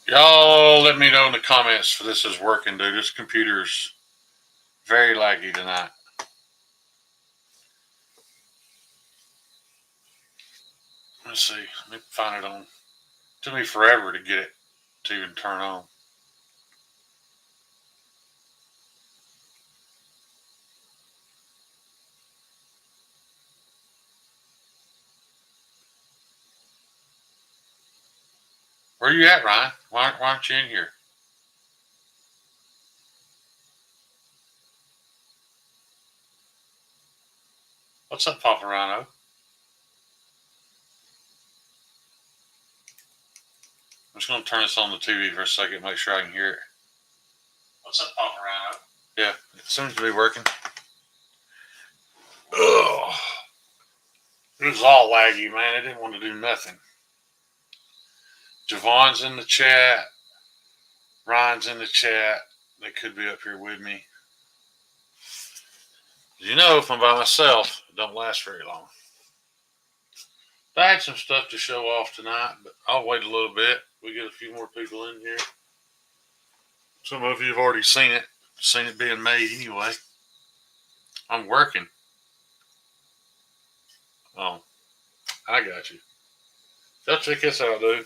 Y'all let me know in the comments if this is working, dude. This computer's very laggy tonight. Let's see. Let me find it on. It took me forever to get it to even turn on. Where you at, Ryan? Why aren't you in here? What's up, Papa Rhino? I'm just going to turn this on the TV for a second, make sure I can hear it. What's up, Papa Rhino? Yeah, it seems to be working. Ugh. It was all laggy, man. It didn't want to do nothing. Javon's in the chat. Ryan's in the chat. They could be up here with me. You know, if I'm by myself, it don't last very long. I had some stuff to show off tonight, but I'll wait a little bit. We get a few more people in here. Some of you have already seen it being made anyway. I'm working. Oh, I got you. Y'all check this out, dude.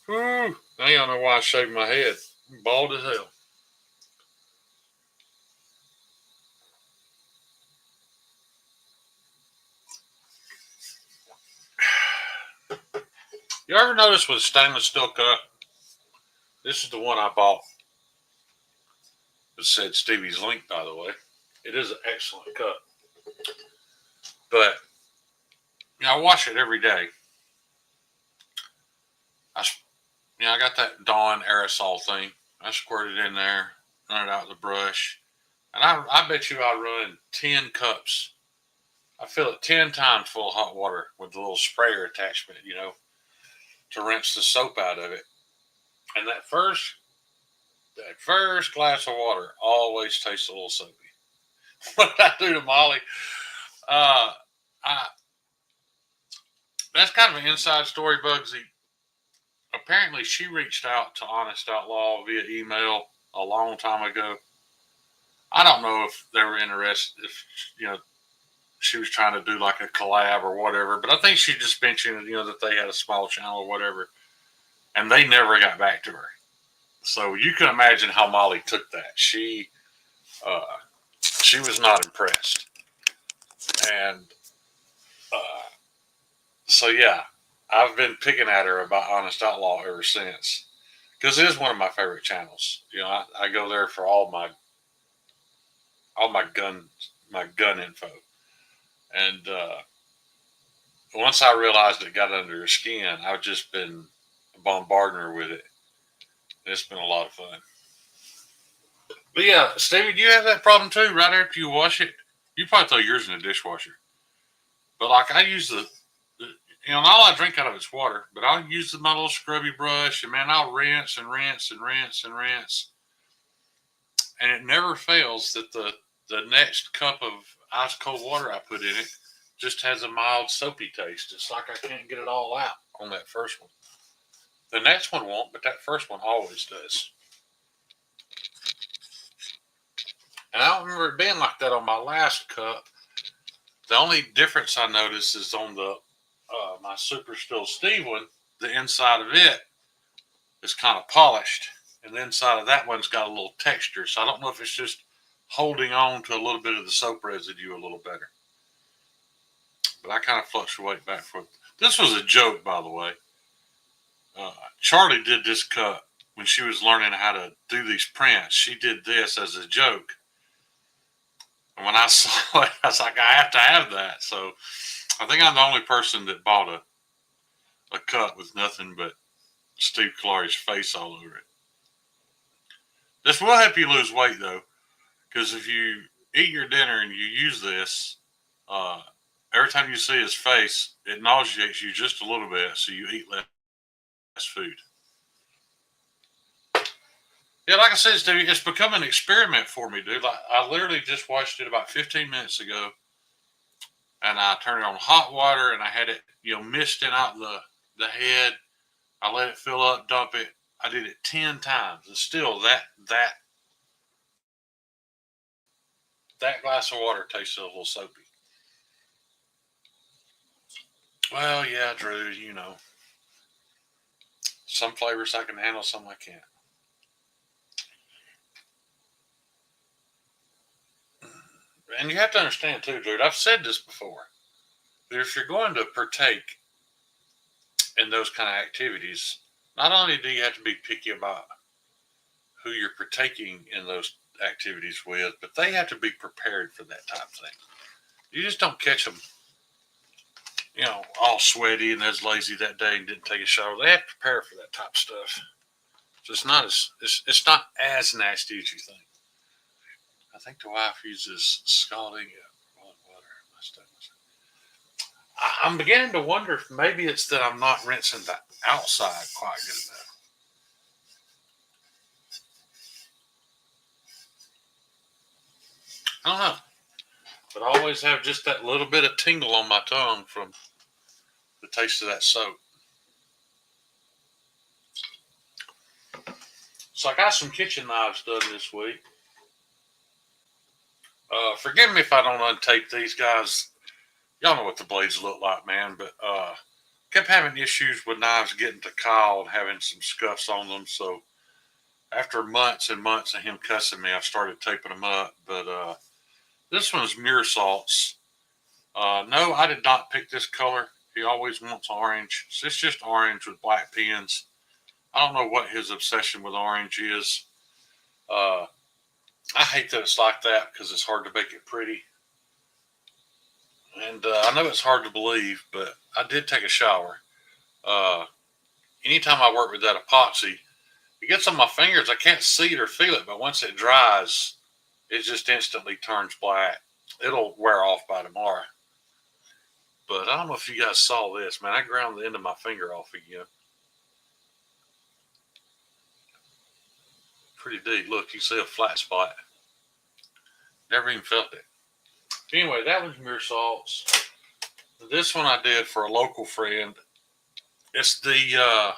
Woo! Now y'all know why I shaved my head. I'm bald as hell. You ever notice with a stainless steel cup? This is the one I bought. It said Stevie's Link, by the way. It is an excellent cup. But, I wash it every day. I got that Dawn aerosol thing. I squirt it in there, run it out with the brush. And I bet you I run 10 cups. I fill it 10 times full of hot water with the little sprayer attachment, to rinse the soap out of it. And that first glass of water always tastes a little soapy. What did I do to Molly? Uh, I, that's kind of an inside story, Bugsy. Apparently, she reached out to Honest Outlaw via email a long time ago. I don't know if they were interested, if she was trying to do like a collab or whatever, but I think she just mentioned, that they had a small channel or whatever, and they never got back to her. So you can imagine how Molly took that. Uh, she was not impressed, and uh, so yeah, I've been picking at her about Honest Outlaw ever since because it is one of my favorite channels. I go there for all my gun info, and once I realized it got under her skin, I've just been bombarding her with it. It's been a lot of fun. But yeah, Stevie, do you have that problem too? Right after you wash it, you probably throw yours in the dishwasher. But like I use and all I drink out of it's water. But I'll use my little scrubby brush, and man, I'll rinse and rinse and rinse and rinse, and it never fails that the next cup of ice cold water I put in it just has a mild soapy taste. It's like I can't get it all out on that first one. The next one won't, but that first one always does. And I don't remember it being like that on my last cup. The only difference I noticed is on the my Super Still Steve one. The inside of it is kind of polished, and the inside of that one's got a little texture. So I don't know if it's just holding on to a little bit of the soap residue a little better. But I kind of fluctuate back and forth. This was a joke, by the way. Charlie did this cup when she was learning how to do these prints. She did this as a joke. And when I saw it, I was like, I have to have that. So I think I'm the only person that bought a cup with nothing but Steve Clark's face all over it. This will help you lose weight, though, because if you eat your dinner and you use this, uh, every time you see his face, it nauseates you just a little bit, so you eat less food. Yeah, like I said, Steve, it's become an experiment for me, dude. Like, I literally just watched it about 15 minutes ago, and I turned it on hot water, and I had it, misting out the head. I let it fill up, dump it. I did it 10 times, and still that glass of water tasted a little soapy. Well, yeah, Drew, some flavors I can handle, some I can't. And you have to understand too, Drew, I've said this before, that if you're going to partake in those kind of activities, not only do you have to be picky about who you're partaking in those activities with, but they have to be prepared for that type of thing. You just don't catch them, all sweaty and as lazy that day and didn't take a shower. They have to prepare for that type of stuff. So it's not as nasty as you think. I think the wife uses scalding water. I'm beginning to wonder if maybe it's that I'm not rinsing the outside quite good enough. I don't know. But I always have just that little bit of tingle on my tongue from the taste of that soap. So I got some kitchen knives done this week. Forgive me if I don't untape these guys. Y'all know what the blades look like, man. But kept having issues with knives getting to Kyle and having some scuffs on them. So after months and months of him cussing me, I started taping them up. But this one's Muir Salts. No, I did not pick this color. He always wants orange. So it's just orange with black pins. I don't know what his obsession with orange is. I hate that it's like that because it's hard to make it pretty. And I know it's hard to believe, but I did take a shower. Anytime I work with that epoxy, it gets on my fingers. I can't see it or feel it, but once it dries, it just instantly turns black. It'll wear off by tomorrow. But I don't know if you guys saw this, man. I ground the end of my finger off again. Pretty deep. Look, you see a flat spot. Never even felt it. Anyway, that was Muir Salts. This one I did for a local friend. It's the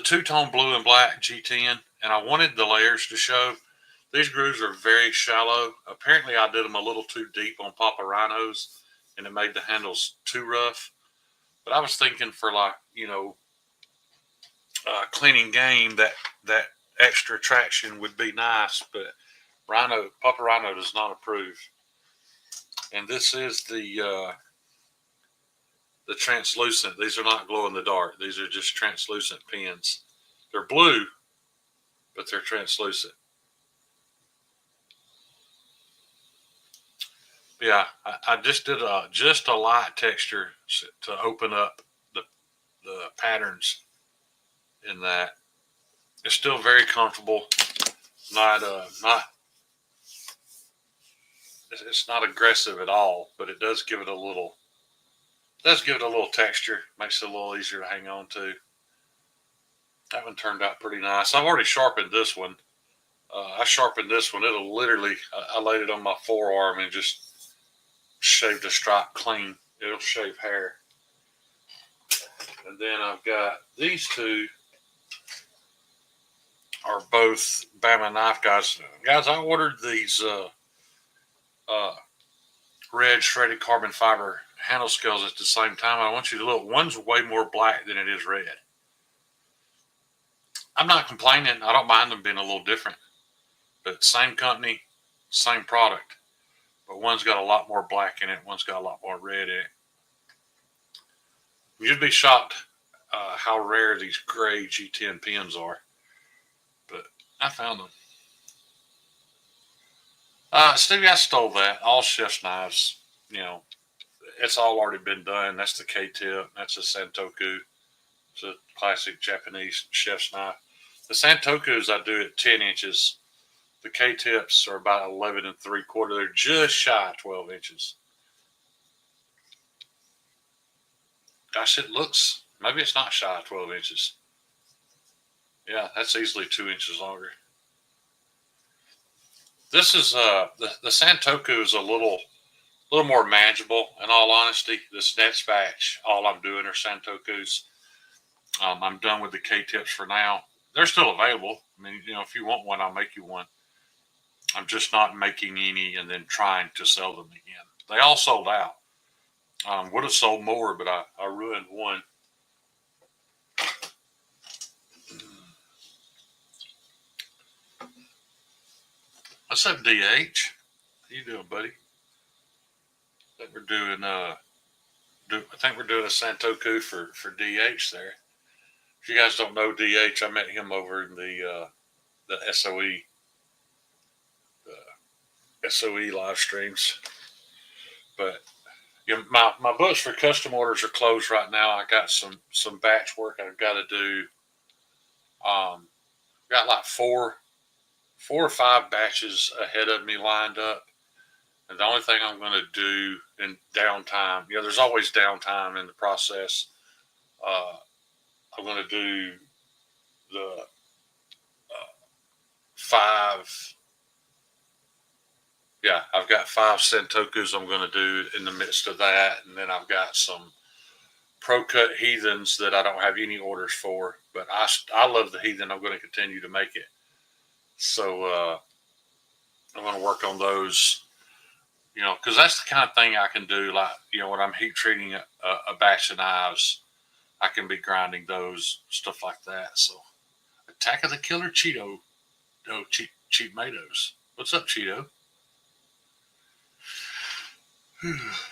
two-tone blue and black G10, and I wanted the layers to show. These grooves are very shallow. Apparently, I did them a little too deep on Papa Rhinos, and it made the handles too rough. But I was thinking for cleaning game, that extra traction would be nice, but Papa Rhino does not approve. And this is the translucent. These are not glow in the dark. These are just translucent pins. They're blue, but they're translucent. Yeah, I just did just a light texture to open up the patterns in that. It's still very comfortable. Not it's not aggressive at all, but it does give it a little texture. Makes it a little easier to hang on to. That one turned out pretty nice. I've already sharpened this one. I sharpened this one. It'll literally, I laid it on my forearm and just shaved a stripe clean. It'll shave hair. And then I've got these two are both Bama knife guys. Guys, I ordered these red shredded carbon fiber handle scales at the same time. I want you to look. One's way more black than it is red. I'm not complaining. I don't mind them being a little different. But same company, same product. But one's got a lot more black in it. One's got a lot more red in it. You'd be shocked how rare these gray G10 pins are. But I found them. Stevie, I stole that. All chef's knives. It's all already been done. That's the K-tip. That's a Santoku. It's a classic Japanese chef's knife. The Santokus I do at 10 inches. The K-tips are about 11 3/4. They're just shy of 12 inches. Gosh, it looks, maybe it's not shy of 12 inches. Yeah, that's easily 2 inches longer. This is the Santoku is a little more manageable. In all honesty, this next batch, all I'm doing are Santokus. I'm done with the K-tips for now. They're still available. I mean, if you want one, I'll make you one. I'm just not making any and then trying to sell them again. They all sold out. Would have sold more, but I ruined one. What's up, DH? How you doing, buddy? I think we're doing a Santoku for DH there. If you guys don't know DH, I met him over in the SOE live streams. But my books for custom orders are closed right now. I got some batch work I've got to do. Got like four or five batches ahead of me lined up. And the only thing I'm going to do in downtime, there's always downtime in the process. I'm going to do the five. Yeah, I've got 5 Sentokus I'm going to do in the midst of that. And then I've got some Pro Cut Heathens that I don't have any orders for. But I love the Heathen. I'm going to continue to make it. So I'm going to work on those, because that's the kind of thing I can do. Like, when I'm heat treating a batch of knives, I can be grinding those, stuff like that. So, Attack of the Killer Cheeto. Oh, Cheat Matos. What's up, Cheeto?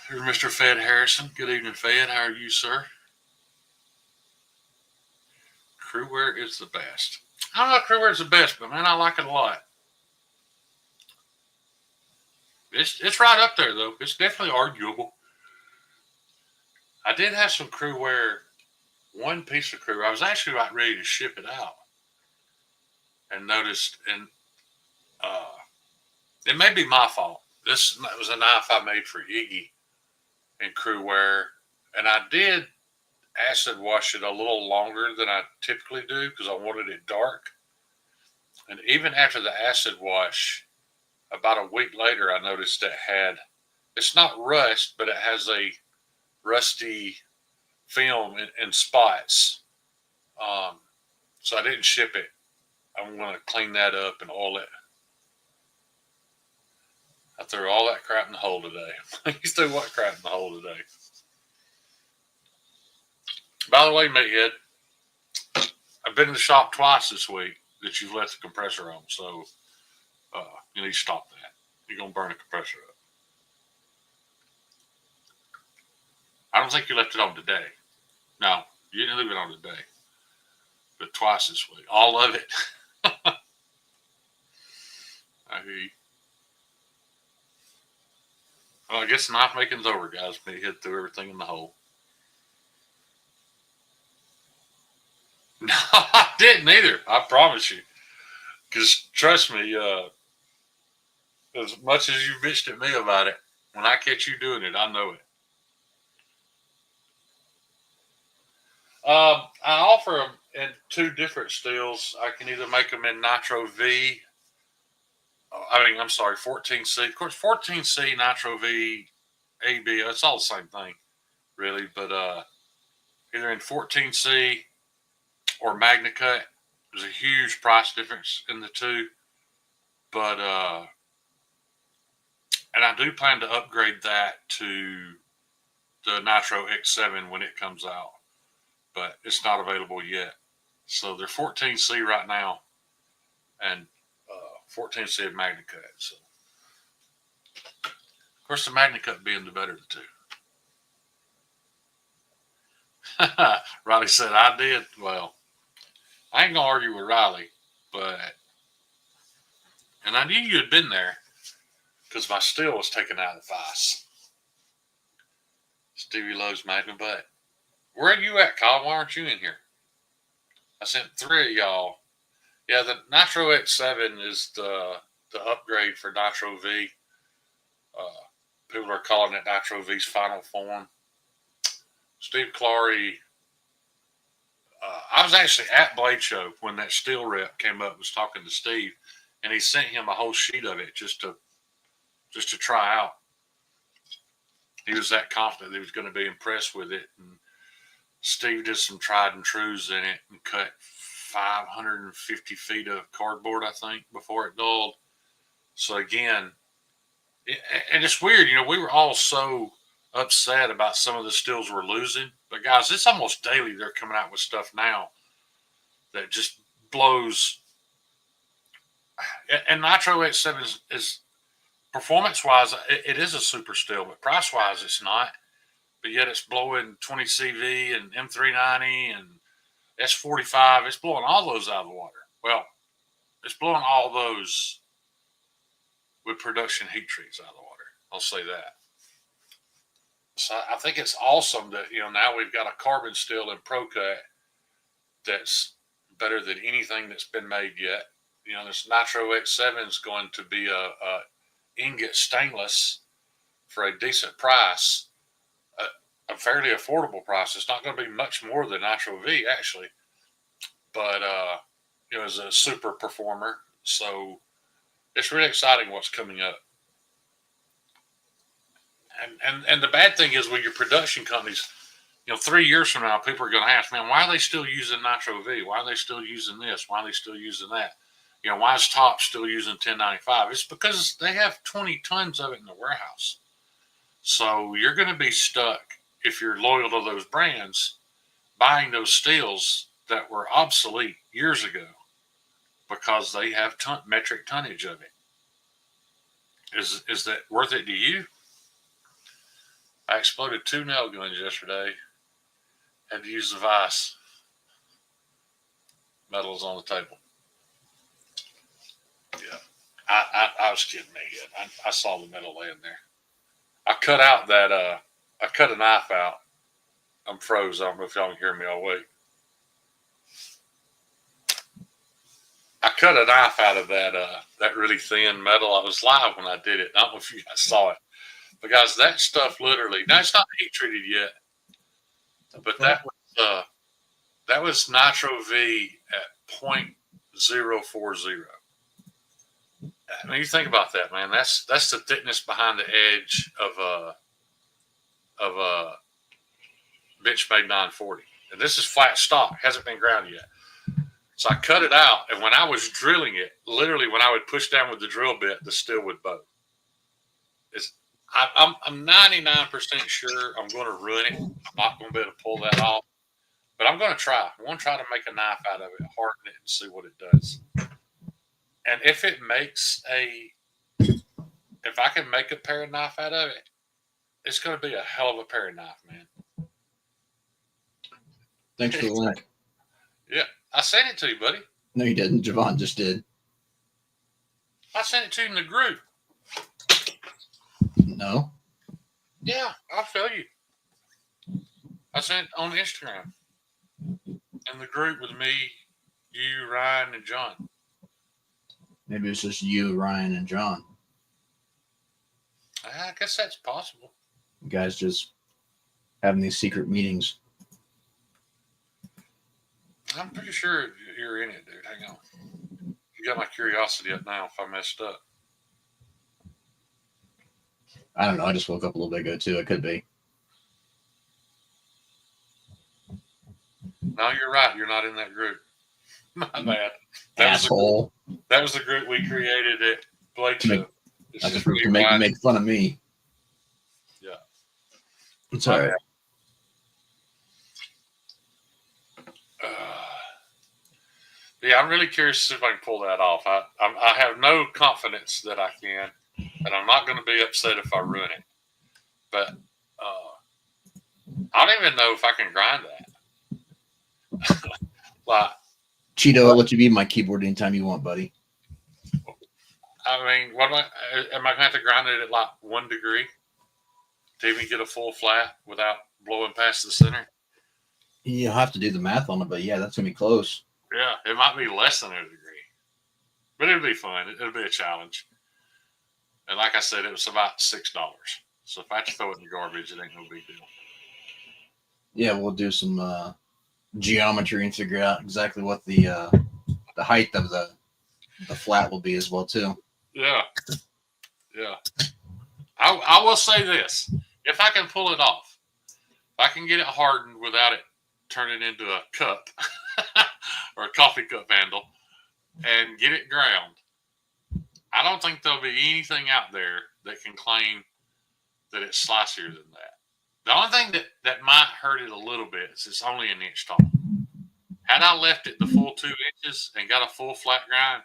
Here's Mr. Fed Harrison. Good evening, Fed. How are you, sir? Crewware is the best. I don't know if Crewware is the best, but man, I like it a lot. It's right up there, though. It's definitely arguable. I did have some Crewware, one piece of Crewware. I was actually about ready to ship it out, and noticed, and it may be my fault. This was a knife I made for Iggy in Crewware, and I did acid wash it a little longer than I typically do because I wanted it dark. And even after the acid wash, about a week later, I noticed it's not rust, but it has a rusty film in spots. So I didn't ship it. I'm going to clean that up and oil it. I threw all that crap in the hole today. You threw what crap in the hole today? By the way, Meathead, I've been in the shop twice this week that you've left the compressor on. So you need to stop that. You're going to burn the compressor up. I don't think you left it on today. No, you didn't leave it on today. But twice this week. All of it. I hear you. Well, I guess knife making's over, guys. Meathead threw everything in the hole. No, I didn't either. I promise you. Because trust me, as much as you bitched at me about it, when I catch you doing it, I know it. I offer them in 2 different steels. I can either make them in Nitro V. I'm sorry, 14C. Of course, 14C, Nitro V, AB, it's all the same thing, really. But either in 14C or Magna Cut. There's a huge price difference in the two. But, and I do plan to upgrade that to the Nitro X7 when it comes out. But it's not available yet. So they're 14C right now. And 14C of Magna Cut. So, of course, the Magna Cut being the better of the two. Riley said, I did. Well, I ain't going to argue with Riley, and I knew you had been there because my steel was taken out of the vise. Stevie loves Magna Butt. Where are you at, Kyle? Why aren't you in here? I sent 3 of y'all. Yeah, the Nitro X7 is the upgrade for Nitro V. People are calling it Nitro V's final form. Steve Clary. I was actually at Blade Show when that steel rep came up, was talking to Steve, and he sent him a whole sheet of it just to try out. He was that confident that he was going to be impressed with it. And Steve did some tried and trues in it and cut 550 feet of cardboard, I think, before it dulled. So again, and it's weird, we were all so upset about some of the stills we're losing. But guys, it's almost daily they're coming out with stuff now that just blows. And Nitro X7 is performance-wise, it is a super still, but price-wise, it's not. But yet it's blowing 20 CV and M390 and S45. It's blowing all those out of the water. Well, it's blowing all those with production heat treats out of the water. I'll say that. So I think it's awesome that, now we've got a carbon steel in Pro Cut that's better than anything that's been made yet. This Nitro X7 is going to be a ingot stainless for a decent price, a fairly affordable price. It's not going to be much more than Nitro V, actually. But, as a super performer. So it's really exciting what's coming up. And the bad thing is with your production companies, 3 years from now, people are going to ask, man, why are they still using Nitro V? Why are they still using this? Why are they still using that? Why is Top still using 1095? It's because they have 20 tons of it in the warehouse. So you're going to be stuck, if you're loyal to those brands, buying those steels that were obsolete years ago because they have metric tonnage of it. Is that worth it to you? I exploded 2 nail guns yesterday. Had to use the vise. Metal's on the table. Yeah. I was kidding me. I saw the metal laying there. I cut out that, I cut a knife out. I'm froze. I don't know if y'all can hear me all week. I cut a knife out of that really thin metal. I was live when I did it. I don't know if you guys saw it. But guys, that stuff literally, now it's not heat treated yet, but that was Nitro V at 0.040. I mean, you think about that, man. That's the thickness behind the edge of a Benchmade 940, and this is flat stock, hasn't been ground yet. So I cut it out, and when I was drilling it, literally when I would push down with the drill bit, the steel would bow. I'm 99% sure I'm going to ruin it. I'm not going to be able to pull that off, but I'm going to try. I'm going to try to make a knife out of it, harden it, and see what it does. And if I can make a paring knife out of it, it's going to be a hell of a paring knife, man. Thanks for the link. Yeah, I sent it to you, buddy. No, you didn't. Javon just did. I sent it to you in the group. No. Yeah, I'll show you. I sent it on Instagram. In the group with me, you, Ryan, and John. Maybe it's just you, Ryan, and John. I guess that's possible. You guys just having these secret meetings. I'm pretty sure you're in it, dude. Hang on. You got my curiosity up now if I messed up. I don't know. I just woke up a little bit ago, too. It could be. No, you're right. You're not in that group. My bad. Asshole. That was the group we created at Blake Show. That's just to make fun of me. Yeah. It's all right. Yeah, I'm really curious to see if I can pull that off. I have no confidence that I can, and I'm not going to be upset if I ruin it. But I don't even know if I can grind that. Like, Cheeto, I'll let you be my keyboard anytime you want, buddy. I mean, am I going to have to grind it at like 1 degree to even get a full flat without blowing past the center? You'll have to do the math on it, but yeah, that's going to be close. Yeah, it might be less than a degree. But it'll be fun. It'll be a challenge. And like I said, it was about $6. So if I have to throw it in the garbage, it ain't no big deal. Yeah, we'll do some geometry and figure out exactly what the height of the flat will be as well, too. Yeah. Yeah. I will say this. If I can pull it off, if I can get it hardened without it turn it into a cup or a coffee cup handle and get it ground, I don't think there'll be anything out there that can claim that it's slicier than that. The only thing that might hurt it a little bit is it's only an inch tall. Had I left it the full 2 inches and got a full flat grind,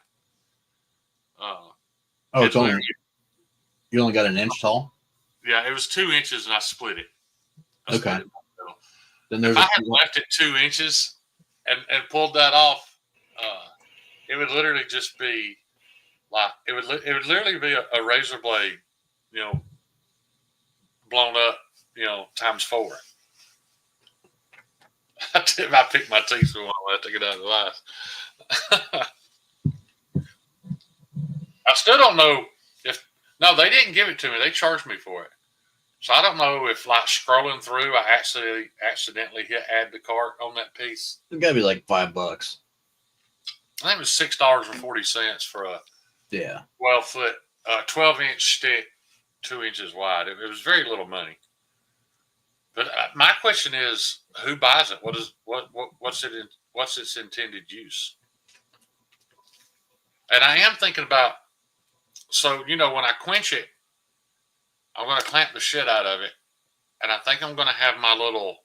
it's only you only got an inch tall. Yeah, it was 2 inches and I split it. Okay. Then if I had left it 2 inches and pulled that off, it would literally just be like it would literally be a razor blade, blown up, times 4. I picked my teeth for one when I took it out of the vise. I still don't know if they didn't give it to me. They charged me for it. So I don't know if, like, scrolling through, I accidentally hit add to cart on that piece. It's got to be like $5. I think it was $6.40 for a 12-inch stick, 2 inches wide. It was very little money. But my question is, who buys it? What's its intended use? And I am thinking about, so when I quench it, I'm going to clamp the shit out of it, and I think I'm going to have my little,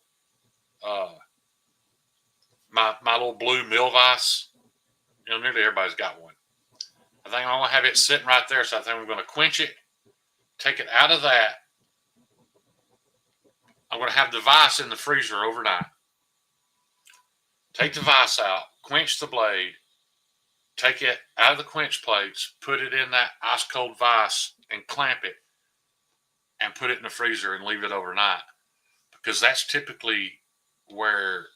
my little blue mill vise. Nearly everybody's got one. I think I'm going to have it sitting right there. So I think I'm going to quench it, take it out of that. I'm going to have the vise in the freezer overnight. Take the vise out, quench the blade, take it out of the quench plates, put it in that ice cold vise, and clamp it. And put it in the freezer and leave it overnight, because that's typically where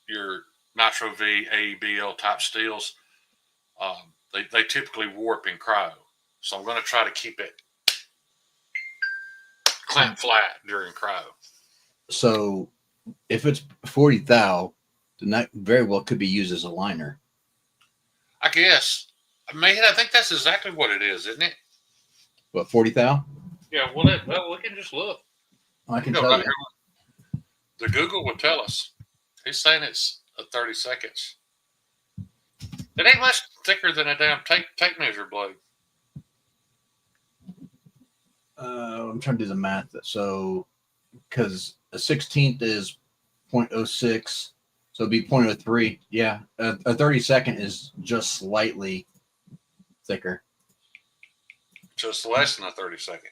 your Nitro V, AEBL type steels, they typically warp in cryo. So I'm going to try to keep it clamped flat during cryo. So if it's 40 thou, then that very well could be used as a liner. I guess. I think that's exactly what it is, isn't it? What, 40 thou? Yeah, well, we can just look. I can tell you. The Google will tell us. He's saying it's 30 seconds. It ain't much thicker than a damn tape measure blade. I'm trying to do the math. So, because a 16th is 0.06, so it'd be 0.03. Yeah, a 32nd is just slightly thicker. Just less than a 32nd.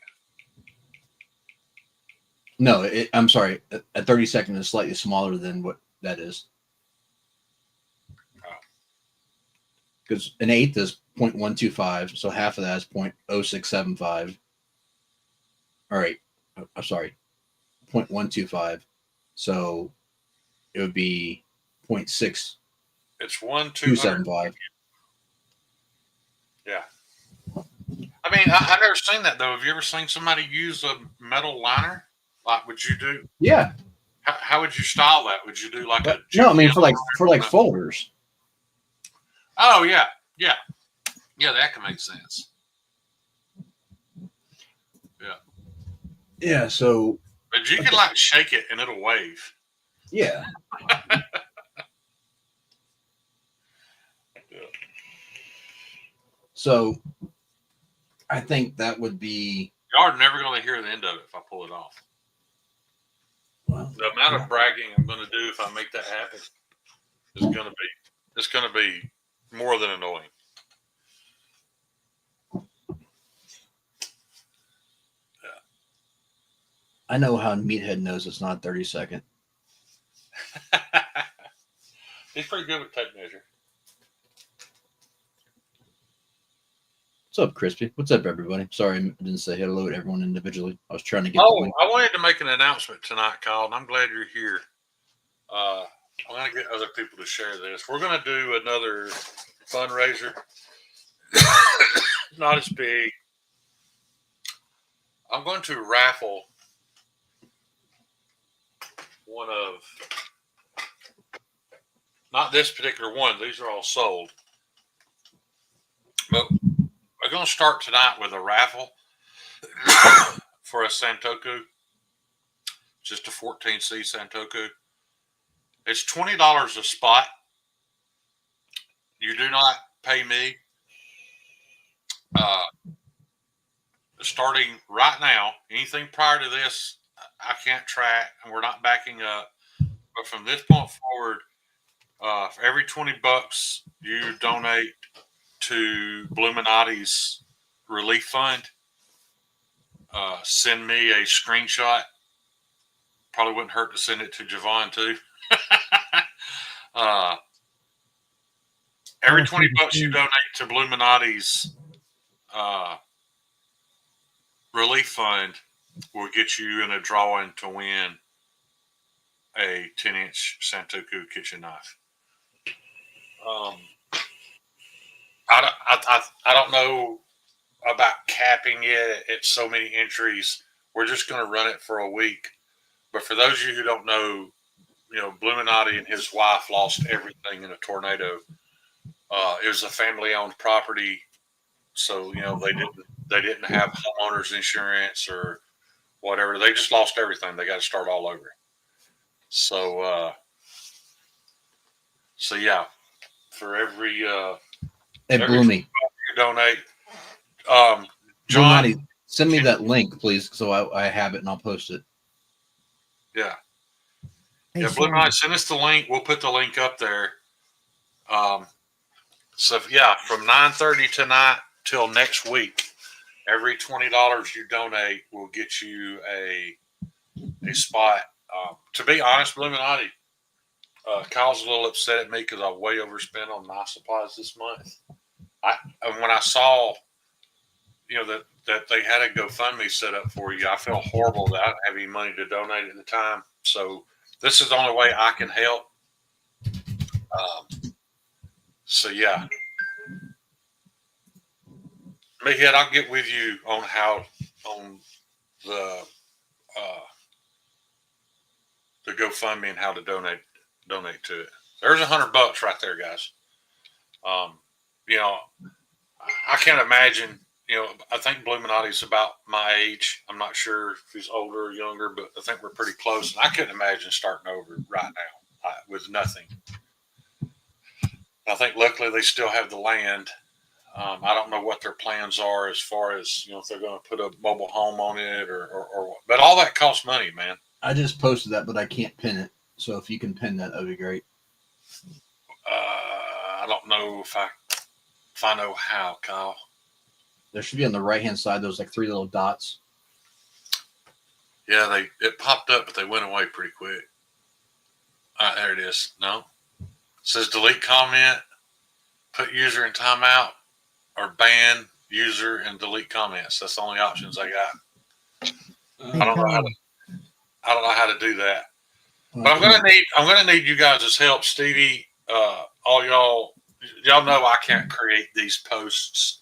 No, I'm sorry. A 32nd is slightly smaller than what that is. Because an eighth is 0.125, so half of that is 0.0675. All right. I'm sorry. 0.125. So it would be 0.6. It's 1,275. Yeah. I mean, I've never seen that, though. Have you ever seen somebody use a metal liner? Like, would you do? Yeah. How would you style that? Would you do like a? No, I mean for like folders. Oh yeah. That can make sense. Yeah. Yeah. So. But you can like shake it and it'll wave. Yeah. So, I think that would be. Y'all are never going to hear the end of it if I pull it off. Well, the amount of bragging I'm going to do if I make that happen is going to be more than annoying. Yeah. I know how Meathead knows it's not 32nd. He's pretty good with tape measure. What's up, Crispy? What's up, everybody? Sorry, I didn't say hello to everyone individually. I was trying to get. Oh, I wanted to make an announcement tonight, Kyle, and I'm glad you're here. I'm going to get other people to share this. We're going to do another fundraiser. Not as big. I'm going to raffle one of, not this particular one. These are all sold. But we're going to start tonight with a raffle for a Santoku just a 14C Santoku. It's $20 a spot. You do not pay me. Starting right now, anything prior to this, I can't track, and we're not backing up. But from this point forward, for every $20 you donate to Bluminati's relief fund, send me a screenshot. Probably wouldn't hurt to send it to Javon too. Every $20 you donate to Bluminati's relief fund will get you in a drawing to win a 10-inch Santoku kitchen knife. I don't know about capping it at so many entries. We're just going to run it for a week. But for those of you who don't know, Bluminati and his wife lost everything in a tornado. It was a family-owned property, so they didn't have homeowners insurance or whatever. They just lost everything. They got to start all over. So yeah, for every Bloomy, you donate, John, Blumati, send me that link, please, so I have it and I'll post it. Yeah. Hey, yeah, Blumati, send us the link. We'll put the link up there. So yeah, from 9:30 tonight till next week, every $20 you donate will get you a spot. To be honest, Bluminati, Kyle's a little upset at me because I way overspent on knife supplies this month. And when I saw, that they had a GoFundMe set up for you, I felt horrible that I didn't have any money to donate at the time. So this is the only way I can help. So yeah, Meathead, I'll get with you on the GoFundMe and how to donate to it. There's $100 right there, guys. I can't imagine. I think Bluminati's about my age. I'm not sure if he's older or younger, but I think we're pretty close. And I couldn't imagine starting over right now with nothing. I think luckily they still have the land. I don't know what their plans are as far as if they're going to put a mobile home on it or what. But all that costs money, man. I just posted that, but I can't pin it. So if you can pin that, that'd be great. I don't know if I know how, Kyle. There should be on the right-hand side. Those like 3 little dots. Yeah, it popped up, but they went away pretty quick. All right, there it is. No, it says delete comment, put user in timeout, or ban user and delete comments. That's the only options I got. I don't know how to do that. But I'm gonna need you guys' help, Stevie. All y'all know I can't create these posts.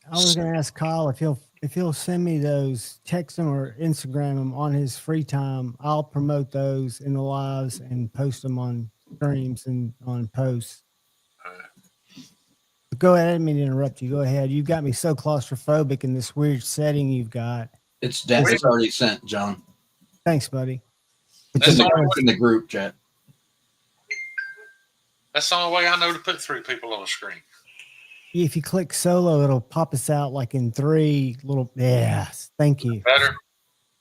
I was gonna ask Kyle if he'll send me those, text him or Instagram them on his free time. I'll promote those in the lives and post them on streams and on posts. Go ahead. I didn't mean to interrupt you. Go ahead. You've got me so claustrophobic in this weird setting you've got. It's already sent, John. Thanks, buddy. It's in the group chat. That's the only way I know to put 3 people on the screen. If you click solo, it'll pop us out like in 3 little. Yes, thank you. Better.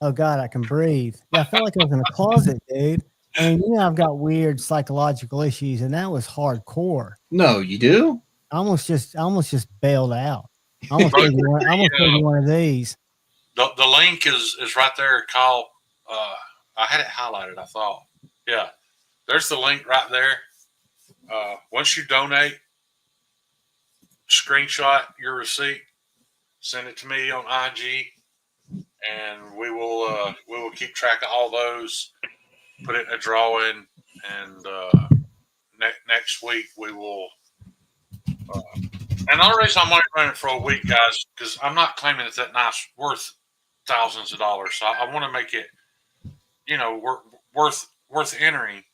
Oh God, I can breathe. Yeah, I felt like I was in a closet, dude. I mean, I've got weird psychological issues, and that was hardcore. No, you do? I almost just bailed out. I almost gave you one of these. The link is right there, Kyle. I had it highlighted, I thought. Yeah. There's the link right there. Once you donate, screenshot your receipt, send it to me on IG, and we will keep track of all those, put it in a drawing, and next week we will. And the only reason I'm only running it for a week, guys, because I'm not claiming that knife's worth thousands of dollars. So I want to make it, worth entering.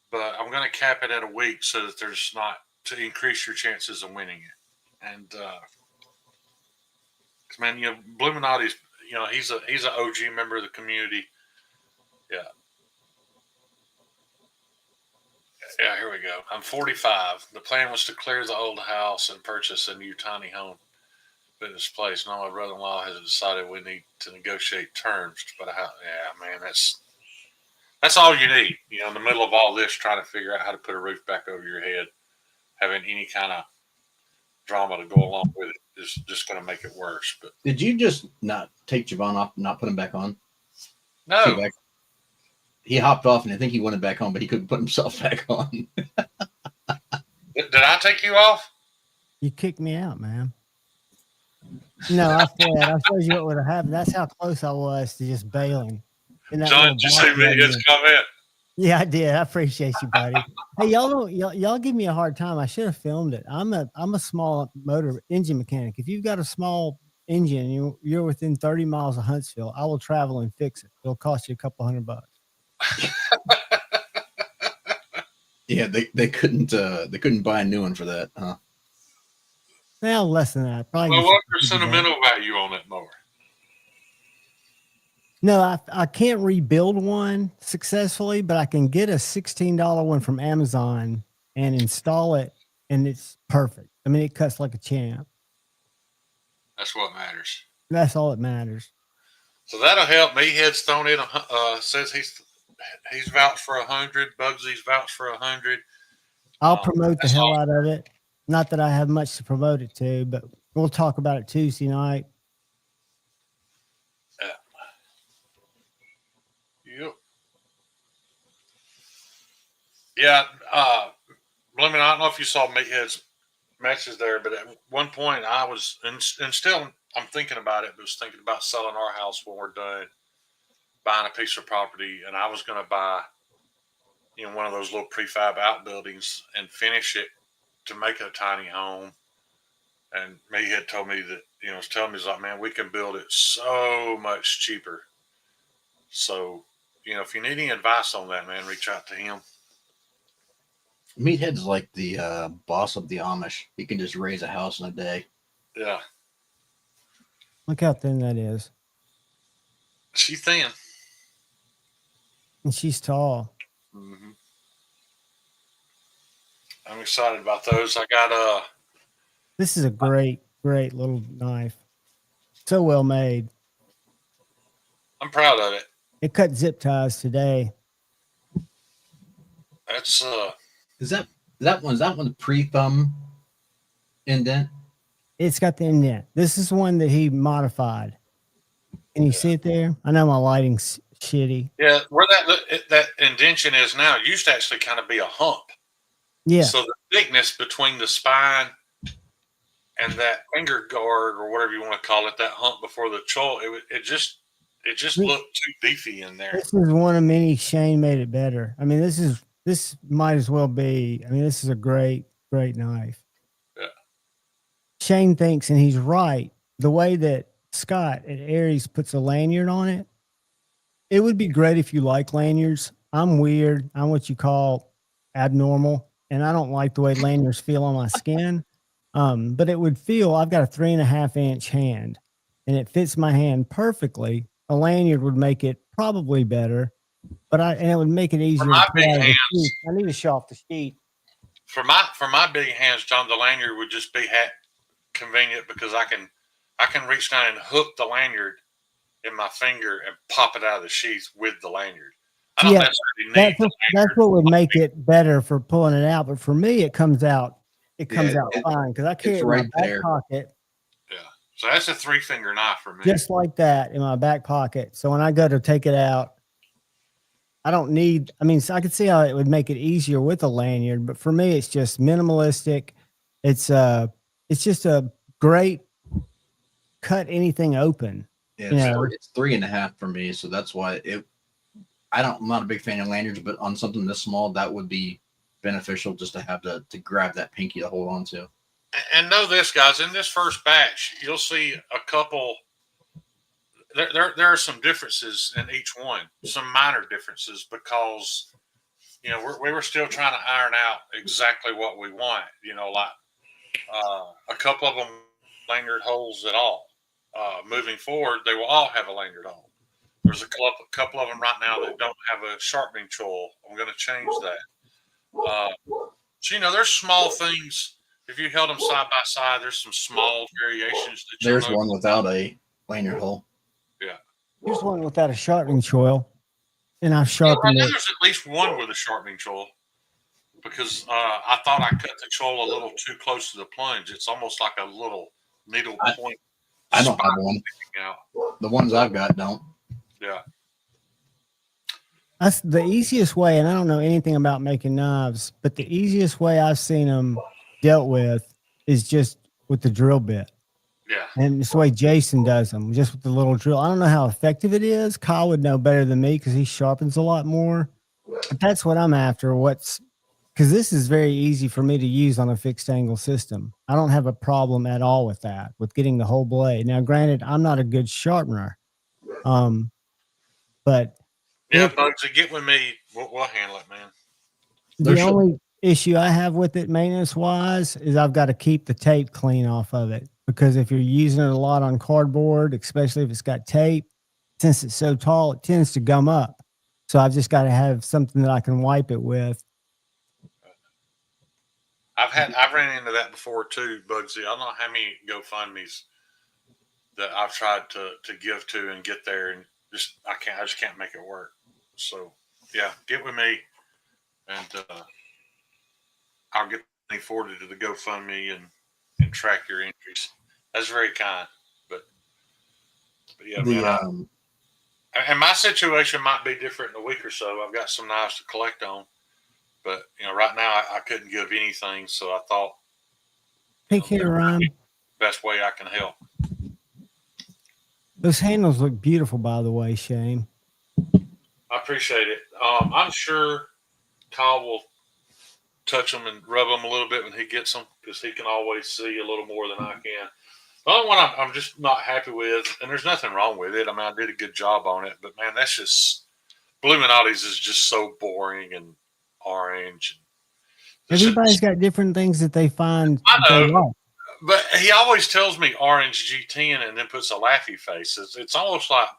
But I'm going to cap it at a week so that there's not to increase your chances of winning it. And man, Bluminati's, he's an OG member of the community. Yeah. Yeah, here we go. I'm 45. The plan was to clear the old house and purchase a new tiny home in this place. Now my brother-in-law has decided we need to negotiate terms to put a house. Yeah, man, that's all you need. You know, in the middle of all this, trying to figure out how to put a roof back over your head, having any kind of drama to go along with it is just going to make it worse. But Did you just not take Javon off, not put him back on? See no, back. He hopped off, and I think he wanted back on, but he couldn't put himself back on. did I take you off? You kicked me out, man. No, I told you what would have happened. That's how close I was to just bailing. In that John, little did you say box you had his me. comment? Yeah, I did. I appreciate you, buddy. Hey, y'all give me a hard time. I should have filmed it. I'm a small motor engine mechanic. If you've got a small engine, you're within 30 miles of Huntsville, I will travel and fix it. It'll cost you a couple $100. Yeah, they couldn't buy a new one for that, huh? Well, less than that. Probably. Well, what's your sentimental value on that mower? No, I can't rebuild one successfully, but I can get a $16 one from Amazon and install it, and it's perfect. I mean, it cuts like a champ. That's what matters. That's all that matters. So that'll help me. Head's thrown in. Says he's vouched for 100. Bugsy's vouched for 100. I'll promote the hell all. out of it. Not that I have much to promote it to, but we'll talk about it Tuesday night. Yep. Yeah. Blooming, I don't know if you saw Meathead's message there, but at one point I was, and still I'm thinking about it, but was thinking about selling our house when we're done, buying a piece of property, and I was going to buy, one of those little prefab outbuildings and finish it to make a tiny home. And Meathead told me that, was telling me, he's like, man, we can build it so much cheaper. So, if you need any advice on that, man, reach out to him. Meathead's like the boss of the Amish. He can just raise a house in a day. Yeah. Look how thin that is. She's thin. And she's tall. Mm-hmm. I'm excited about those. I got This is a great little knife. So well made. I'm proud of it. It cut zip ties today. That's Is that one the pre-thumb indent? It's got the indent. This is one that he modified. Can you see it there? I know my lighting's shitty. Yeah, where that indention is now, it used to actually kind of be a hump. Yeah. So the thickness between the spine and that finger guard, or whatever you want to call it, that hump before the choil, it just looked too beefy in there. This is one of many. Shane made it better. I mean, this might as well be. I mean, this is a great knife. Yeah. Shane thinks, and he's right, the way that Scott at Aries puts a lanyard on it, it would be great if you like lanyards. I'm weird. I'm what you call abnormal, and I don't like the way lanyards feel on my skin. But it would feel, I've got a 3.5-inch hand, and it fits my hand perfectly. A lanyard would make it probably better, and it would make it easier. For my big hands, I need to show off the sheet. For my big hands, John, the lanyard would just be convenient because I can reach down and hook the lanyard in my finger and pop it out of the sheath with the lanyard. I don't necessarily need that's what would make it better for pulling it out. But for me, it comes out. It comes out fine because I carry it in my back pocket. Yeah. So that's a 3-finger knife for me. Just like that in my back pocket. So when I go to take it out, I don't need, so I could see how it would make it easier with a lanyard, but for me, it's just minimalistic. It's just a great cut anything open. Yeah, it's 3.5 for me. So that's why I'm not a big fan of lanyards, but on something this small, that would be beneficial just to have to grab that pinky to hold on to. And know this, guys, in this first batch, you'll see a couple. There are some differences in each one, some minor differences, because we were still trying to iron out exactly what we want. Like a couple of them lanyard holes at all. Moving forward, they will all have a lanyard hole. There's a couple of them right now that don't have a sharpening choil. I'm going to change that. So, there's small things. If you held them side by side, there's some small variations that you'll There's notice. one without a lanyard hole. Yeah. Here's one without a sharpening choil, and I've I sharpened know it. there's at least one with a sharpening choil because I thought I cut the choil a little too close to the plunge. It's almost like a little needle point. I don't have one. Out. The ones I've got don't. Yeah. That's the easiest way, and I don't know anything about making knives, but the easiest way I've seen them dealt with is just with the drill bit. Yeah. And it's the way Jason does them, just with the little drill. I don't know how effective it is. Kyle would know better than me because he sharpens a lot more. But that's what I'm after. Because this is very easy for me to use on a fixed angle system. I don't have a problem at all with that, with getting the whole blade. Now, granted, I'm not a good sharpener, but yeah, Bugsy, get with me. We'll handle it, man. The only issue I have with it maintenance wise is I've got to keep the tape clean off of it, because if you're using it a lot on cardboard, especially if it's got tape, since it's so tall, it tends to gum up. So I've just got to have something that I can wipe it with. I've ran into that before too, Bugsy. I don't know how many GoFundMe's that I've tried to give to and get there, and I just can't make it work. So yeah, get with me, and I'll get money forwarded to the GoFundMe and track your entries. That's very kind, but yeah, man. And my situation might be different in a week or so. I've got some knives to collect on, but right now I couldn't give anything, so I thought, take care, Ryan. Best way I can help. Those handles look beautiful, by the way, Shane. I appreciate it. I'm sure Kyle will touch them and rub them a little bit when he gets them, because he can always see a little more than I can. The only one I'm just not happy with, and there's nothing wrong with it. I mean, I did a good job on it, but man, that's just Bluminati's is just so boring and orange. Everybody's got different things that they find. I know, but he always tells me orange G10 and then puts a laughy face. It's almost like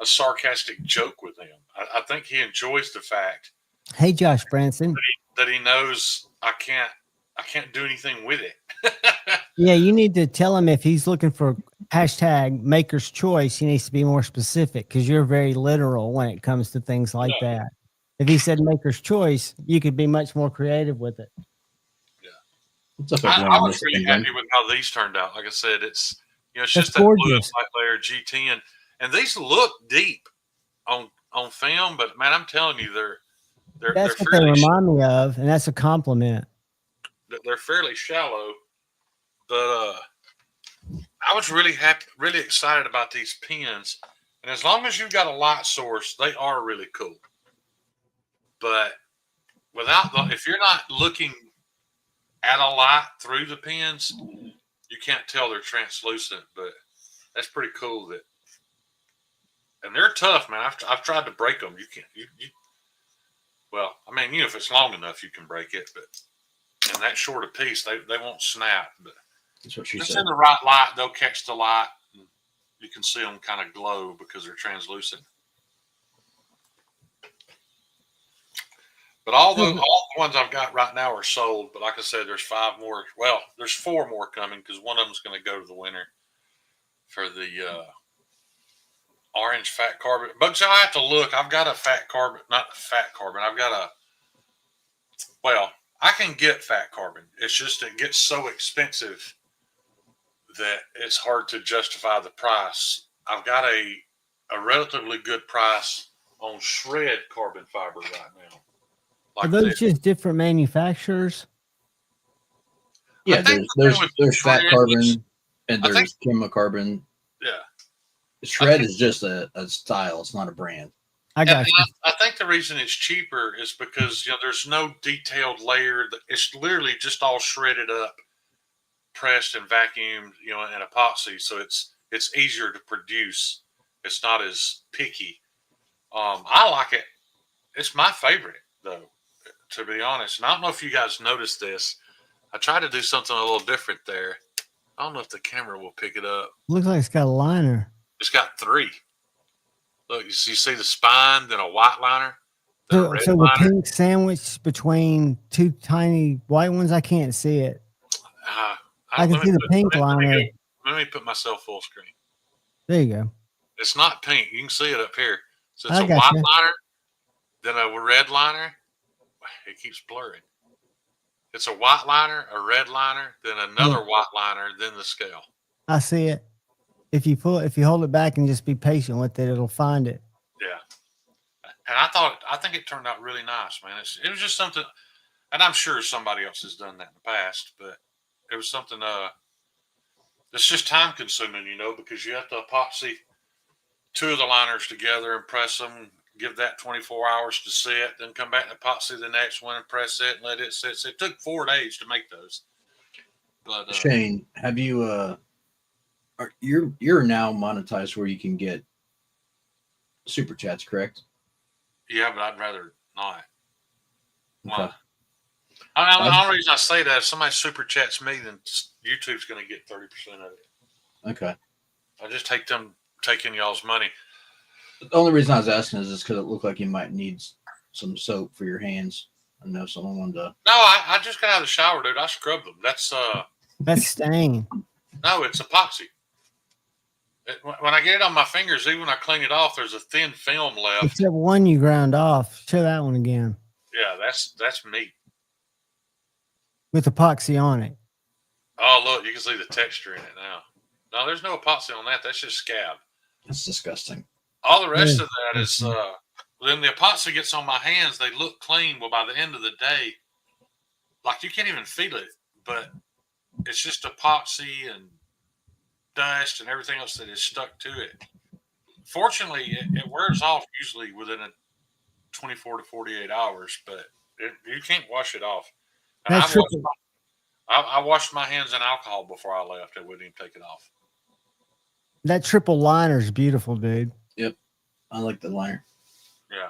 a sarcastic joke with him. I think he enjoys the fact. Hey, Josh Branson, that he knows I can't do anything with it. Yeah, you need to tell him if he's looking for hashtag maker's choice, he needs to be more specific, because you're very literal when it comes to things like that. If he said maker's choice, you could be much more creative with it. Yeah. I was really happy with how these turned out. Like I said, it's just that gorgeous. blue and white layer G10. And these look deep on film, but man, I'm telling you, that's what they remind me of, and that's a compliment. They're fairly shallow, but I was really happy, really excited about these pins. And as long as you've got a light source, they are really cool. But if you're not looking at a light through the pins, you can't tell they're translucent. But that's pretty cool. And they're tough, man. I've tried to break them. You can't. Well, I mean, if it's long enough, you can break it. But in that short a piece, they won't snap. But that's what she just said. in the right light, they'll catch the light. And you can see them kind of glow because they're translucent. But all the ones I've got right now are sold. But like I said, there's 5 more. Well, there's 4 more coming, because one of them's going to go to the winner for the orange fat carbon. Bugs, I have to look. I've got a fat carbon, not fat carbon. I've got I can get fat carbon. It's just it gets so expensive that it's hard to justify the price. I've got a relatively good price on shred carbon fiber right now. Are those just different manufacturers? Yeah, there's fat carbon and there's chemocarbon. Yeah. Shred is just a style. It's not a brand. I got you. I think the reason it's cheaper is because there's no detailed layer. It's literally just all shredded up, pressed and vacuumed, in epoxy. So it's easier to produce. It's not as picky. I like it. It's my favorite, though, to be honest. And I don't know if you guys noticed this. I tried to do something a little different there. I don't know if the camera will pick it up. Looks like it's got a liner. It's got 3. Look, you see the spine, then a white liner, then a So, red so the liner. pink sandwich between two tiny white ones, I can't see it. I can see the pink liner. Let me put myself full screen. There you go. It's not pink. You can see it up here. So it's I a got white you. liner, then a red liner. It keeps blurring. It's a white liner, a red liner, then another white liner, then the scale. I see it. If you hold it back and just be patient with it, it'll find it. Yeah. And I think it turned out really nice, man. It was just something, and I'm sure somebody else has done that in the past, but it was something, it's just time consuming, because you have to epoxy two of the liners together and press them, give that 24 hours to sit, then come back and epoxy the next one and press it and let it sit. So it took 4 days to make those. But Shane, have you you're now monetized where you can get super chats, correct? yeah, but I'd rather not. Okay. The only reason I say that, if somebody super chats me, then YouTube's going to get 30% of it. Okay. I just take them taking y'all's money. The only reason I was asking is because it looked like you might need some soap for your hands. I know someone wanted to. No, I just got out of the shower, dude. I scrubbed them. That's stain. No, it's epoxy. When I get it on my fingers, even when I clean it off, there's a thin film left. Except one you ground off. Show that one again. Yeah, that's meat. With epoxy on it. Oh, look, you can see the texture in it now. No, there's no epoxy on that. That's just scab. That's disgusting. All the rest of that is, then the epoxy gets on my hands. They look clean. Well, by the end of the day, like you can't even feel it, but it's just epoxy and dust and everything else that is stuck to it. Fortunately, it wears off usually within 24 to 48 hours, but you can't wash it off. And I washed my hands in alcohol before I left. I wouldn't even take it off. That triple liner is beautiful, dude. Yep. I like the liner. Yeah.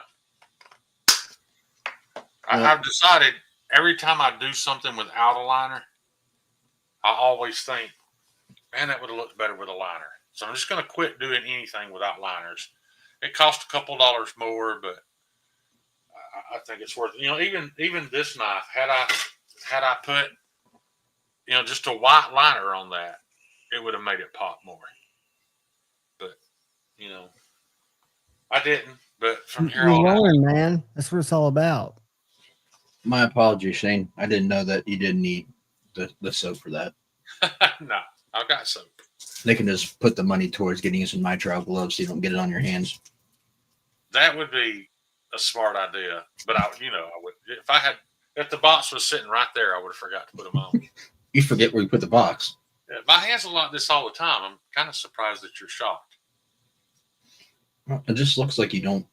I've decided every time I do something without a liner, I always think, man, that would have looked better with a liner. So I'm just going to quit doing anything without liners. It costs a couple dollars more, but I think it's worth it. Even this knife, had I put, just a white liner on that, it would have made it pop more. But, I didn't. But from here on out, man, that's what it's all about. My apologies, Shane. I didn't know that you didn't need the soap for that. No, I've got soap. They can just put the money towards getting you some nitrile gloves so you don't get it on your hands. That would be a smart idea. But I would, if the box was sitting right there, I would have forgot to put them on. You forget where you put the box. Yeah, my hands are like this all the time. I'm kind of surprised that you're shocked. Well, it just looks like you don't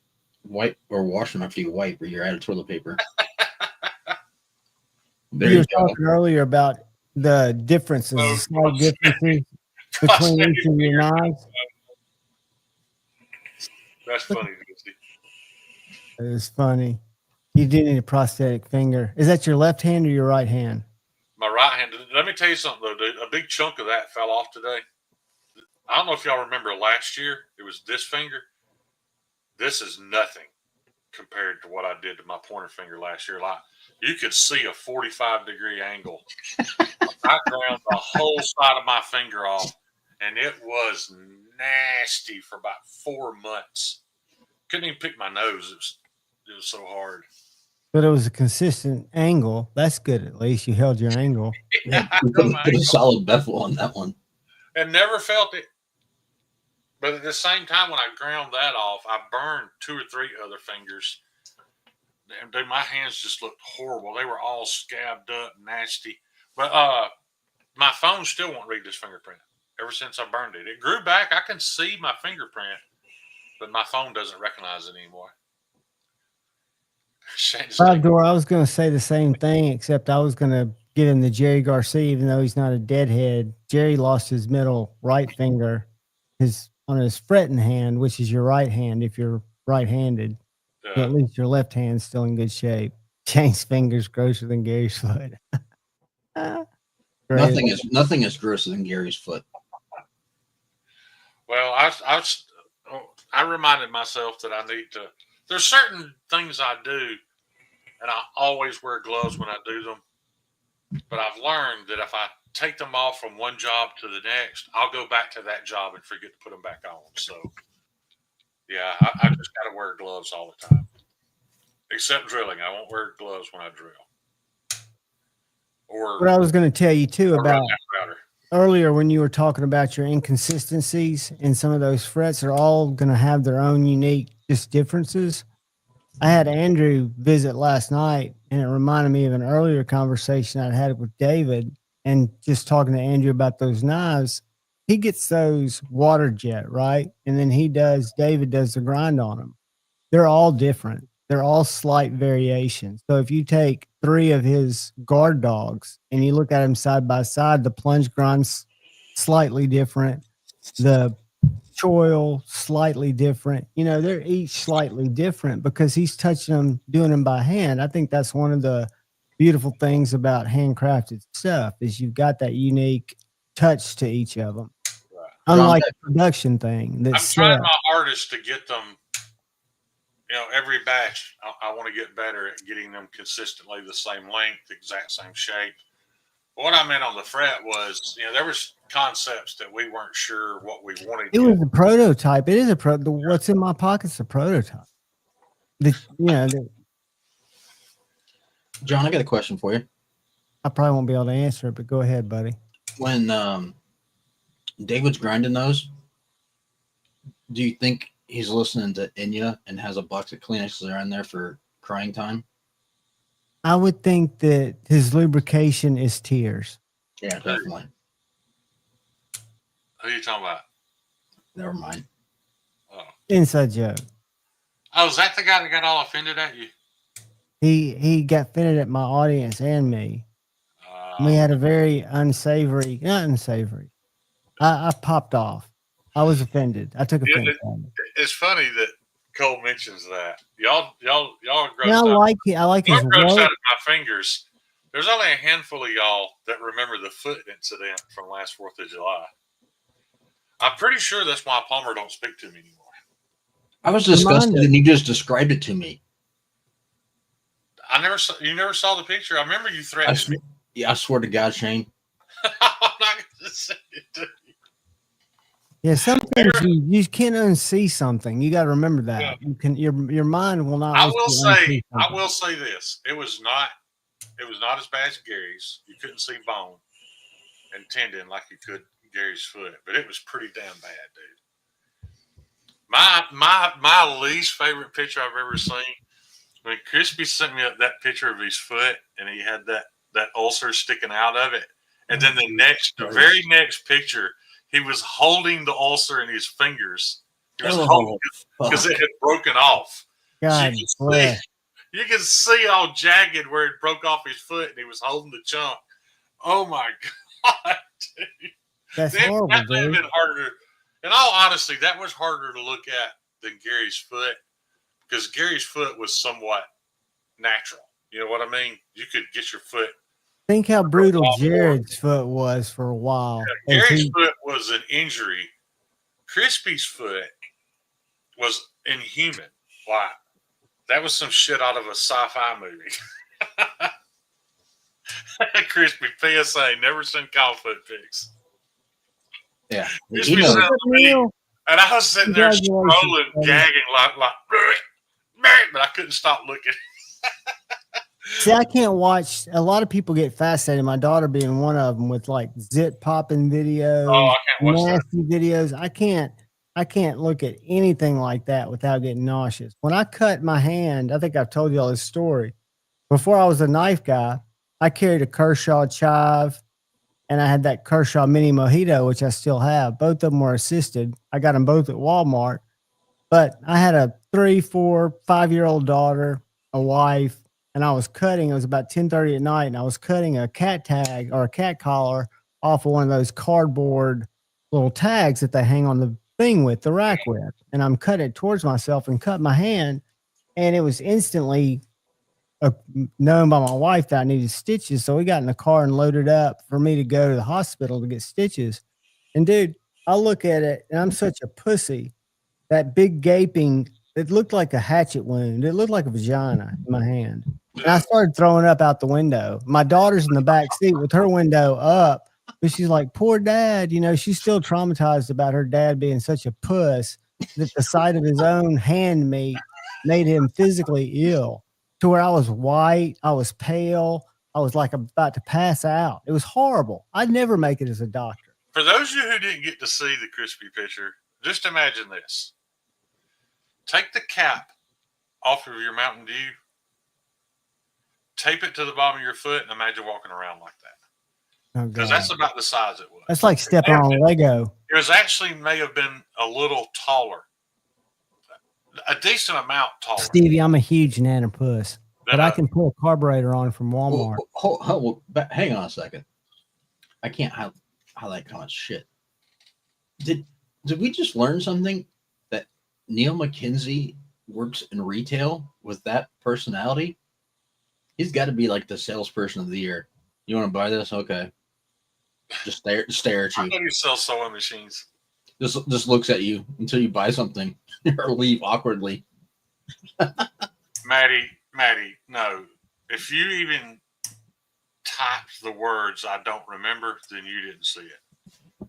wipe or wash them after you wipe, or you're out of toilet paper. You were talking earlier about the differences, the small differences between each of your knives. That's funny, Dusty. It is funny. You do need a prosthetic finger. Is that your left hand or your right hand? My right hand. Let me tell you something, though, dude. A big chunk of that fell off today. I don't know if y'all remember last year. It was this finger. This is nothing compared to what I did to my pointer finger last year. Like, you could see a 45-degree angle. I ground the whole side of my finger off, and it was nasty for about 4 months. Couldn't even pick my nose. It was so hard. But it was a consistent angle. That's good. At least you held your angle. Yeah, put a solid bevel on that one. And never felt it. But at the same time, when I ground that off, I burned 2 or 3 other fingers. And dude, my hands just looked horrible. They were all scabbed up, nasty. But my phone still won't read this fingerprint. Ever since I burned it, it grew back. I can see my fingerprint, but my phone doesn't recognize it anymore. Dora, I was going to say the same thing, except I was going to give him the Jerry Garcia, even though he's not a deadhead. Jerry lost his middle right finger, on his fretting hand, which is your right hand if you're right-handed. But at least your left hand's still in good shape. Shane's finger's grosser than Gary's foot. Nothing is grosser than Gary's foot. Well, I reminded myself that I need to. There's certain things I do, and I always wear gloves when I do them. But I've learned that if I take them off from one job to the next, I'll go back to that job and forget to put them back on. So, yeah, I just got to wear gloves all the time, except drilling. I won't wear gloves when I drill or, What I was going to tell you too or run about that router. earlier when you were talking about your inconsistencies and some of those frets are all going to have their own unique just differences. I had Andrew visit last night, and it reminded me of an earlier conversation I'd had with David, and just talking to Andrew about those knives. He gets those water jet, right? And then David does the grind on them. They're all different. They're all slight variations. So if you take 3 of his guard dogs and you look at them side by side, the plunge grind's slightly different. The choil slightly different. You know, they're each slightly different because he's touching them, doing them by hand. I think that's one of the beautiful things about handcrafted stuff is you've got that unique touch to each of them. Right. Unlike a production thing. I'm trying my hardest to get them. Every batch, I want to get better at getting them consistently the same length, exact same shape. What I meant on the fret was, there was concepts that we weren't sure what we wanted. It was a prototype. It is what's in my pocket's a prototype. John, I got a question for you. I probably won't be able to answer it, but go ahead, buddy. When David's grinding those, do you think he's listening to Inya and has a box of Kleenexes around there for crying time? I would think that his lubrication is tears. Yeah, definitely. Who are you talking about? Never mind. Oh. Inside joke. Oh, is that the guy that got all offended at you? He got offended at my audience and me. We had a very unsavory, not unsavory. I popped off. I was offended. I took offense. It's funny that Cole mentions that. Y'all are grossed yeah, I like his grossed work. out of my fingers. There's only a handful of y'all that remember the foot incident from last 4th of July. I'm pretty sure that's why Palmer don't speak to me anymore. I was disgusted and you just described it to me. You never saw the picture? I remember you threatened me. Yeah, I swear to God, Shane. I'm not going to say it to you. Yeah, sometimes you can't unsee something. You got to remember that. Yeah. You can your mind will not. I will say this. It was not as bad as Gary's. You couldn't see bone and tendon like you could Gary's foot, but it was pretty damn bad, dude. My least favorite picture I've ever seen when Crispy sent me that picture of his foot and he had that ulcer sticking out of it, and then the very next picture. He was holding the ulcer in his fingers. He was holding it because it had broken off. God, so you can see all jagged where it broke off his foot, and he was holding the chunk. Oh my God, dude! That's horrible. That may have been harder. In all honesty, that was harder to look at than Gary's foot because Gary's foot was somewhat natural. You know what I mean? You could get your foot. Think how brutal Jared's foot was for a while. Yeah, Gary's foot was an injury. Crispy's foot was inhuman. Wow. That was some shit out of a sci-fi movie. Crispy, PSA, never send cow foot pics. Yeah. Crispy and I was sitting there scrolling, gagging like, but I couldn't stop looking. See, I can't watch. A lot of people get fascinated. My daughter being one of them with like zit popping videos, I can't watch nasty videos. I can't look at anything like that without getting nauseous. When I cut my hand, I think I've told you all this story. Before I was a knife guy, I carried a Kershaw chive, and I had that Kershaw mini mojito, which I still have. Both of them were assisted. I got them both at Walmart. But I had a 3, 4, 5-year-old daughter, a wife. And I was cutting, it was about 10:30 at night, and I was cutting a cat tag or a cat collar off of one of those cardboard little tags that they hang on the thing with, the rack with. And I'm cutting it towards myself and cut my hand. And it was instantly known by my wife that I needed stitches. So we got in the car and loaded up for me to go to the hospital to get stitches. And dude, I look at it and I'm such a pussy. that big gaping. It looked like a hatchet wound. It looked like a vagina in my hand. And I started throwing up out the window. My daughter's in the back seat with her window up, but she's like, poor dad. You know, she's still traumatized about her dad being such a puss that the sight of his own hand meat made him physically ill to where I was white, I was pale, I was like about to pass out. It was horrible. I'd never make it as a doctor. For those of you who didn't get to see the crispy picture, just imagine this. Take the cap off of your Mountain Dew, tape it to the bottom of your foot, and imagine walking around like that. Oh, Because God. that's about the size it was. That's like stepping on Lego. It was actually may have been a little taller. A decent amount taller. Stevie, I'm a huge nana puss, but I can pull a carburetor on from Walmart. Hang on a second. I can't highlight comments. Shit. Did we just learn something? That Neil McKenzie works in retail with that personality? He's got to be like the salesperson of the year. You want to buy this? Okay. Just stare at you. I thought he sells sewing machines. Just looks at you until you buy something or leave awkwardly. Maddie, no. If you even typed the words "I don't remember," then you didn't see it.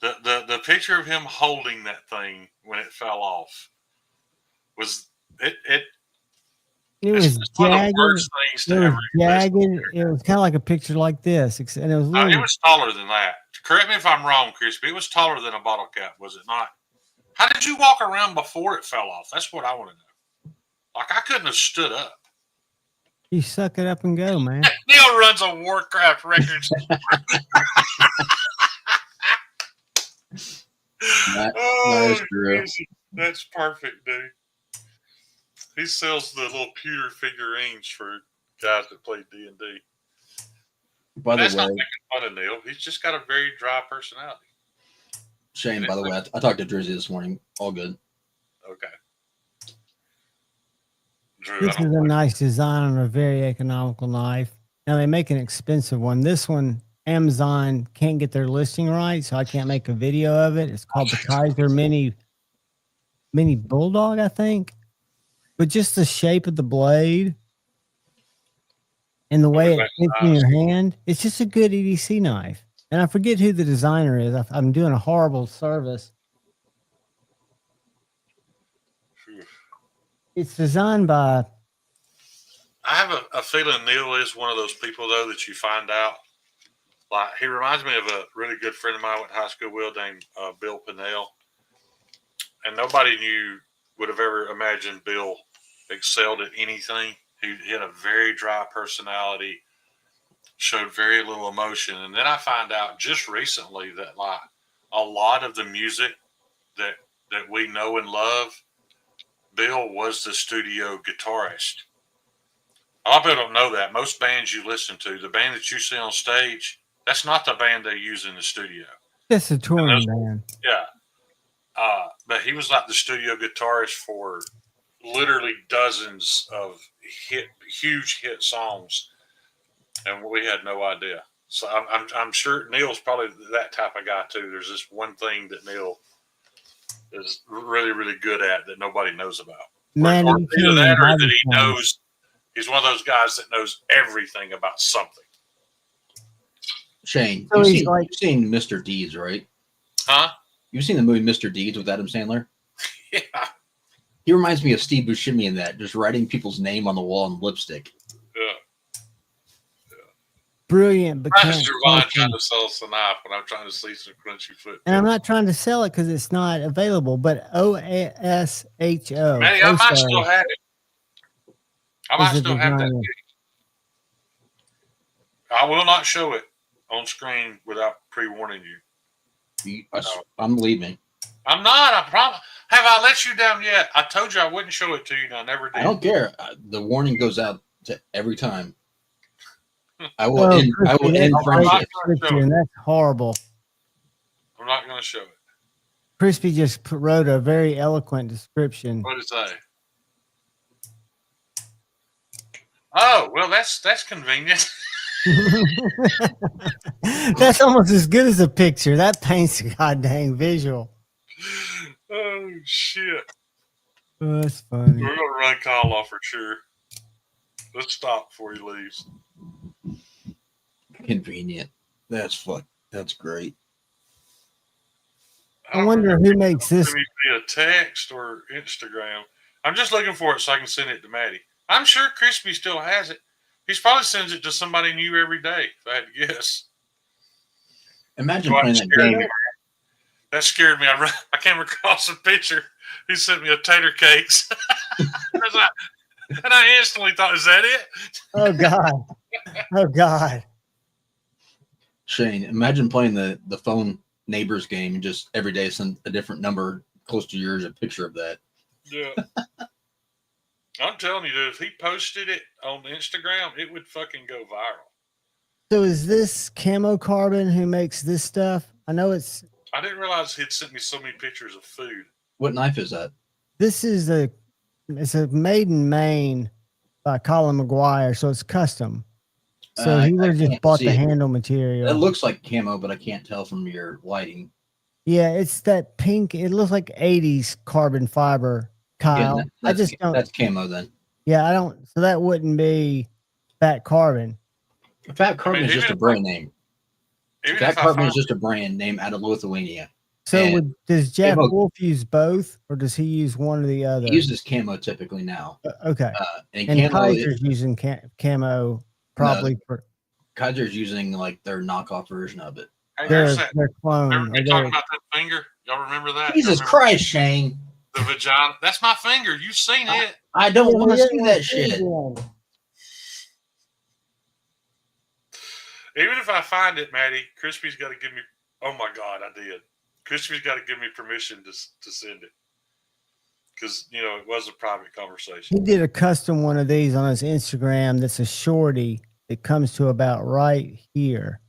The picture of him holding that thing when it fell off was it. It was one of jagged. the worst things to It was ever jagged. exist. It was kind of like a picture like this, and it was. It was taller than that. Correct me if I'm wrong, Crispy. It was taller than a bottle cap, was it not? How did you walk around before it fell off? That's what I want to know. Like, I couldn't have stood up. You suck it up and go, man. Neil runs a Warcraft Records. That is true. That's perfect, dude. He sells the little pewter figurines for guys that play D&D. By the That's not way, making fun of Neil. He's just got a very dry personality. Shane, by the way, I talked to Drizzy this morning. All good. Okay. Drew, This is a nice design on a very economical knife. Now they make an expensive one. This one, Amazon can't get their listing right, so I can't make a video of it. It's called the Kaiser Mini Bulldog, I think. But just the shape of the blade and the way it fits in your hand, it's just a good EDC knife. And I forget who the designer is. I'm doing a horrible service. It's designed by. I have a feeling Neil is one of those people, though, that you find out. Like, he reminds me of a really good friend of mine I went to high school with named Bill Pinnell. And nobody would have ever imagined Bill excelled at anything. He had a very dry personality, showed very little emotion. And then I find out just recently that, like, a lot of the music that we know and love, Bill was the studio guitarist. A lot of people don't know that. Most bands you listen to, the band that you see on stage, that's not the band they use in the studio. That's a touring band. Yeah. But he was like the studio guitarist for literally dozens of huge hit songs, and we had no idea. So I'm sure Neil's probably that type of guy too. There's this one thing that Neil is really, really good at that nobody knows about. Man, or either that or that he knows. He's one of those guys that knows everything about something. Shane, So you've he's seen Mr. Deeds, right? Huh? You've seen the movie Mr. Deeds with Adam Sandler? Yeah. He reminds me of Steve Buscemi in that, just writing people's name on the wall in lipstick. Yeah. Brilliant, but That's can't Javon function. trying to sell us a knife when I'm trying to see some crunchy foot. And I'm not trying to sell it because it's not available, but OSHO. Manny, I might still have it. I might Is it still have that. designer? I will not show it on screen without pre-warning you. I'm leaving. I'm not. I promise. Have I let you down yet? I told you I wouldn't show it to you, and I never did. I don't care. The warning goes out to every time. I will end friendship. And that's horrible. I'm not going to show it. Crispy just wrote a very eloquent description. What did it say? Oh, well, that's convenient. That's almost as good as a picture. That paints a goddamn visual. Oh shit! Oh, that's funny. We're gonna run Kyle off for sure. Let's stop before he leaves. Convenient. That's great. I wonder who makes this. Send me via text or Instagram. I'm just looking for it so I can send it to Maddie. I'm sure Crispy still has it. He's probably sends it to somebody new every day. If I had to guess. Imagine Well, playing that game. That scared me. I came across a picture. He sent me a tater cakes. And I instantly thought, is that it? Oh God! Oh God! Shane, imagine playing the phone neighbors game and just every day send a different number close to yours, a picture of that. Yeah. I'm telling you, dude, if he posted it on Instagram, it would fucking go viral. So is this Camo Carbon who makes this stuff? I know it's. I didn't realize he'd sent me so many pictures of food. What knife is that? This is it's a made in Maine by Colin McGuire, so it's custom. So he would have just bought the handle material. It looks like camo, but I can't tell from your lighting. Yeah, it's that pink. It looks like 80s carbon fiber, Kyle. Yeah, I just don't. That's camo then. Yeah, I don't. So that wouldn't be Fat Carbon. Fat Carbon is just a brand name. Fat Carbon is just a brand name out of Lithuania. So does Jack Wolf use both, or does he use one or the other? He uses camo typically now. Okay. And Kaiser's using camo probably for. Kaiser's using like their knockoff version of it. Hey, their clone. Remember talking about that finger? Y'all remember that? Jesus Christ, Shane. The vagina. That's my finger. You've seen it. I don't want to see that shit. Even if I find it, Maddie, Crispy's got to give me. Oh my God, I did. Crispy's got to give me permission to send it because it was a private conversation. He did a custom one of these on his Instagram. That's a shorty. It comes to about right here,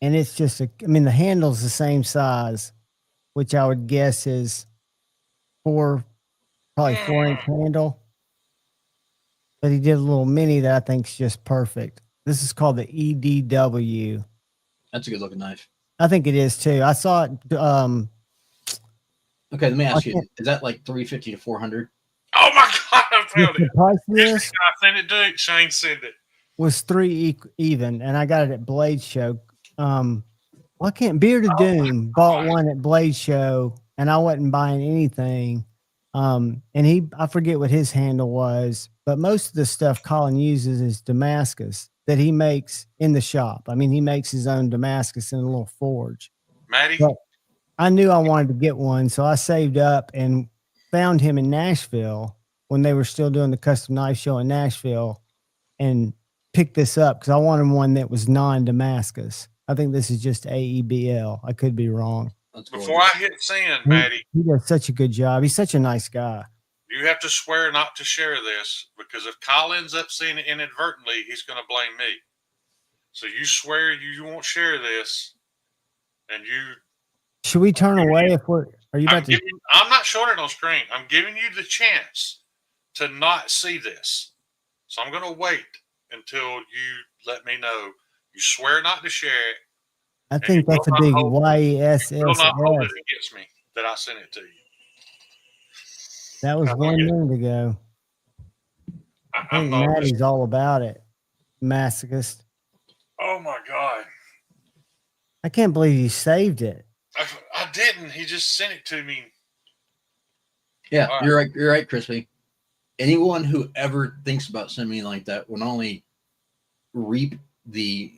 and it's just the handle's the same size, which I would guess is probably 4-inch handle. But he did a little mini that I think is just perfect. This is called the EDW. That's a good looking knife. I think it is too. I saw it. Okay, let me ask you: is that like $350 to $400? Oh my God! I found it. The price of this? I sent it to Shane. Send it. Was $3 even, and I got it at Blade Show. Why can't Bearded Doom bought one at Blade Show, and I wasn't buying anything. And I forget what his handle was, but most of the stuff Colin uses is Damascus that he makes in the shop. He makes his own Damascus in a little forge. Maddie? But I knew I wanted to get one, so I saved up and found him in Nashville when they were still doing the custom knife show in Nashville and picked this up because I wanted one that was non-Damascus. I think this is just AEBL. I could be wrong. Before I hit send, Maddie. He does such a good job. He's such a nice guy. You have to swear not to share this because if Kyle ends up seeing it inadvertently, he's going to blame me. So you swear you won't share this, and you. Should we turn away if we're? Are you about to? I'm not showing it on screen. I'm giving you the chance to not see this. So I'm going to wait until you let me know. You swear not to share it. I think that's a big YSS. You will not hold it against me that I sent it to you. That was 1 minute ago. I think Maddie's all about it. Masochist. Oh my God. I can't believe you saved it. I didn't. He just sent it to me. Yeah, right. You're right, Crispy. Anyone who ever thinks about sending me like that will not only reap the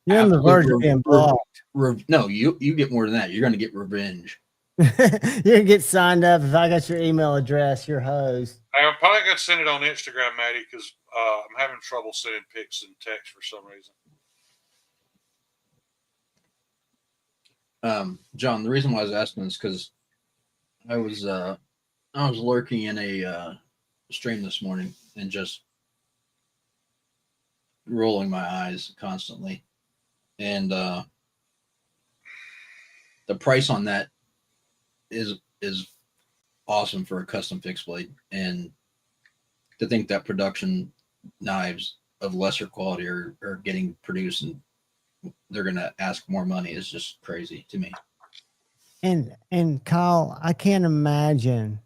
you're on the verge of being blocked. No, you get more than that. You're going to get revenge. You're going to get signed up. If I got your email address, you're hosed. I'm probably going to send it on Instagram, Maddie, because I'm having trouble sending pics and text for some reason. John, the reason why I was asking is because I was lurking in a stream this morning and just rolling my eyes constantly, and the price on that is awesome for a custom fixed blade, and to think that production knives of lesser quality are getting produced and they're going to ask more money is just crazy to me. And Kyle, I can't imagine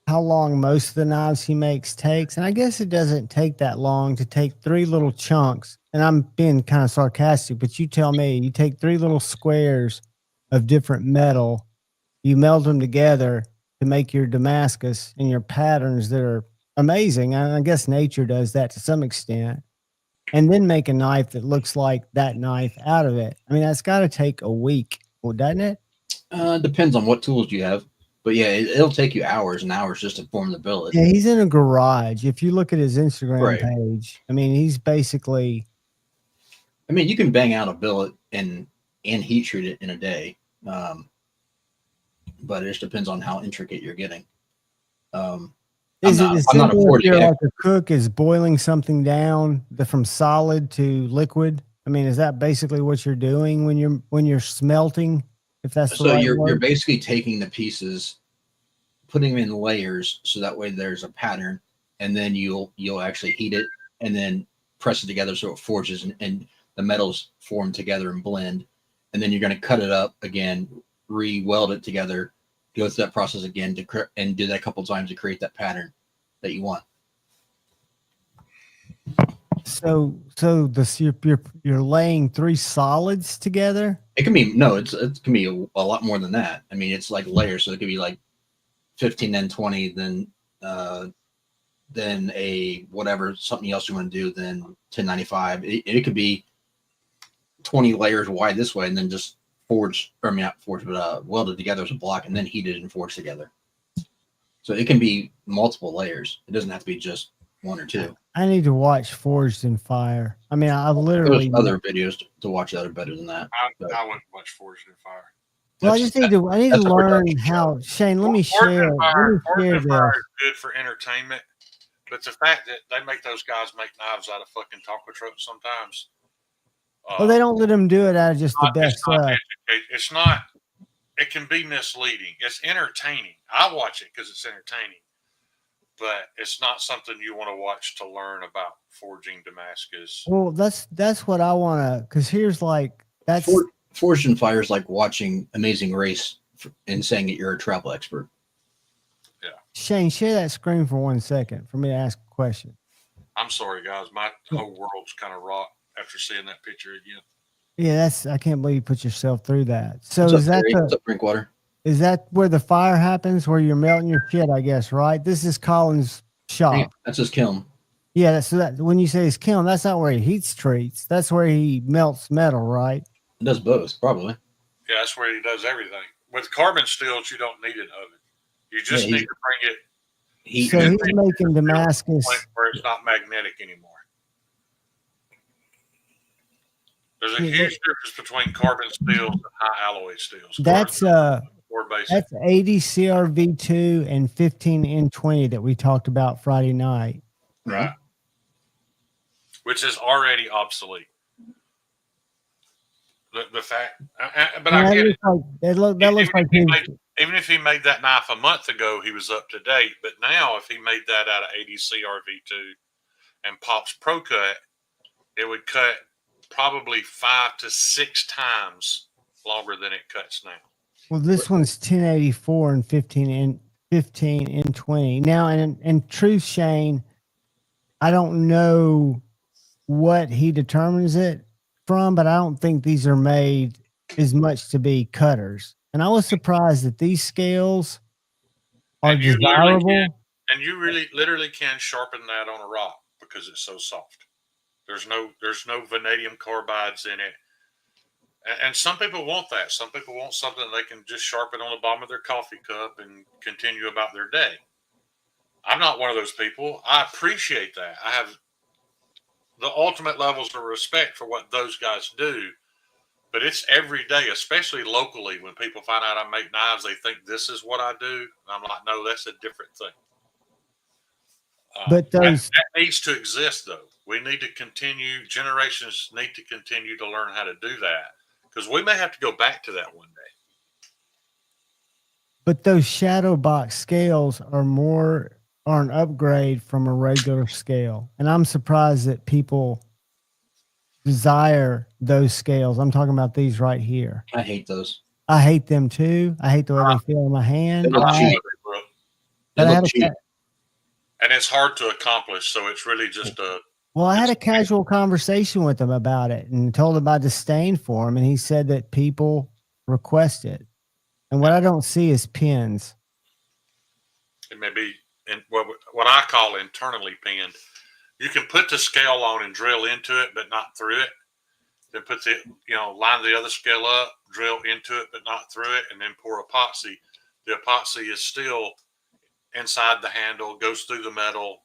how long most of the knives he makes takes. And I guess it doesn't take that long to take three little chunks. And I'm being kind of sarcastic, but you tell me, you take three little squares of different metal, you meld them together to make your Damascus and your patterns that are amazing. And I guess nature does that to some extent. And then make a knife that looks like that knife out of it. I mean, that's got to take a week, well, doesn't it? Depends on what tools you have, but yeah, it'll take you hours and hours just to form the billet. Yeah, he's in a garage. If you look at his Instagram Right. page, I mean, he's basically. I mean, you can bang out a billet and heat treat it in a day, but it just depends on how intricate you're getting. Is it as I'm not a simple if you're 40X. like a cook is boiling something down from solid to liquid? I mean, is that basically what you're doing when you're smelting? If that's the So right you're word? basically taking the pieces, putting them in layers, so that way there's a pattern, and then you'll actually heat it and then press it together so it forges and the metals form together and blend, and then you're going to cut it up again, re-weld it together, go through that process again and do that a couple times to create that pattern that you want. So you're laying three solids together. It can be it can be a lot more than that. I mean, it's like layers, so it could be like 15, then 20, then a whatever something else you want to do, then 1095. It could be 20 layers wide this way, and then just welded together as a block, and then heated and forged together. So it can be multiple layers. It doesn't have to be just one or two. I need to watch Forged in Fire. I mean, I've literally There's other videos to watch that are better than that. I wouldn't watch Forged in Fire. Well, I need to learn how. Shane, let me share. Forged in Fire is good for entertainment, but the fact that they make those guys make knives out of fucking taco trucks sometimes. Well, they don't let them do it out of just the best stuff. It's not. It can be misleading. It's entertaining. I watch it because it's entertaining, but it's not something you want to watch to learn about forging Damascus. Well, that's what I want to. Because here's like that's Forged in Fire is like watching Amazing Race and saying that you're a travel expert. Yeah. Shane, share that screen for 1 second for me to ask a question. I'm sorry, guys. My whole world's kind of rocked after seeing that picture again. Yeah, I can't believe you put yourself through that. So is that Drinkwater? Is that where the fire happens, where you're melting your shit? I guess, right? This is Colin's shop. Yeah, that's his kiln. Yeah, so that when you say his kiln, that's not where he heats treats. That's where he melts metal, right? It does both, probably. Yeah, that's where he does everything. With carbon steels, you don't need an oven. You just need to bring it. He's making Damascus where it's not magnetic anymore. There's a huge difference between carbon steels and high alloy steels. That's 80 CRV2 and 15 N20 that we talked about Friday night. Right. Which is already obsolete. The fact, but I get it. Even if he made that knife a month ago, he was up to date. But now, if he made that out of 80 CRV2 and Pop's Pro Cut, it would cut probably 5 to 6 times longer than it cuts now. Well, this one's 1084 and 15 N20. Now, and truth, Shane, I don't know what he determines it from, but I don't think these are made as much to be cutters. And I was surprised that these scales are desirable. And you really literally can sharpen that on a rock because it's so soft. There's no vanadium carbides in it. And some people want that. Some people want something they can just sharpen on the bottom of their coffee cup and continue about their day. I'm not one of those people. I appreciate that. I have the ultimate levels of respect for what those guys do. But it's every day, especially locally, when people find out I make knives, they think this is what I do. And I'm like, no, that's a different thing. But that needs to exist, though. We need to continue. Generations need to continue to learn how to do that because we may have to go back to that one day. But those shadow box scales are an upgrade from a regular scale, and I'm surprised that people desire those scales. I'm talking about these right here. I hate those. I hate them too. I hate the way they feel in my hand. They look But I, cheap. Bro. They but I look had a cheap. And it's hard to accomplish, so it's really just a. well, I had a It's- casual conversation with him about it and told him my disdain for him, and he said that people request it, and what I don't see is pins. It may be in what I call internally pinned. You can put the scale on and drill into it, but not through it. Then put the line the other scale up, drill into it, but not through it, and then pour epoxy. The epoxy is still inside the handle, goes through the metal,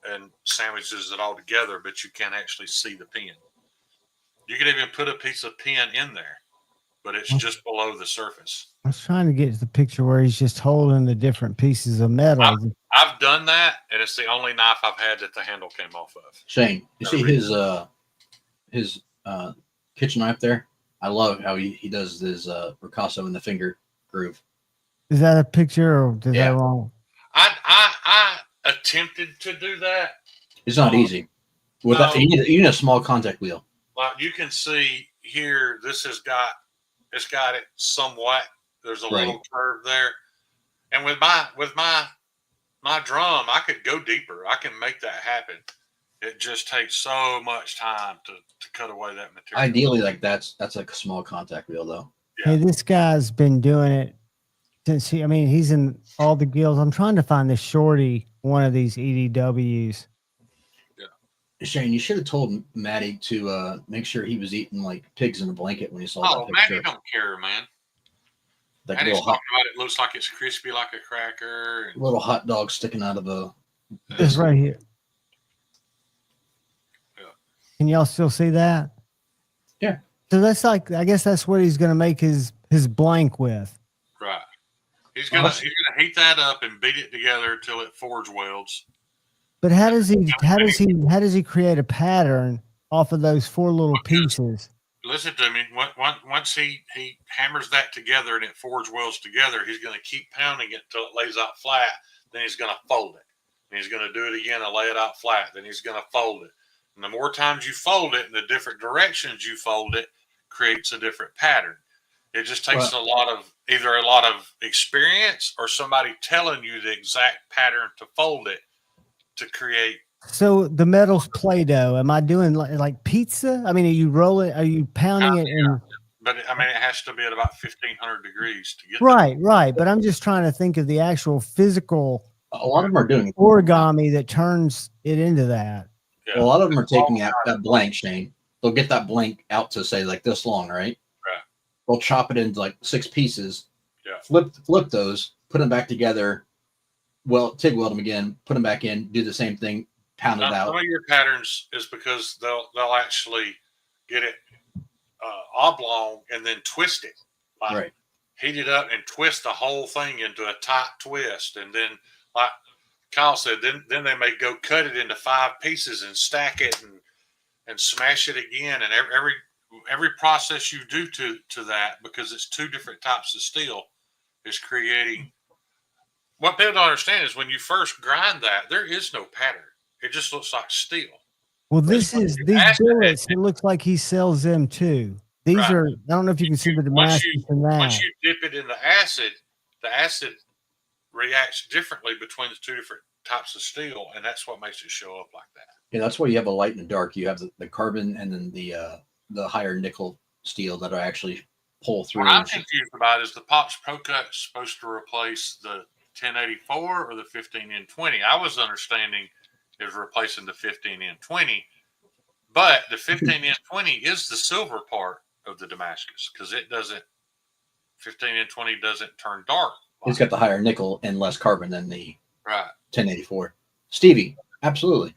and sandwiches it all together, but you can't actually see the pin. You can even put a piece of pin in there, but it's just below the surface. I was trying to get to the picture where he's just holding the different pieces of metal. I've done that, and it's the only knife I've had that the handle came off of. Shane, you see his kitchen knife there? I love how he does his ricasso in the finger groove. Is that a picture or is Yeah. that wrong? I attempted to do that. It's not easy. Without No. you need a small contact wheel. Like you can see here, it's got it somewhat. There's a little curve there, and with my drum, I could go deeper. I can make that happen. It just takes so much time to cut away that material. Ideally, like that's like a small contact wheel, though. Yeah. Hey, this guy's been doing it since he's in all the guilds. I'm trying to find the shorty one of these EDWs. Shane, you should have told Maddie to make sure he was eating like pigs in a blanket when he saw Oh, that picture. Maddie don't care, man. Like Maddie's little talking about it. Looks like it's crispy like a cracker. And little hot dog sticking out of a. It's right here. Yeah. Can y'all still see that? Yeah. So that's like, I guess that's what he's going to make his blank with. Right. He's gonna heat that up and beat it together till it forge welds. But how does he create a pattern off of those four little pieces? Listen to me. Once he hammers that together and it forge welds together, he's going to keep pounding it until it lays out flat. Then he's going to fold it. And he's going to do it again and lay it out flat. Then he's going to fold it. And the more times you fold it, and the different directions you fold it, creates a different pattern. It just takes either a lot of experience or somebody telling you the exact pattern to fold it to create. So the metal's Play-Doh. Am I doing like pizza? I mean, are you rolling? Are you pounding it? But I mean, it has to be at about 1,500 degrees to get right. But I'm just trying to think of the actual physical. A lot of them are doing origami that turns it into that. Yeah. A lot of them are taking out that blank, Shane. They'll get that blank out to say like this long, right? Right. They'll chop it into like 6 pieces. Yeah. Flip those, put them back together. Well, TIG weld them again, put them back in, do the same thing, pound it out. Some of your patterns is because they'll actually get it oblong and then twist it. Like heat it up and twist the whole thing into a tight twist, and then like Kyle said, then they may go cut it into 5 pieces and stack it and smash it again. And every process you do to that, because it's 2 different types of steel, is creating. What people don't understand is when you first grind that, there is no pattern. It just looks like steel. Well, these billets. It looks like he sells them too. These are. I don't know if you can see the Damascus in that. Once you dip it in the acid reacts differently between the 2 different types of steel, and that's what makes it show up like that. Yeah, that's why you have a light and a dark. You have the carbon and then the higher nickel steel that are actually pull through. What I'm confused about is the Pops Pro Cut supposed to replace the 1084 or the 15N20. I was understanding it was replacing the 15N20, but the 15N20 is the silver part of the Damascus because it doesn't. 15N20 doesn't turn dark. It's got the higher nickel and less carbon than the 1084. Stevie, absolutely.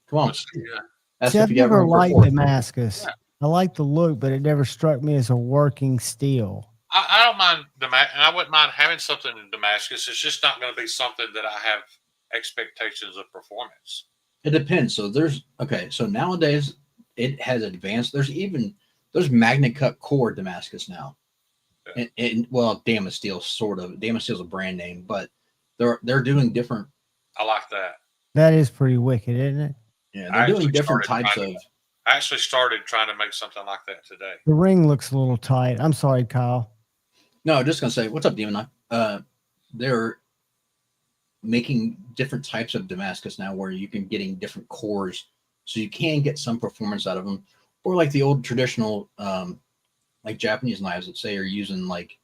Come on. See, I've never liked Damascus. Yeah. I like the look, but it never struck me as a working steel. I don't mind Damascus, and I wouldn't mind having something in Damascus. It's just not going to be something that I have expectations of performance. It depends. So so nowadays it has advanced. There's magnet cut core Damascus now. Yeah. And Damas Steel sort of. Damas Steel's a brand name, but they're doing different. I like that. That is pretty wicked, isn't it? Yeah, they're doing different types of. I actually started trying to make something like that today. The ring looks a little tight. I'm sorry, Kyle. No, just gonna say, what's up, Demon Eye? They're making different types of Damascus now, where you can getting different cores, so you can get some performance out of them, or like the old traditional, like Japanese knives that say are using like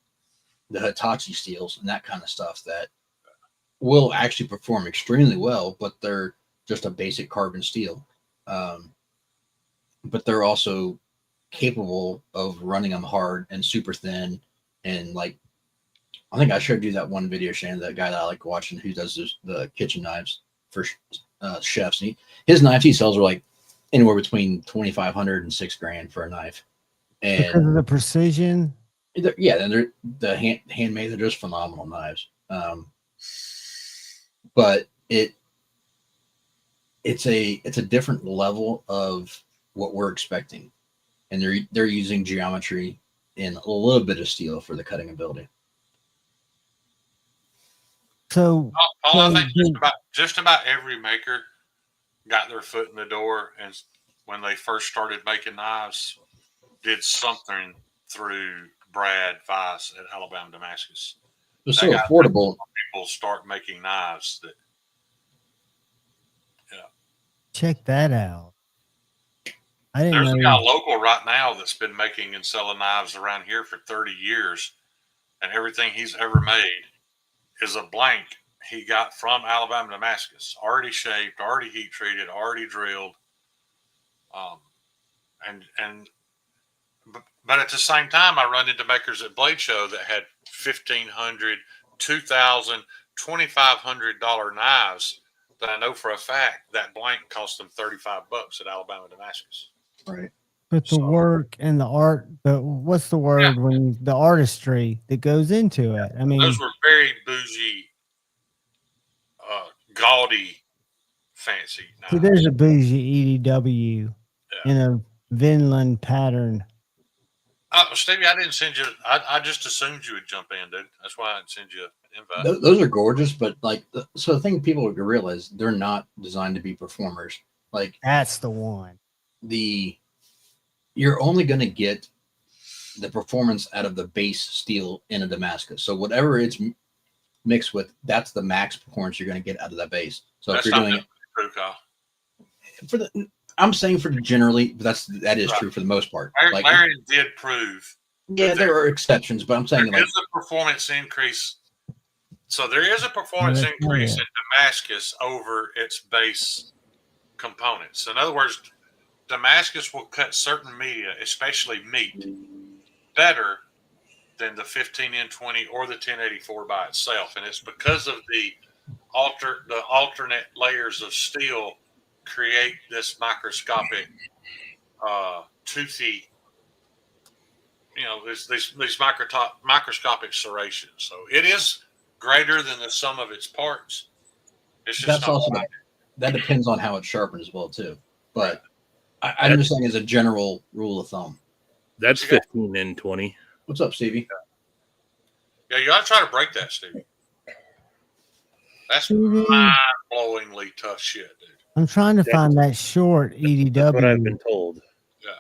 the Hitachi steels and that kind of stuff that will actually perform extremely well, but they're just a basic carbon steel. But they're also capable of running them hard and super thin. And like, I think I showed you that one video, Shannon, that guy that I like watching who does the kitchen knives for chefs. And his knives he sells are like anywhere between 2,500 and $6,000 for a knife. Because And of the precision. yeah, and they're the handmade. They're just phenomenal knives. But it's a different level of what we're expecting, and they're using geometry and a little bit of steel for the cutting ability. So, I think just about every maker got their foot in the door, and when they first started making knives, did something through Brad Weiss at Alabama Damascus. It's so affordable. People start making knives that. check that out. I didn't There's know. a guy local right now that's been making and selling knives around here for 30 years, and everything he's ever made is a blank he got from Alabama Damascus, already shaped, already heat treated, already drilled. But at the same time, I run into makers at Blade Show that had $1,500, $2,000, $2,500 knives that I know for a fact that blank cost them $35 at Alabama Damascus. Right. But the work and the art, what's the word when the artistry that goes into it? I mean, those were very bougie, gaudy, fancy knives. See, there's a bougie EDW in a Vinland pattern. Stevie, I didn't send you. I just assumed you would jump in, dude. That's why I didn't send you an invite. Those are gorgeous, but like, so the thing people would realize, they're not designed to be performers. Like, that's the one. You're only going to get the performance out of the base steel in a Damascus. So whatever it's mixed with, that's the max performance you're going to get out of that base. So that's if you're doing it for the, I'm saying for generally, but that is true for the most part. Larry did prove. Yeah, there are exceptions, but I'm saying there is a performance increase. So there is a performance increase in Damascus over its base components. In other words, Damascus will cut certain media, especially meat, better than the 15N20 or the 1084 by itself, and it's because of the alternate layers of steel create this microscopic, toothy, these microscopic serrations. So it is greater than the sum of its parts. It's just that's also that depends on how it's sharpened as well too. But I'm just saying as a general rule of thumb. That's 15N20. What's up, Stevie? Yeah, you ought to try to break that, Stevie. That's mind-blowingly tough shit, dude. I'm trying to find that short EDW. That's what I've been told. Yeah.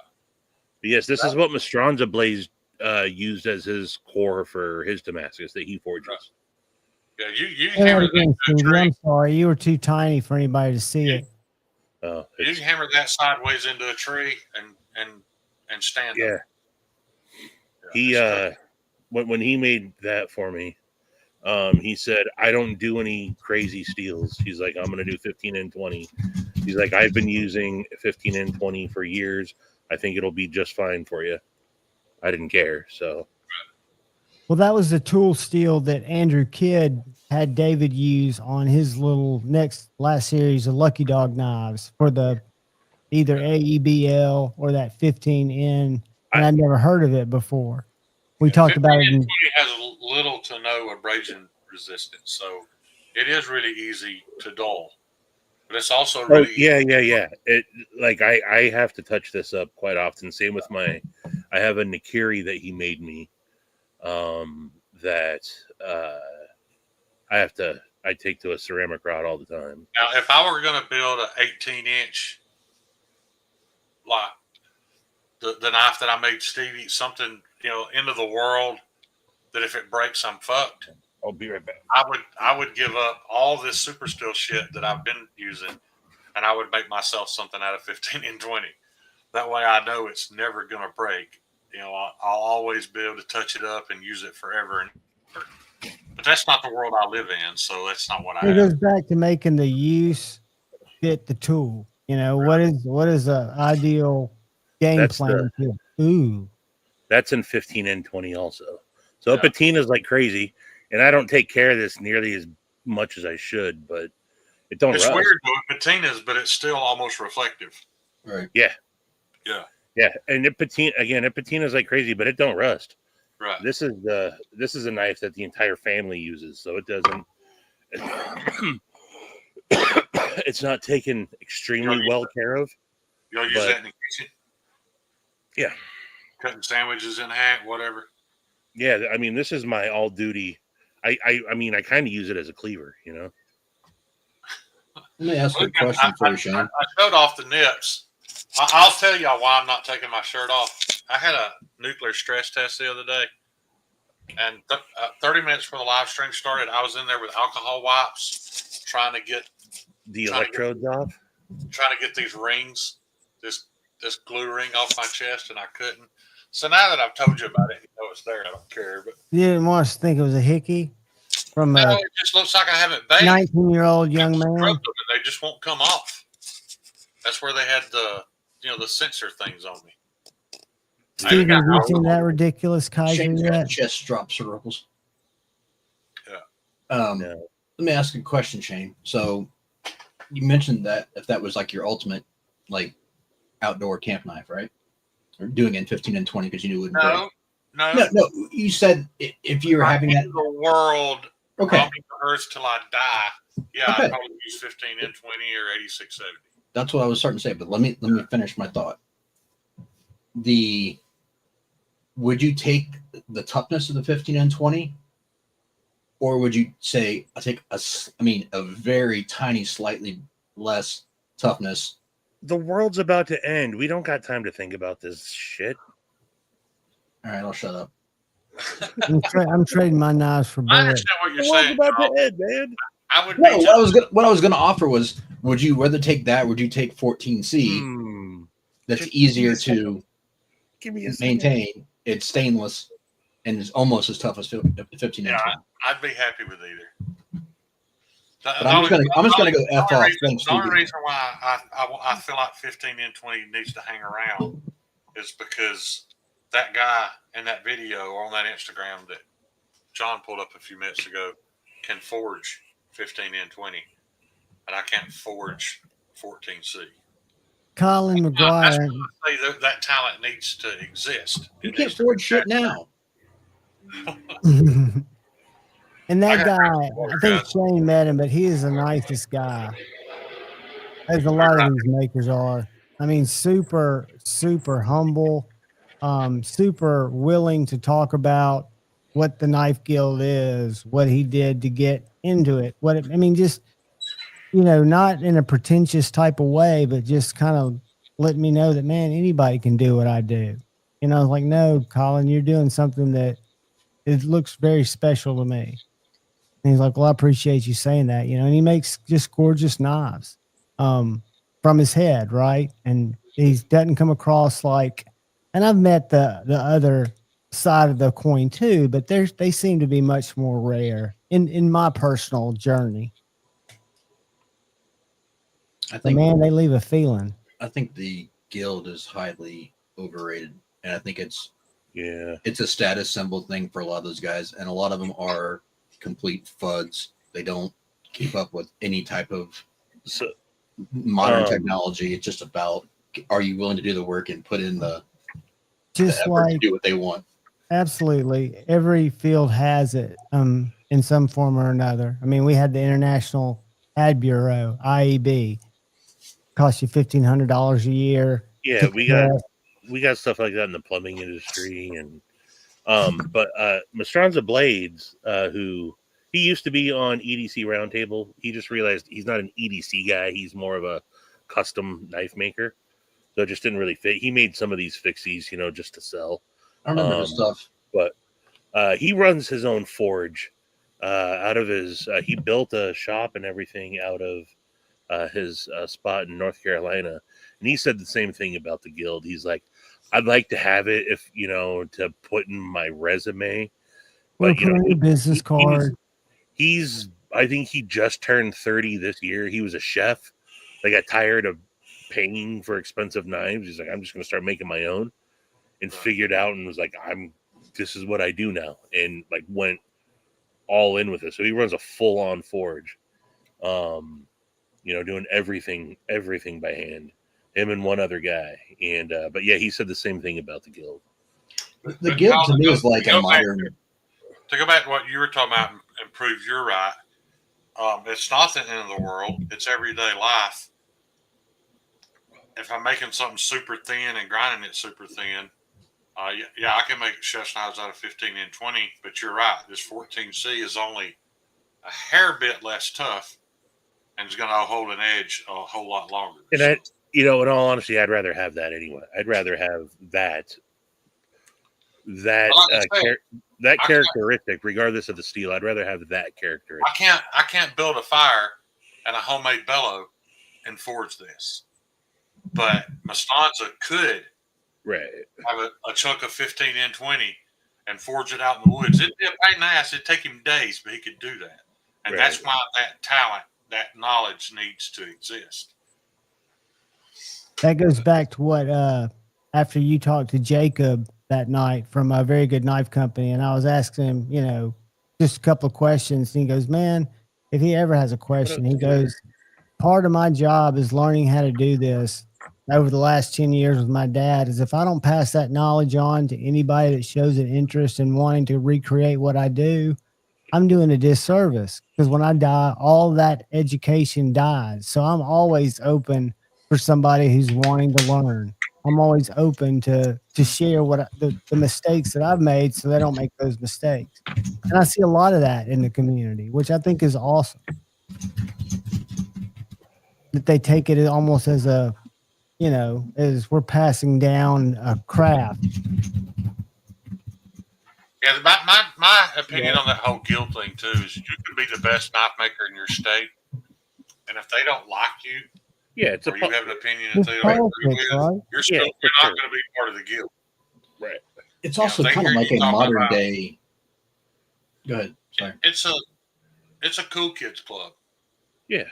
But yes, this is what Mastranza Blaze used as his core for his Damascus that he forges. Yeah, you hammer that I'm sorry, you were too tiny for anybody to see it. You can hammer that sideways into a tree and stand up. He when he made that for me, he said, I don't do any crazy steels. He's like, I'm gonna do 15N20. He's like, I've been using 15N20 for years. I think it'll be just fine for you. I didn't care. So well, that was the tool steel that Andrew Kidd had David use on his last series of Lucky Dog knives for the either AEBL or that 15N. And I'd never heard of it before. We talked about it. It has little to no abrasion resistance, so it is really easy to dull. But it's also really yeah. It like I have to touch this up quite often. Same with I have a Nakiri that he made me. That I take to a ceramic rod all the time. Now, if I were going to build an 18-inch like the knife that I made Stevie, something, end of the world, that if it breaks, I'm fucked. I'll be right back. I would give up all this super steel shit that I've been using, and I would make myself something out of 15 and 20. That way I know it's never going to break. I'll always be able to touch it up and use it forever and ever. But that's not the world I live in, so that's not what I It have. goes back to making the use fit the tool. What is a ideal game That's plan? Ooh, That's in 15 and 20 also. So Yeah. a patina is like crazy, and I don't take care of this nearly as much as I should, but it don't It's rust. weird with patinas, but it's still almost reflective. Right. Yeah. Yeah. Yeah, and it patina is like crazy, but it don't rust. Right. This is a knife that the entire family uses, so it doesn't. It's not taken extremely well care of. Y'all use But- that in the kitchen? Yeah. Cutting sandwiches in half, whatever. Yeah, I mean, this is my all duty. I mean, I kind of use it as a cleaver, you know. Let me ask you a question for you, Shane. I showed off the nips. I'll tell y'all why I'm not taking my shirt off. I had a nuclear stress test the other day, and 30 minutes before the live stream started, I was in there with alcohol wipes, trying to get The electrodes off. trying to get these rings, this glue ring off my chest, and I couldn't. So now that I've told you about it, you know it's there. I don't care. But you didn't want us to think it was a hickey from no, a it just looks like I haven't bathed. 19-year-old young man. Scrubbed them and they just won't come off. That's where they had the sensor things on me. Steven, have you seen that ridiculous Kaiser Shane's got yet? chest drop circles. Yeah. No. Let me ask you a question, Shane. So you mentioned that if that was like your ultimate like outdoor camp knife, right? Or doing it in 15 and 20 because you knew it wouldn't break. No. You said if you were having that the world okay. roaming the earth till I die, yeah, Okay. I'd probably use 15 and 20 or 8670. That's what I was starting to say, but let me finish my thought. Would you take the toughness of the 15 and 20, or would you say I take a very tiny, slightly less toughness? The world's about to end. We don't got time to think about this shit. All right, I'll shut up. I'm trading my knives for I bread. understand what you're The world's saying. about Carl. to end, man. I would No, be what I was gonna offer was, would you rather take that? Would you take 14C? That's Just easier give me a to Give me a second. maintain. It's stainless and is almost as tough as 15 and 20. I'd be happy with either. But I'm just gonna go F off. Thanks, The only Stevie. reason why I feel like 15 and 20 needs to hang around is because that guy in that video or on that Instagram that John pulled up a few minutes ago can forge 15 and 20, and I can't forge 14C. Colin That's McGuire. why I say that talent needs to exist. You It can't needs to forge be shit that- now. And I that got guy, I think Shane met him, but he is the nicest guy. As a lot of these makers are. I mean, super, super humble, super willing to talk about what the knife guild is, what he did to get into it. Just, not in a pretentious type of way, but just kind of let me know that, man, anybody can do what I do. Like, no, Colin, you're doing something that it looks very special to me. And he's like, well, I appreciate you saying that, and he makes just gorgeous knives from his head, right? And he doesn't come across like, and I've met the other side of the coin too, but they seem to be much more rare in my personal journey. I But think man, they leave a feeling. I think the guild is highly overrated, and I think it's a status symbol thing for a lot of those guys, and a lot of them are complete fuds. They don't keep up with any type of modern technology. It's just about, are you willing to do the work and put in the effort to do what they want? Absolutely, every field has it in some form or another. I mean, we had the International Ad Bureau, IEB, cost you $1,500 a year. Yeah, we got stuff like that in the plumbing industry, and but Mastranza Blades, who he used to be on EDC Roundtable, he just realized he's not an EDC guy; he's more of a custom knife maker. so it just didn't really fit. He made some of these fixies, just to sell. I remember his stuff. But he runs his own forge out of his. He built a shop and everything out of his spot in North Carolina, and he said the same thing about the guild. He's like, I'd like to have it if to put in my resume, Or but put on your business card. He's I think he just turned 30 this year. He was a chef. They got tired of paying for expensive knives. He's like, I'm just going to start making my own, and figured out and was like, this is what I do now, and like went all in with it. So he runs a full on forge, doing everything by hand. Him and one other guy, and but yeah, he said the same thing about the guild. The guild to me is like a modern. To go back to what you were talking about and prove you're right, it's not the end of the world. It's everyday life. If I'm making something super thin and grinding it super thin, yeah, I can make chef's knives out of 15 and 20, but you're right. This 14C is only a hair bit less tough and is going to hold an edge a whole lot longer. And in all honesty, I'd rather have that anyway. I'd rather have that characteristic, regardless of the steel. I'd rather have that characteristic. I can't build a fire and a homemade bellow and forge this, but Mastanza could have a chunk of 15 and 20 and forge it out in the woods. It'd be a pain in the ass. It'd take him days, but he could do that. And that's why that talent, that knowledge needs to exist. That goes back to what after you talked to Jacob that night from a Very Good Knife Company, and I was asking him, just a couple of questions, and he goes, man, if he ever has a question, he goes, part of my job is learning how to do this over the last 10 years with my dad, is if I don't pass that knowledge on to anybody that shows an interest in wanting to recreate what I do, I'm doing a disservice, because when I die, all that education dies. So I'm always open for somebody who's wanting to learn. I'm always open to share the mistakes that I've made, so they don't make those mistakes. And I see a lot of that in the community, which I think is awesome. That they take it almost as as we're passing down a craft. Yeah, my opinion on that whole guild thing too is you can be the best knife maker in your state, and if they don't like you, you have an opinion that they don't agree with, right? you're not going to be part of the guild. Right. It's also kind of like a modern day. Go ahead. Sorry. It's a cool kids club. Yeah.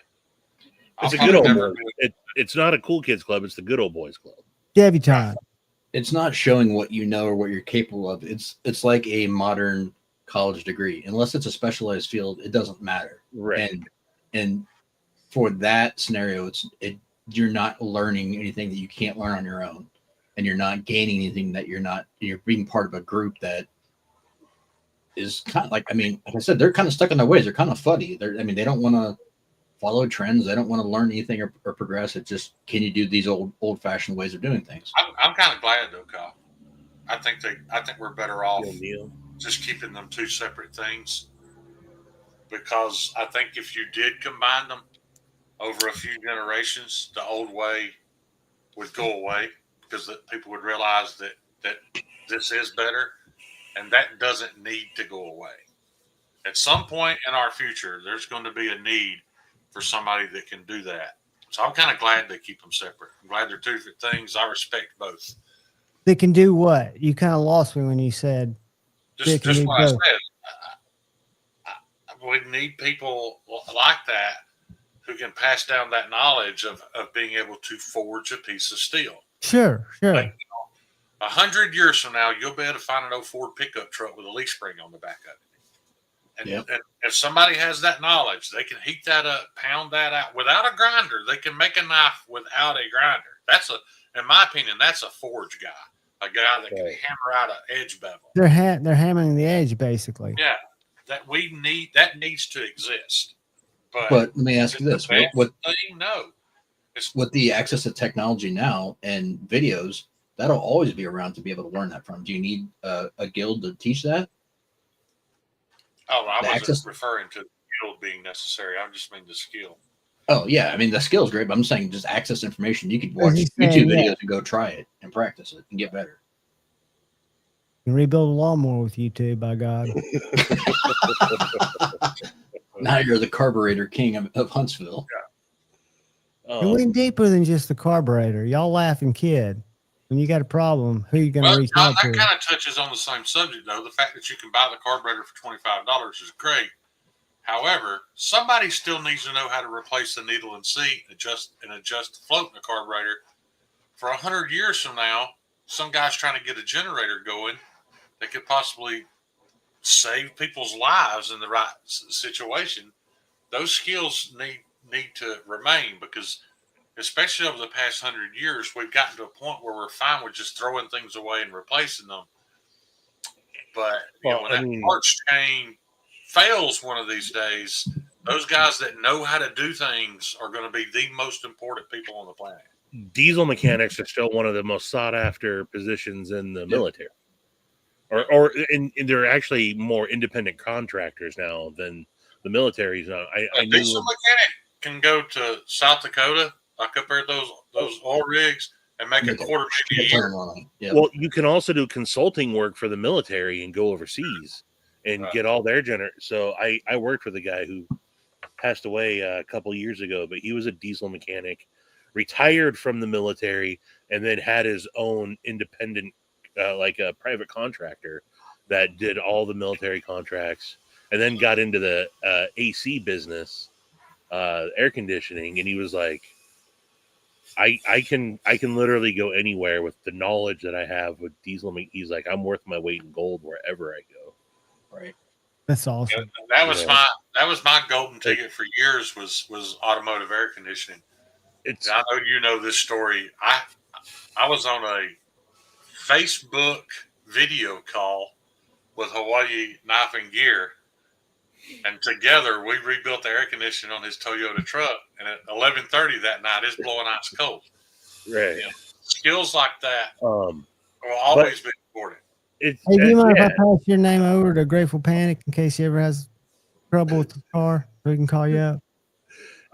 It's a good old boys. It's not a cool kids club. It's the good old boys club. Debut time. It's not showing what you know or what you're capable of. It's like a modern college degree. Unless it's a specialized field, it doesn't matter. Right. And for that scenario, you're not learning anything that you can't learn on your own, and you're not gaining anything that you're being part of a group that is kind of like I said, they're kind of stuck in their ways. They're kind of funny. They don't want to follow trends. They don't want to learn anything or progress. It's just, can you do these old fashioned ways of doing things? I'm kind of glad though, Kyle. I think we're better off just keeping them two separate things, because I think if you did combine them over a few generations, the old way would go away, because people would realize that this is better, and that doesn't need to go away. At some point in our future, there's going to be a need for somebody that can do that. So I'm kind of glad they keep them separate. I'm glad they're two different things. I respect both. They can do what? You kind of lost me when you said. Just what I said. We need people like that who can pass down that knowledge of being able to forge a piece of steel. Sure. Like, 100 years from now, you'll be able to find an old Ford pickup truck with a leaf spring on the back of it. And if somebody has that knowledge, they can heat that up, pound that out without a grinder. They can make a knife without a grinder. In my opinion, that's a forge guy, a guy that can hammer out an edge bevel. They're hammering the edge, basically. Yeah, that needs to exist. But let me ask you this: no. With the access to technology now and videos, that'll always be around to be able to learn that from. Do you need a guild to teach that? Oh, I wasn't referring to the guild being necessary. I just mean the skill. Oh yeah, I mean the skill's great, but I'm saying just access information. You could As watch he's YouTube saying, videos yeah. and go try it and practice it and get better. You can rebuild a lawnmower with YouTube, by God. Now you're the carburetor king of Huntsville. It Um, went deeper than just the carburetor. Y'all laughing kid. When you got a problem, who you going to Well, reach John, out that to? kind of touches on the same subject, though. The fact that you can buy the carburetor for $25 is great. However, somebody still needs to know how to replace the needle and seat, adjust the float in the carburetor. For 100 years from now, some guy's trying to get a generator going that could possibly save people's lives in the right situation. Those skills need to remain because, especially over the past 100 years, we've gotten to a point where we're fine with just throwing things away and replacing them. But Well, when I that mean- parts chain fails one of these days, those guys that know how to do things are going to be the most important people on the planet. diesel mechanics are still one of the most sought after positions in the military. Or they're actually more independent contractors now than the military's now. I A knew diesel mechanic can go to South Dakota, like up there, those oil rigs, and make a $250,000 a year. Yep. Well, you can also do consulting work for the military and go overseas and Right. get all their So I worked with a guy who passed away a couple years ago, but he was a diesel mechanic, retired from the military, and then had his own independent, like a private contractor that did all the military contracts, and then got into the AC business, air conditioning, and he was like, I can literally go anywhere with the knowledge that I have with diesel. He's like, I'm worth my weight in gold wherever I go. Right. That's awesome. That was my golden ticket for years was automotive air conditioning. It's I know you know this story. I was on a Facebook video call with Hawaii Knife and Gear, and together we rebuilt the air conditioning on his Toyota truck. And at 11:30 that night, it's blowing ice cold. right. You know, skills like that Um, will always be important. it's Hey, do you mind yeah. if I pass your name over to Grateful Panic in case he ever has trouble with the car? So we can call you up.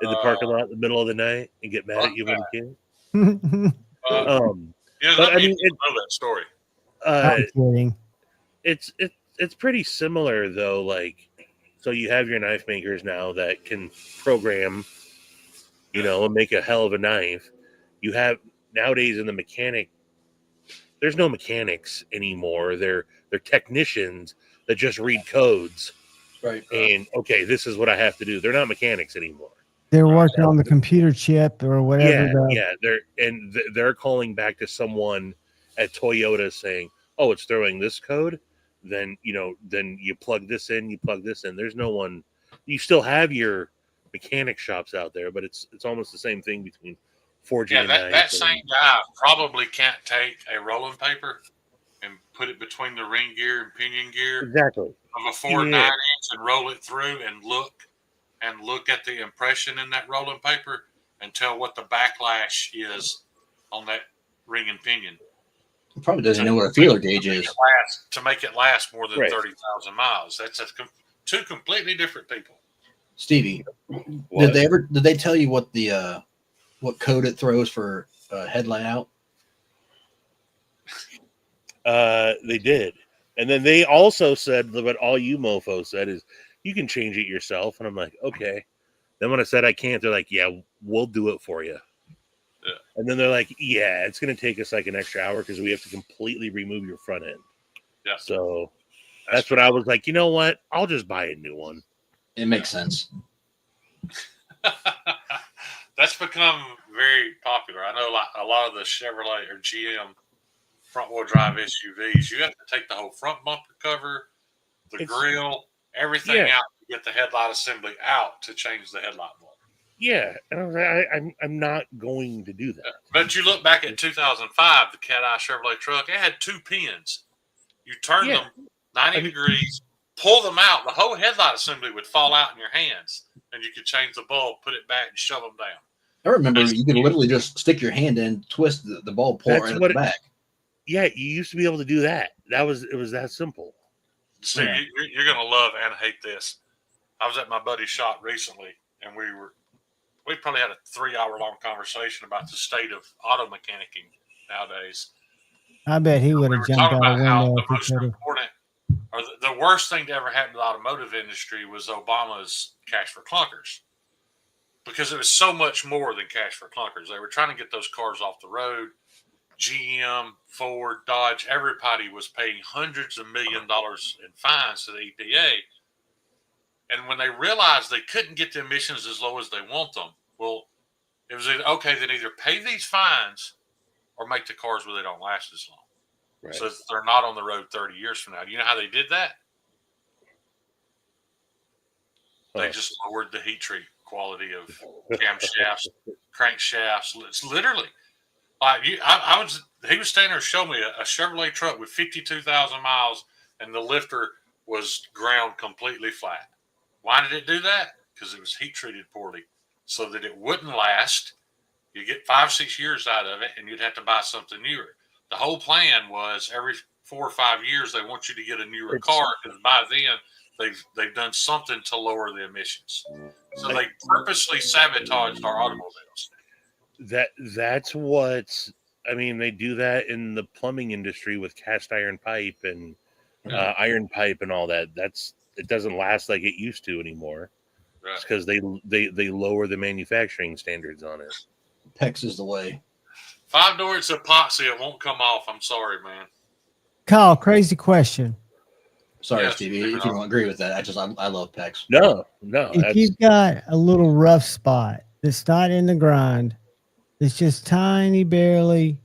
In the parking lot in the middle of the night and get mad at you when you can. But I mean, know that story. I'm kidding. It's pretty similar though. Like, so you have your knife makers now that can program, and make a hell of a knife. You have nowadays in the mechanic, there's no mechanics anymore. They're technicians that just read codes. Right. And okay, this is what I have to do. They're not mechanics anymore. They're working on the computer chip or whatever. They're calling back to someone at Toyota saying, "Oh, it's throwing this code." Then you plug this in. You plug this in. There's no one. You still have your mechanic shops out there, but it's almost the same thing between forging and knife. That same guy probably can't take a rolling paper and put it between the ring gear and pinion gear Exactly. of a Ford 9-inch and roll it through and look at the impression in that rolling paper and tell what the backlash is on that ring and pinion. He probably doesn't know what a feeler gauge is. To make it last more than Right. 30,000 miles. That's two completely different people. Stevie, What? did they tell you what the what code it throws for headlight out? They did, and then they also said what all you mofos said is you can change it yourself, and I'm like, okay. Then when I said I can't, they're like, yeah, we'll do it for you. Yeah. And then they're like, yeah, it's going to take us like an extra hour because we have to completely remove your front end. Yeah. So that's what I was like, you know what? I'll just buy a new one. It makes sense. That's become very popular. I know a lot of the Chevrolet or GM front wheel drive SUVs, you have to take the whole front bumper cover, the grill, everything out to get the headlight assembly out to change the headlight bulb. Yeah, and I was like, I'm not going to do that. But you look back at 2005, the Cat Eye Chevrolet truck, it had two pins. You turn them 90 degrees, pull them out, the whole headlight assembly would fall out in your hands, and you could change the bulb, put it back, and shove them down. I remember you could literally just stick your hand in, twist the bulb, pull it right at the back. Yeah, you used to be able to do that. It was that simple. So you're going to love and hate this. I was at my buddy's shop recently, and we were we probably had a 3-hour long conversation about the state of auto mechanicking nowadays. I bet he would We have were jumped talking out a about how window the if he most could have. important, or the worst thing to ever happen to the automotive industry was Obama's cash for clunkers, because it was so much more than cash for clunkers. They were trying to get those cars off the road. GM, Ford, Dodge, everybody was paying hundreds of $1 million in fines to the EPA. And when they realized they couldn't get the emissions as low as they want them, well, it was okay, then either pay these fines or make the cars where they don't last as long. Right. So that they're not on the road 30 years from now. You know how they did that? They just lowered the heat treat quality of camshafts, crankshafts. It's literally like he was standing there showing me a Chevrolet truck with 52,000 miles, and the lifter was ground completely flat. Why did it do that? Because it was heat treated poorly, so that it wouldn't last. You get 5-6 years out of it, and you'd have to buy something newer. The whole plan was every 4 or 5 years they want you to get a newer car, because by then they've done something to lower the emissions. So they purposely sabotaged our automobiles. That's what I mean. They do that in the plumbing industry with cast iron pipe and iron pipe and all that. It doesn't last like it used to anymore. Right. It's because they lower the manufacturing standards on it. PEX is the way. 5-door, it's epoxy. It won't come off. I'm sorry, man. Kyle, crazy question. Sorry, Stevie, if you don't agree with that. I love PEX. No. If you've got a little rough spot that's not in the grind, it's just tiny, barely,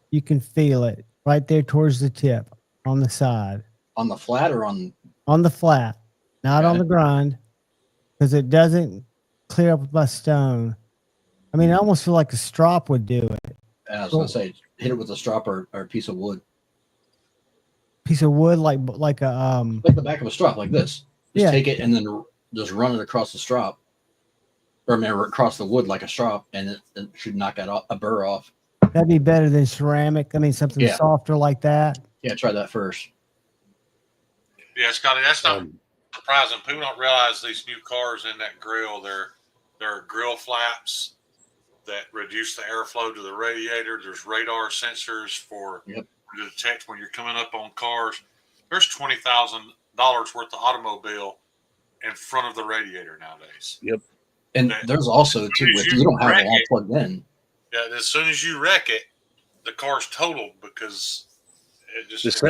you can feel it right there towards the tip on the side. On the flat or on the flat, not on the grind, because it doesn't clear up with my stone. I mean, I almost feel like a strop would do it. I was gonna say, hit it with a strop or a piece of wood. Piece of wood, like a like the back of a strop, like this. Just take it and then just run it across the strop, or across the wood like a strop, and it should knock out a burr off. That'd be better than ceramic. I mean, something softer like that. Yeah, try that first. Yeah, Scotty, that's not surprising. People don't realize these new cars in that grill, they're grill flaps that reduce the airflow to the radiator. There's radar sensors to detect when you're coming up on cars. There's $20,000 worth of automobile in front of the radiator nowadays. Yep. And there's also too, if you don't have it all plugged in. Yeah, as soon as you wreck it, the car's totaled because it just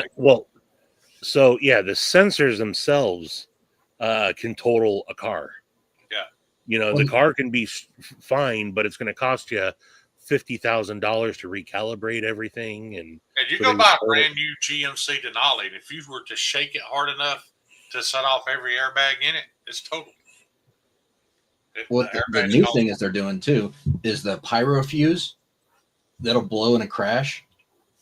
So yeah, the sensors themselves can total a car. Yeah, the car can be fine, but it's going to cost you $50,000 to recalibrate everything. And you go buy a brand new GMC Denali, and if you were to shake it hard enough to set off every airbag in it, it's total. Well, the new thing is they're doing too is the pyro fuse that'll blow in a crash,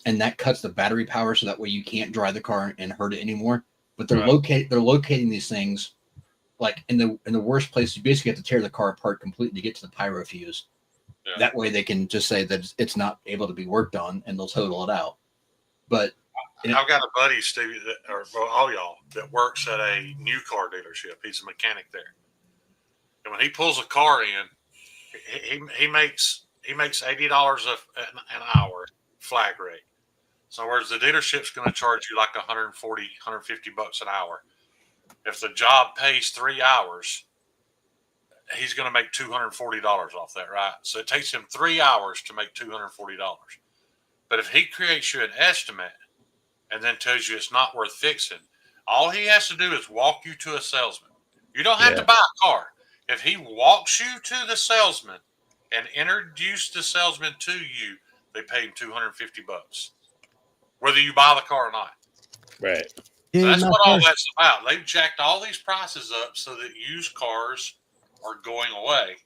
and that cuts the battery power, so that way you can't drive the car and hurt it anymore. But they're locating these things like in the worst place. You basically have to tear the car apart completely to get to the pyro fuse. Yeah. That way they can just say that it's not able to be worked on, and they'll total it out. But I've got a buddy, Stevie, all y'all, that works at a new car dealership. He's a mechanic there. And when he pulls a car in, he makes $80 an hour flag rate. So in other words, the dealership's going to charge you like $140, $150 an hour. If the job pays 3 hours, he's going to make $240 off that, right? So it takes him 3 hours to make $240. But if he creates you an estimate and then tells you it's not worth fixing, all he has to do is walk you to a salesman. You don't have to buy a car. If he walks you to the salesman and introduce the salesman to you, they pay him $250, whether you buy the car or not. Right. So that's what all that's about. They've jacked all these prices up so that used cars are going away.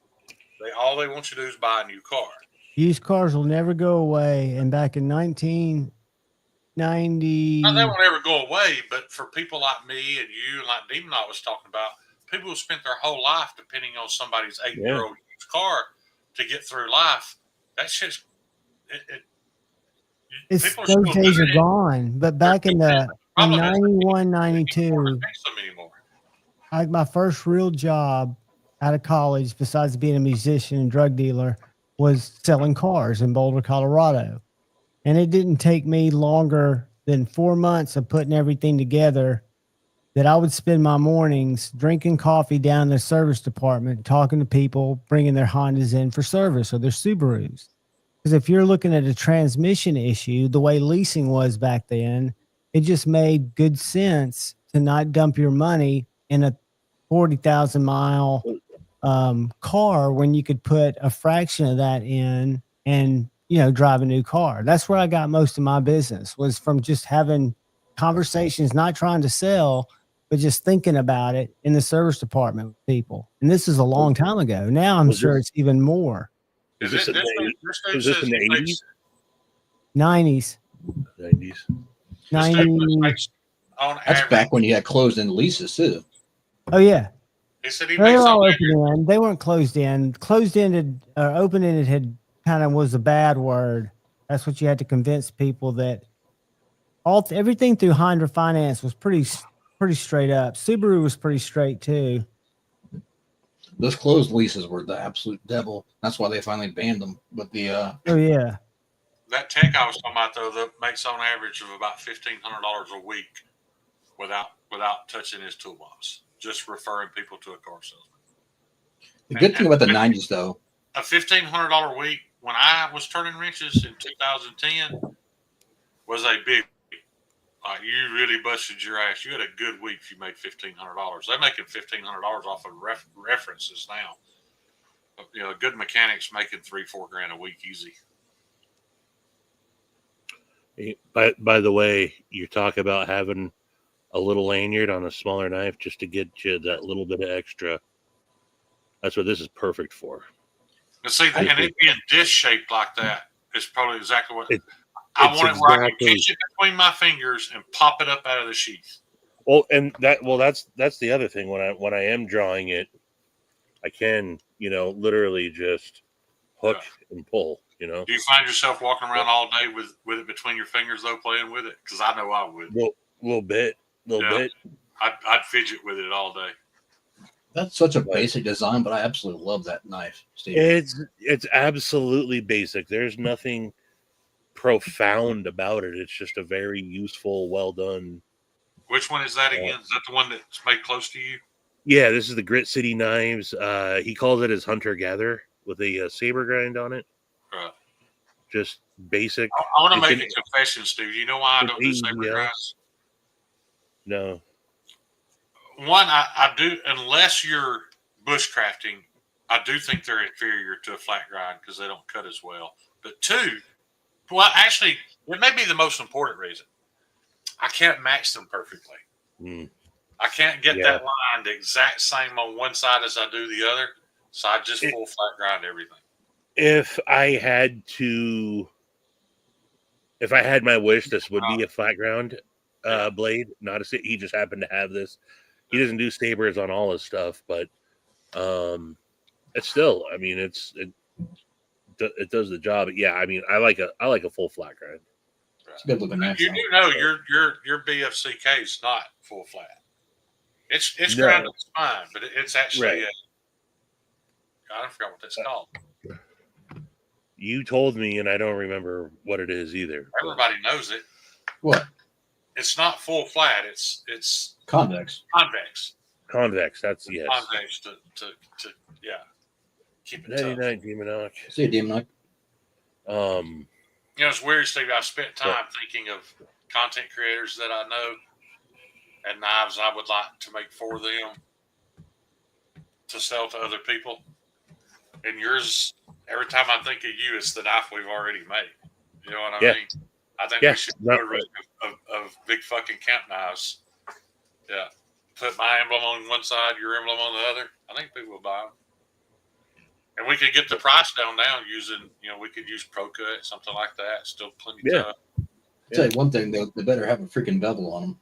All they want you to do is buy a new car. Used cars will never go away. And back in 1990, they won't ever go away. But for people like me and you, and like Demon I was talking about, people who spent their whole life depending on somebody's 8-year-old used car to get through life, that shit's those days are gone. But back in 91, 92, my first real job out of college, besides being a musician and drug dealer, was selling cars in Boulder, Colorado. And it didn't take me longer than 4 months of putting everything together that I would spend my mornings drinking coffee down in the service department, talking to people, bringing their Hondas in for service or their Subarus. Because if you're looking at a transmission issue, the way leasing was back then, it just made good sense to not dump your money in a 40,000 mile car when you could put a fraction of that in and, drive a new car. That's where I got most of my business, was from just having conversations, not trying to sell, but just thinking about it in the service department with people. And this is a long time ago. Now I'm Was sure this it's even more. was This this in dude the was this says in he the makes 90s, 90s? this dude 90. makes on That's average. back when you had closed-in leases too. Oh, yeah. He said he They makes were on all average. open end. They weren't closed in. Closed ended, open ended had kind of was a bad word. That's what you had to convince people that everything through Honda Finance was pretty straight up. Subaru was pretty straight too. Those closed leases were the absolute devil. That's why they finally banned them. But the Oh yeah, That tech I was talking about though, that makes on average of about $1,500 a week without touching his toolbox, just referring people to a car salesman. the good thing about the '90s though, A $1,500 week when I was turning wrenches in 2010 was a big. Like you really busted your ass. You had a good week if you made $1,500. They're making $1,500 off of references now. But, good mechanics making $3-4 grand a week easy. By the way, you talk about having a little lanyard on a smaller knife just to get you that little bit of extra. That's what this is perfect for. And see, and it being dish shaped like that is probably exactly what I It's want. It where I can exactly- catch it between my fingers and pop it up out of the sheath. Well, and that's the other thing. When I am drawing it, I can literally just hook and pull. Do you find yourself walking around all day with it between your fingers though, playing with it? Because I know I would. Little bit. I'd fidget with it all day. that's such a basic design, but I absolutely love that knife, Steve. It's absolutely basic. There's nothing profound about it. It's just a very useful, well done. Which one is that again? Is that the one that's made close to you? Yeah, this is the Grit City knives. He calls it his hunter gatherer with a saber grind on it. Right. Just basic. I want to make a confession, Steve. You know why I don't do saber ABL. grinds? No. One, I do, unless you're bushcrafting, I do think they're inferior to a flat grind because they don't cut as well. But two, well, actually, it may be the most important reason. I can't match them perfectly. I can't get that line the exact same on one side as I do the other. So I just full flat grind everything. If I had my wish, this would be a flat ground blade. Not a. He just happened to have this. He doesn't do sabers on all his stuff, but it's still. I mean, it does the job. Yeah, I mean, I like a full flat grind. It's a good looking knife. You do know your BFCK is not full flat. It's grounded fine, but it's actually I forgot what that's called. You told me, and I don't remember what it is either. Everybody knows it. What? It's not full flat. It's Convex. Convex. That's yes. Convex to keep it 99 Demonoc. See you, Demonoc. It's weird, Steve. I've spent time thinking of content creators that I know and knives I would like to make for them to sell to other people. And yours, every time I think of you, it's the knife we've already made. You know what I mean? I think we should do a rig of big fucking camp knives. Yeah. Put my emblem on one side, your emblem on the other. I think people will buy them. And we could get the price down using, we could use Pro Cut, something like that. Still plenty tough. I'll tell you one thing, they better have a freaking bevel on them.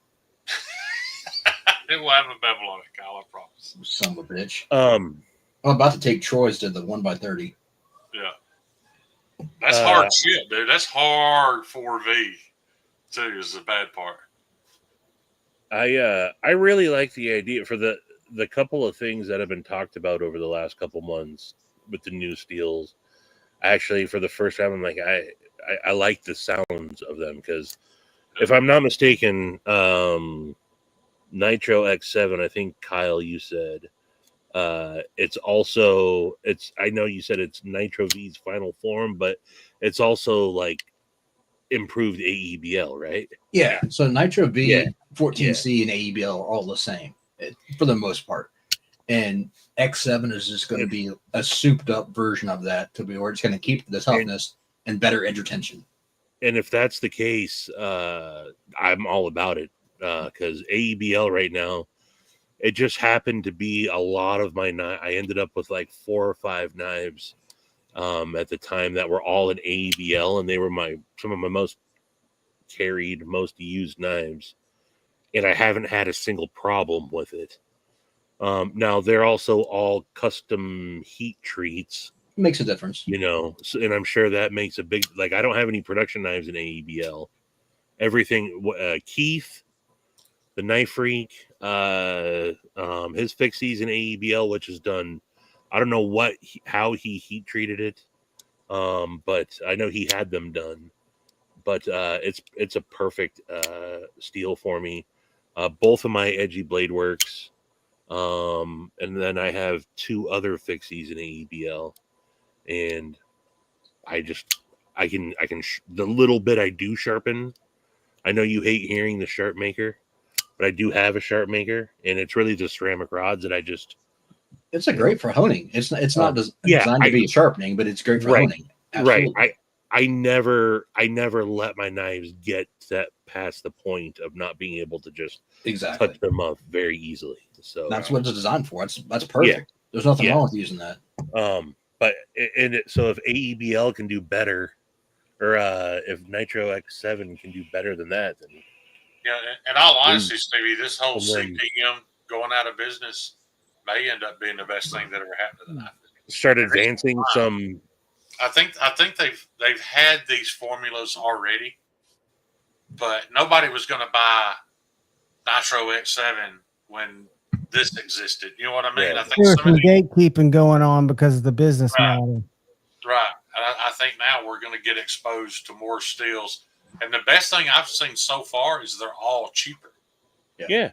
It will have a bevel on it, Kyle, I promise. Son of a bitch. I'm about to take Troy's to the 1x30. Yeah. That's hard shit, dude. That's hard 4V, too, is the bad part. I really like the idea for the the couple of things that have been talked about over the last couple months with the new steels, actually, for the first time, I'm like, I like the sounds of them, because if I'm not mistaken, Nitro X7, I think Kyle, you said, it's I know you said it's Nitro V's final form, but it's also like improved AEBL, right? Yeah. So Nitro V, Yeah. 14C, and AEBL are all the same for the most part. And X7 is just going to be a souped up version of that, to be where it's going to keep the toughness and better edge retention. And if that's the case, I'm all about it, because AEBL right now, it just happened to be a lot of my I ended up with like 4 or 5 knives at the time that were all in AEBL, and they were some of my most carried, most used knives, and I haven't had a single problem with it. Now they're also all custom heat treats, Makes a difference. so, and I'm sure that makes a big, like, I don't have any production knives in AEBL. Everything, Keith, the Knife Freak, his fixies in AEBL, which is done, I don't know how he heat treated it, but I know he had them done. But it's a perfect steel for me. Both of my edgy blade works, and then I have 2 other fixies in AEBL, and I can the little bit I do sharpen. I know you hate hearing the sharp maker, but I do have a sharp maker, and it's really the ceramic rods that I just. It's great for honing. It's not designed to be sharpening, but it's great for honing. Absolutely. Right. I never let my knives get that past the point of not being able to just touch them up very easily. So that's what it's designed for. That's perfect. Yeah. There's nothing wrong with using that. But so if AEBL can do better, or if Nitro X7 can do better than that, then in all honesty, Stevie, this whole CPM going out of business may end up being the best thing that ever happened to the knife. Start advancing some. I think they've had these formulas already, but nobody was going to buy Nitro X7 when this existed. You know what I mean? Yeah. I think there was some gatekeeping going on because of the business model. Right. I think now we're going to get exposed to more steels. And the best thing I've seen so far is they're all cheaper. Yeah.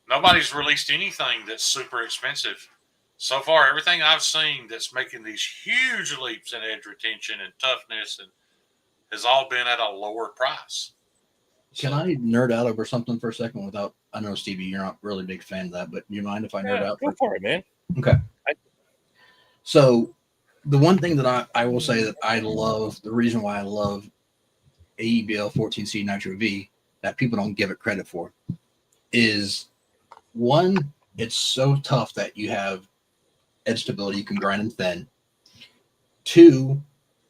Nobody's released anything that's super expensive. So far, everything I've seen that's making these huge leaps in edge retention and toughness has all been at a lower price. Can I nerd out over something for a second without, I know, Stevie, you're not really a big fan of that, but do you mind if I nerd out? Go for it, man. Okay. So the one thing that I will say that I love, the reason why I love AEBL 14C Nitro V that people don't give it credit for is, one, it's so tough that you have edge stability, you can grind them thin. 2,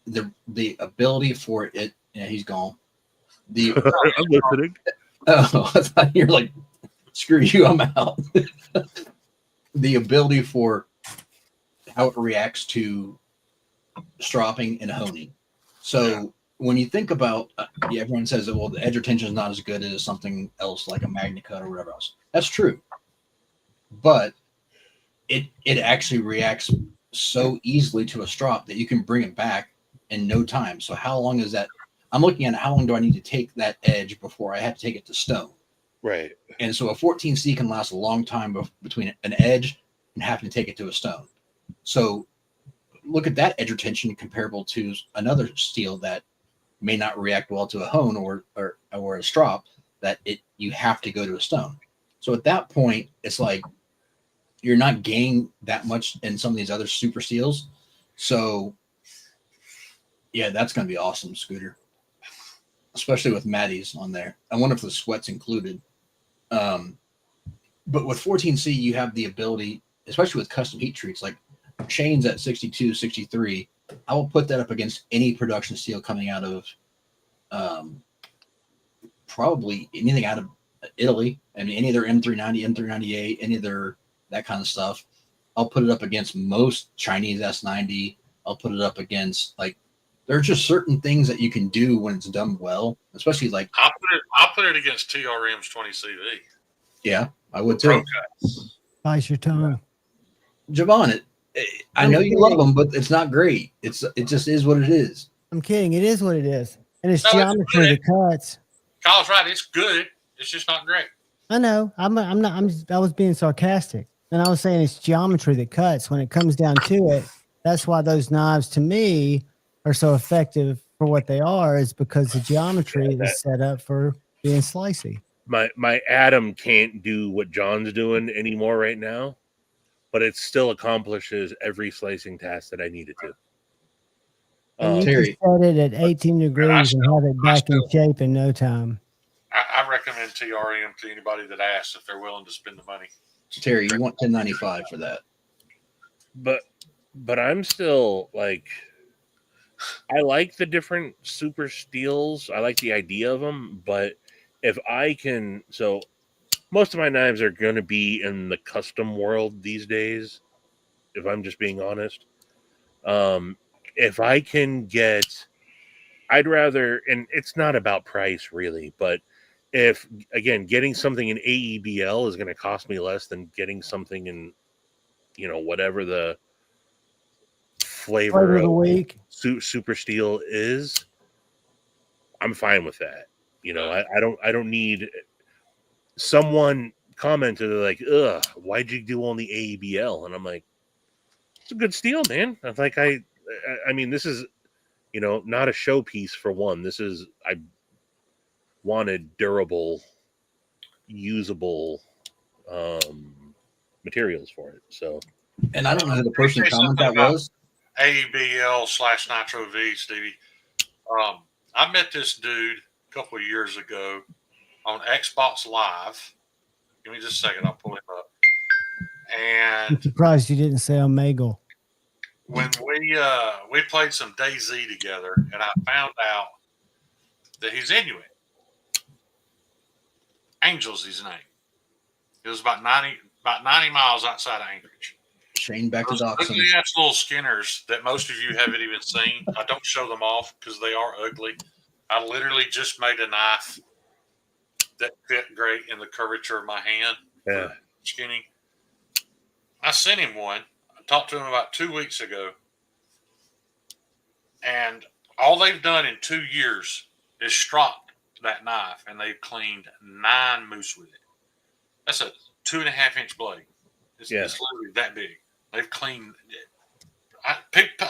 the ability for it, yeah, he's gone. I'm listening. Oh, I thought you're like, screw you, I'm out. The ability for how it reacts to stropping and honing. So when you think about, everyone says that, well, the edge retention is not as good as something else like a Magna Cut or whatever else. That's true. But it actually reacts so easily to a strop that you can bring it back in no time. So how long is that? I'm looking at how long do I need to take that edge before I have to take it to stone? Right. And so a 14C can last a long time between an edge and having to take it to a stone. So look at that edge retention comparable to another steel that may not react well to a hone or a strop, that you have to go to a stone. So at that point, it's like you're not gaining that much in some of these other super steels. So yeah, that's going to be awesome, Scooter. Especially with Maddie's on there. I wonder if the sweat's included. But with 14C, you have the ability, especially with custom heat treats, like Shane's at 62, 63. I will put that up against any production steel coming out of probably anything out of Italy. I mean, any of their M390, M398, any of their that kind of stuff. I'll put it up against most Chinese S90. I'll put it up against, like, there's just certain things that you can do when it's done well, especially like I'll put it against TRM's 20 CV. Yeah, I would too. Bite your tongue. Javon, I know you love them, but it's not great. It just is what it is. I'm kidding. It is what it is, and it's No, it's geometry good. that cuts. Kyle's right. It's good. It's just not great. I know. I'm not. I was being sarcastic, and I was saying it's geometry that cuts. When it comes down to it, that's why those knives, to me, are so effective for what they are. Is because the geometry is set up for being slicey. My Adam can't do what John's doing anymore right now, but it still accomplishes every slicing task that I need it to. And you Terry. can set it at 18 degrees and have it back in shape in no time. I recommend TRM to anybody that asks if they're willing to spend the money. Terry, you want $10.95 for that? But I'm still like, I like the different super steels. I like the idea of them, but if I can, so most of my knives are going to be in the custom world these days, if I'm just being honest. If I can get, I'd rather, and it's not about price really, but if, again, getting something in AEBL is going to cost me less than getting something in, whatever the flavor of the of week, super steel is, I'm fine with that. I don't need. Someone commented like, "Ugh, why'd you do only AEBL?" And I'm like, "It's a good steel, man." I'm like, I mean, this is, not a showpiece for one. This is, I wanted durable, usable materials for it. So, And I don't know who the person comment that was. AEBL/Nitro V, Stevie. I met this dude a couple of years ago on Xbox Live. Give me just a second. I'll pull him up. I'm And surprised you didn't say Omegle. when we played some DayZ together, and I found out that he's Inuit. Angel's his name. It was about 90 miles outside of Anchorage. Shane back to Those Dachshund. ugly ass little skinners that most of you haven't even seen. I don't show them off because they are ugly. I literally just made a knife that fit great in the curvature of my hand. yeah. Skinny. I sent him one. I talked to him about 2 weeks ago. And all they've done in 2 years is stropped that knife, and they've cleaned 9 moose with it. That's a 2.5-inch blade. It's literally that big. They've cleaned it. I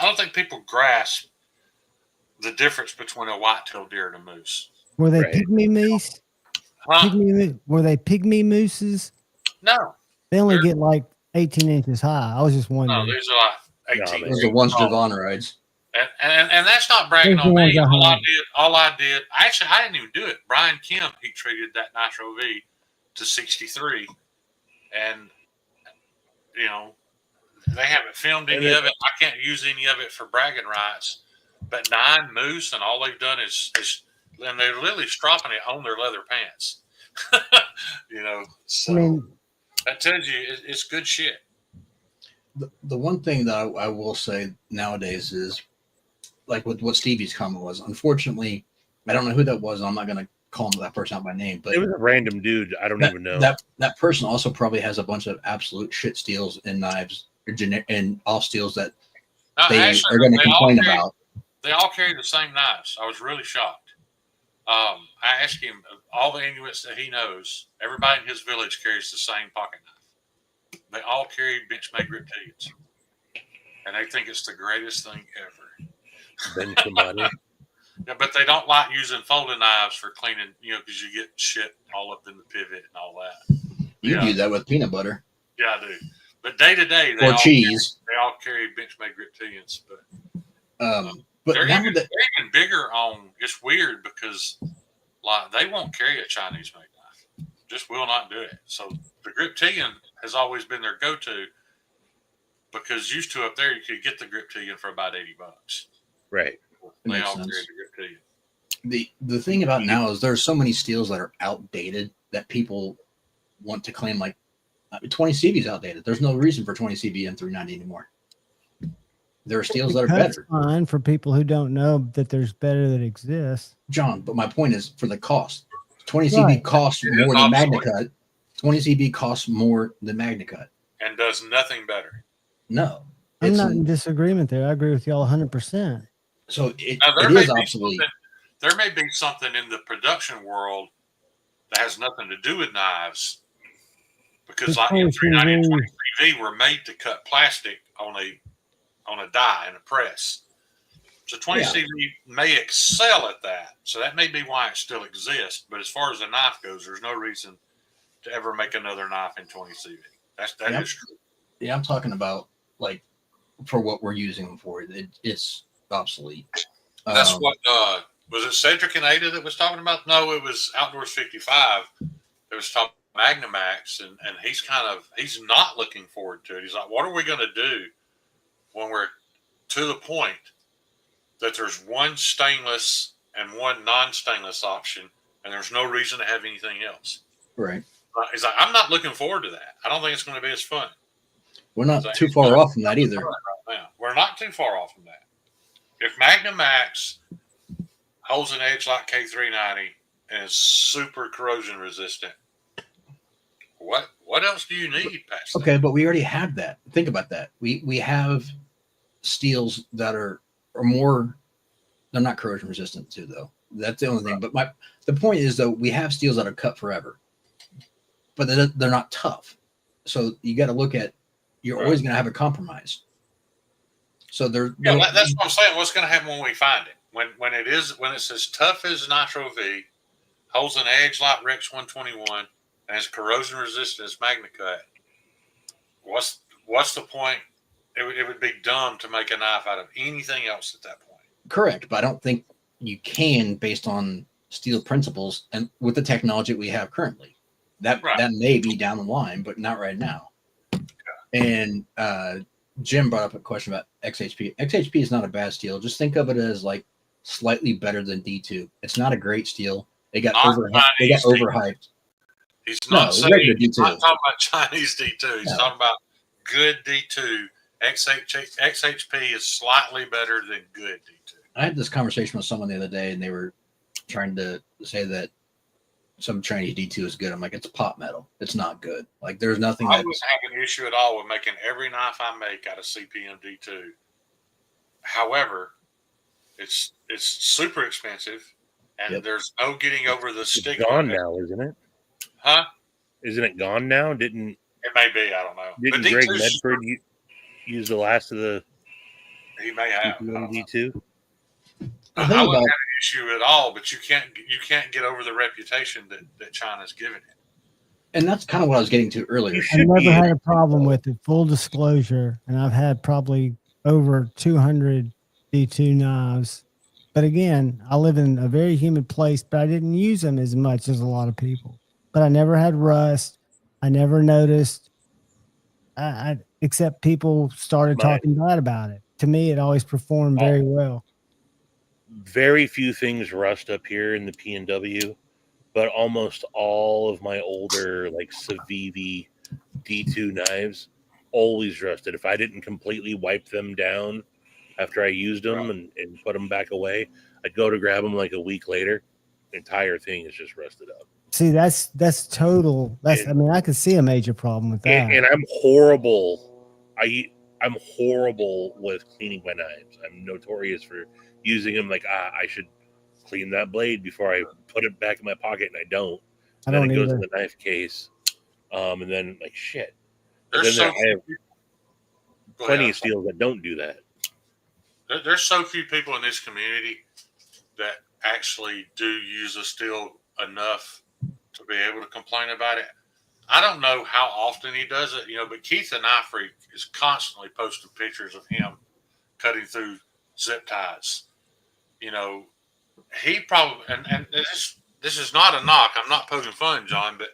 don't think people grasp the difference between a white-tailed deer and a moose. Were they pygmy moose? Huh? Were they pygmy mooses? No. They only get like 18 inches high. I was just wondering. No, these are like 18. Those are the ones Javon rides. And that's not bragging Those are on the me. ones All I did, actually, I didn't even do it. Brian Kim, he treated that Nitro V to 63. And, they haven't filmed any of it. I can't use any of it for bragging rights. But 9 moose, and all they've done is and they're literally stropping it on their leather pants. So I mean, that tells you it's good shit. The one thing that I will say nowadays is, like with what Stevie's comment was, unfortunately, I don't know who that was. I'm not going to call that person out by name, but It was a random dude. I don't even know. That person also probably has a bunch of absolute shit steels and knives and all steels that they are going to complain about. They all carry the same knives. I was really shocked. I asked him, all the Inuits that he knows, everybody in his village carries the same pocket knife. They all carry benchmade reptilians. And they think it's the greatest thing ever. Yeah, but they don't like using folding knives for cleaning, because you get shit all up in the pivot and all that. You do that with peanut butter. Yeah, I do. But day to day, or cheese. They all carry benchmade reptilians. But they're even bigger on. It's weird because they won't carry a Chinese made knife. Just will not do it. So the Griptilian has always been their go-to because used to up there you could get the Griptilian for about $80. Right. They all carry the Griptilian. The thing about now is there are so many steels that are outdated that people want to claim 20 CB is outdated. There's no reason for 20 CB and 390 anymore. There are steels that are better. Fine for people who don't know that there's better that exists. John, but my point is for the cost. 20 CB costs more than MagnaCut. 20 CB costs more than MagnaCut. and does nothing better. No, I'm it's not in disagreement there. I agree with y'all 100%. so it Now, it is obsolete. There may be something in the production world that has nothing to do with knives, because like M390 and 20 CV were made to cut plastic on a die in a press. So 20 CV may excel at that. So that may be why it still exists. But as far as a knife goes, there's no reason to ever make another knife in 20 CV. That is true. Yeah, I'm talking about like for what we're using them for. It's obsolete. That's what was it Cedric and Ada that was talking about? No, it was Outdoors 55. It was talking Magnamax, and he's not looking forward to it. He's like, what are we going to do when we're to the point that there's one stainless and one non-stainless option, and there's no reason to have anything else? Right. He's like, I'm not looking forward to that. I don't think it's going to be as fun. We're not too far off from that either. Right now. We're not too far off from that. If Magnamax holds an edge like K390 and is super corrosion resistant, what else do you need past Okay, that? but we already have that. Think about that. We have steels that are more. They're not corrosion resistant too, though. That's the only thing. But the point is, though, we have steels that are cut forever, but they're not tough. So you got to look at. You're always going to have a compromise. So that's what I'm saying. What's going to happen when we find it? When it's as tough as Nitro V, holds an edge like Rex 121, and is corrosion resistant as MagnaCut. What's the point? It would be dumb to make a knife out of anything else at that point. Correct, but I don't think you can based on steel principles and with the technology we have currently. That may be down the line, but not right now. And Jim brought up a question about XHP. XHP is not a bad steel. Just think of it as like slightly better than D2. It's not a great steel. They got overhyped. He's not regular D2. He's not talking about Chinese D2. He's talking about good D2. XHP is slightly better than good D2. I had this conversation with someone the other day, and they were trying to say that some Chinese D2 is good. I'm like, it's pot metal. It's not good. Like, there's nothing. I wouldn't have an issue at all with making every knife I make out of CPM D2. However, it's super expensive, and there's no getting over the stigma. It's gone now, isn't it? Huh? Isn't it gone now? It may be. I don't know. Didn't Greg Medford use the last of the? He may have D2. I wouldn't have an issue at all, but you can't get over the reputation that China's given it. And that's kind of what I was getting to earlier. I've never had a problem with it, full disclosure, and I've had probably over 200 D2 knives. But again, I live in a very humid place, but I didn't use them as much as a lot of people. But I never had rust. I never noticed, except people started talking bad about it. To me, it always performed very well. Very few things rust up here in the PNW, but almost all of my older like Civivi D2 knives always rusted. If I didn't completely wipe them down after I used them and put them back away, I'd go to grab them like a week later. The entire thing is just rusted up. See, that's total. I mean, I could see a major problem with that. And I'm horrible. I'm horrible with cleaning my knives. I'm notorious for using them like I should clean that blade before I put it back in my pocket, and I don't. And then it goes in the knife case, and then like shit. I have plenty of steels that don't do that. There's so few people in this community that actually do use a steel enough to be able to complain about it. I don't know how often he does it, but Keith the Knife Freak is constantly posting pictures of him cutting through zip ties. He probably, and this is not a knock. I'm not poking fun, John, but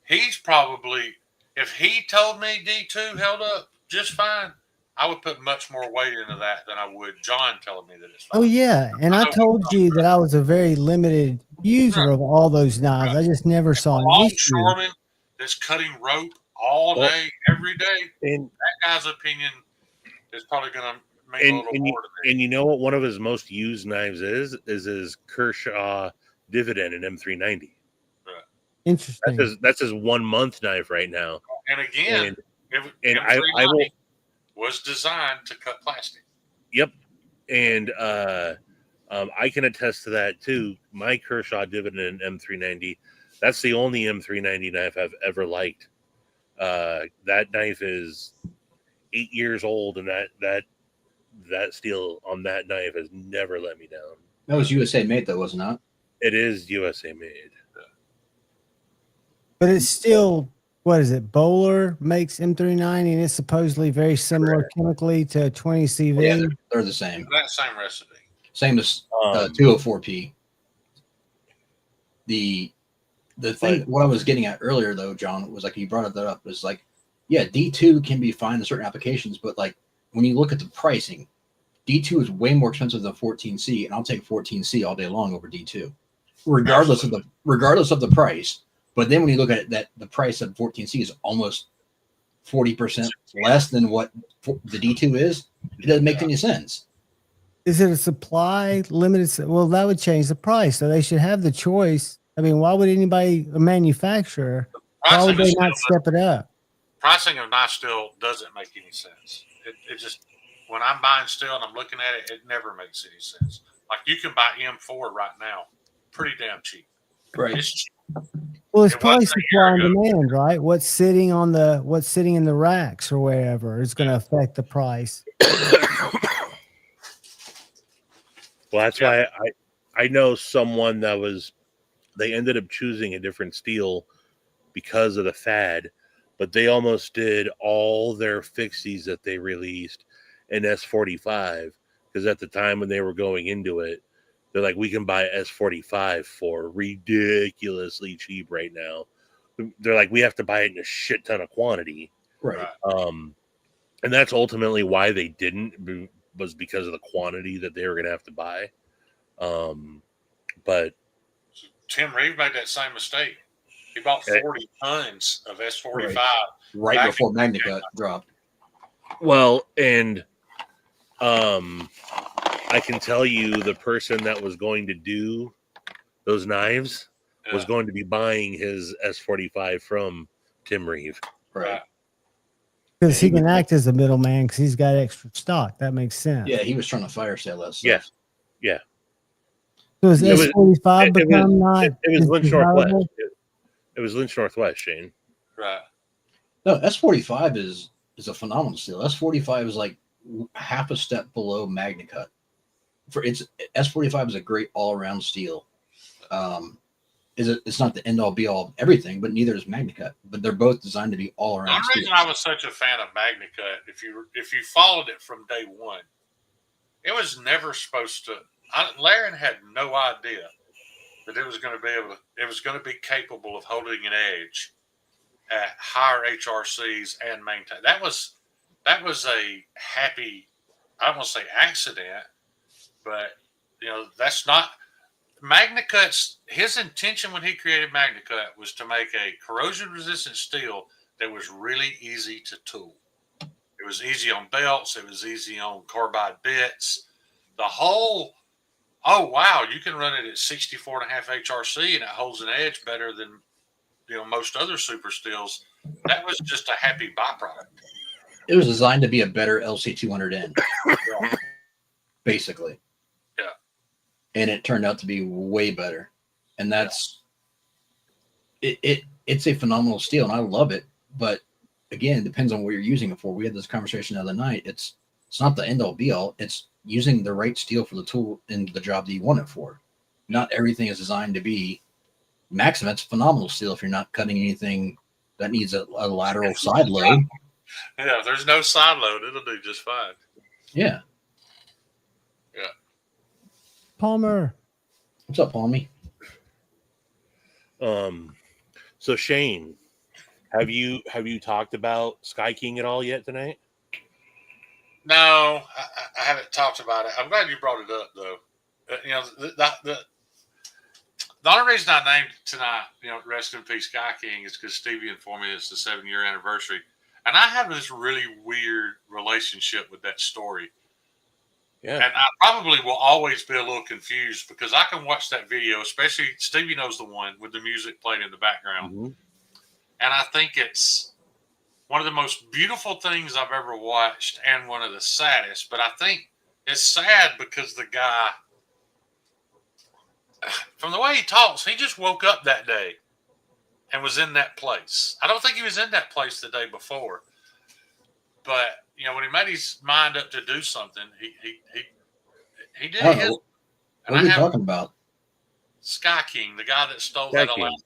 he's probably, if he told me D2 held up just fine, I would put much more weight into that than I would John telling me that it's fine. Oh, yeah. And I told you that I was a very limited user of all those knives. I just never saw an issue. Longshoreman that's cutting rope all day, every day. And that guy's opinion is probably going to make a little more to me. And you know what one of his most used knives is his Kershaw Dividend in M390. Right. Interesting. That's his 1 month knife right now. And again, And M390 I will. was designed to cut plastic. Yep. And I can attest to that too. My Kershaw Dividend M390, that's the only M390 knife I've ever liked. That knife is 8 years old, and that steel on that knife has never let me down. That was USA made, though, was it not? It is USA made. But it's still, what is it? Bowler makes M390, and it's supposedly very similar chemically to 20CV. Oh, yeah, they're the same. That same recipe. Same as 204P. The thing, what I was getting at earlier, though, John, was like you brought that up, was like, yeah, D2 can be fine in certain applications, but like when you look at the pricing, D2 is way more expensive than 14C, and I'll take 14C all day long over D2, regardless of the price. But then when you look at it, that the price of 14C is almost 40% less than what the D2 is, it doesn't make any sense. Is it a supply limited? Well, that would change the price. So they should have the choice. I mean, why would anybody, a manufacturer, why would they not step it up? Pricing of knife steel doesn't make any sense. It just, when I'm buying steel and I'm looking at it, it never makes any sense. Like you can buy M4 right now, pretty damn cheap. Right. It's cheap. Well, it's probably supply and demand, right? What's sitting in the racks or wherever is going to affect the price. Well, that's why I know someone they ended up choosing a different steel because of the fad, but they almost did all their fixies that they released in S45 because at the time when they were going into it, they're like, we can buy S45 for ridiculously cheap right now. They're like, we have to buy it in a shit ton of quantity. Right. And that's ultimately why they didn't, was because of the quantity that they were going to have to buy. But Tim Reeve made that same mistake. He bought 40 tons of S45 right before MagnaCut dropped. Well, and I can tell you the person that was going to do those knives was going to be buying his S45 from Tim Reeve. Right. Because he can act as a middleman because he's got extra stock. That makes sense. Yeah, he was trying to fire sale that stuff. Yeah. So is S45 become not? It was Lynch Northwest. It was Lynch Northwest, Shane. Right. No, S45 is a phenomenal steel. S45 is like half a step below MagnaCut. S45 is a great all around steel. It's not the end all be all of everything, but neither is MagnaCut. But they're both designed to be all around. The reason I was such a fan of MagnaCut, if you followed it from day one, it was never supposed to. Laren had no idea that it was going to be capable of holding an edge at higher HRCs and maintain. That was a happy, I don't want to say accident, but that's not MagnaCut's. His intention when he created MagnaCut was to make a corrosion resistant steel that was really easy to tool. It was easy on belts. It was easy on carbide bits. The whole, oh wow, you can run it at 64.5 HRC and it holds an edge better than most other super steels. That was just a happy byproduct. It was designed to be a better LC200N, basically. Yeah. And it turned out to be way better. And that's it's a phenomenal steel, and I love it. But again, it depends on what you're using it for. We had this conversation the other night. It's not the end all be all. It's using the right steel for the tool and the job that you want it for. Not everything is designed to be maximum. It's phenomenal steel if you're not cutting anything that needs a lateral side load. Yeah, if there's no side load, it'll do just fine. Yeah. Yeah. Palmer. What's up, Palmy? So Shane, have you talked about Sky King at all yet tonight? No, I haven't talked about it. I'm glad you brought it up, though. The only reason I named it tonight, Rest in Peace Sky King, is because Stevie informed me it's the 7-year anniversary. And I have this really weird relationship with that story. Yeah. And I probably will always be a little confused because I can watch that video, especially Stevie knows the one with the music playing in the background. Mm-hmm. And I think it's one of the most beautiful things I've ever watched and one of the saddest. But I think it's sad because the guy, from the way he talks, he just woke up that day and was in that place. I don't think he was in that place the day before. But, when he made his mind up to do something, he did I don't his. know. And What I are we have talking about? Sky King, the guy that stole Sky that King. Alaska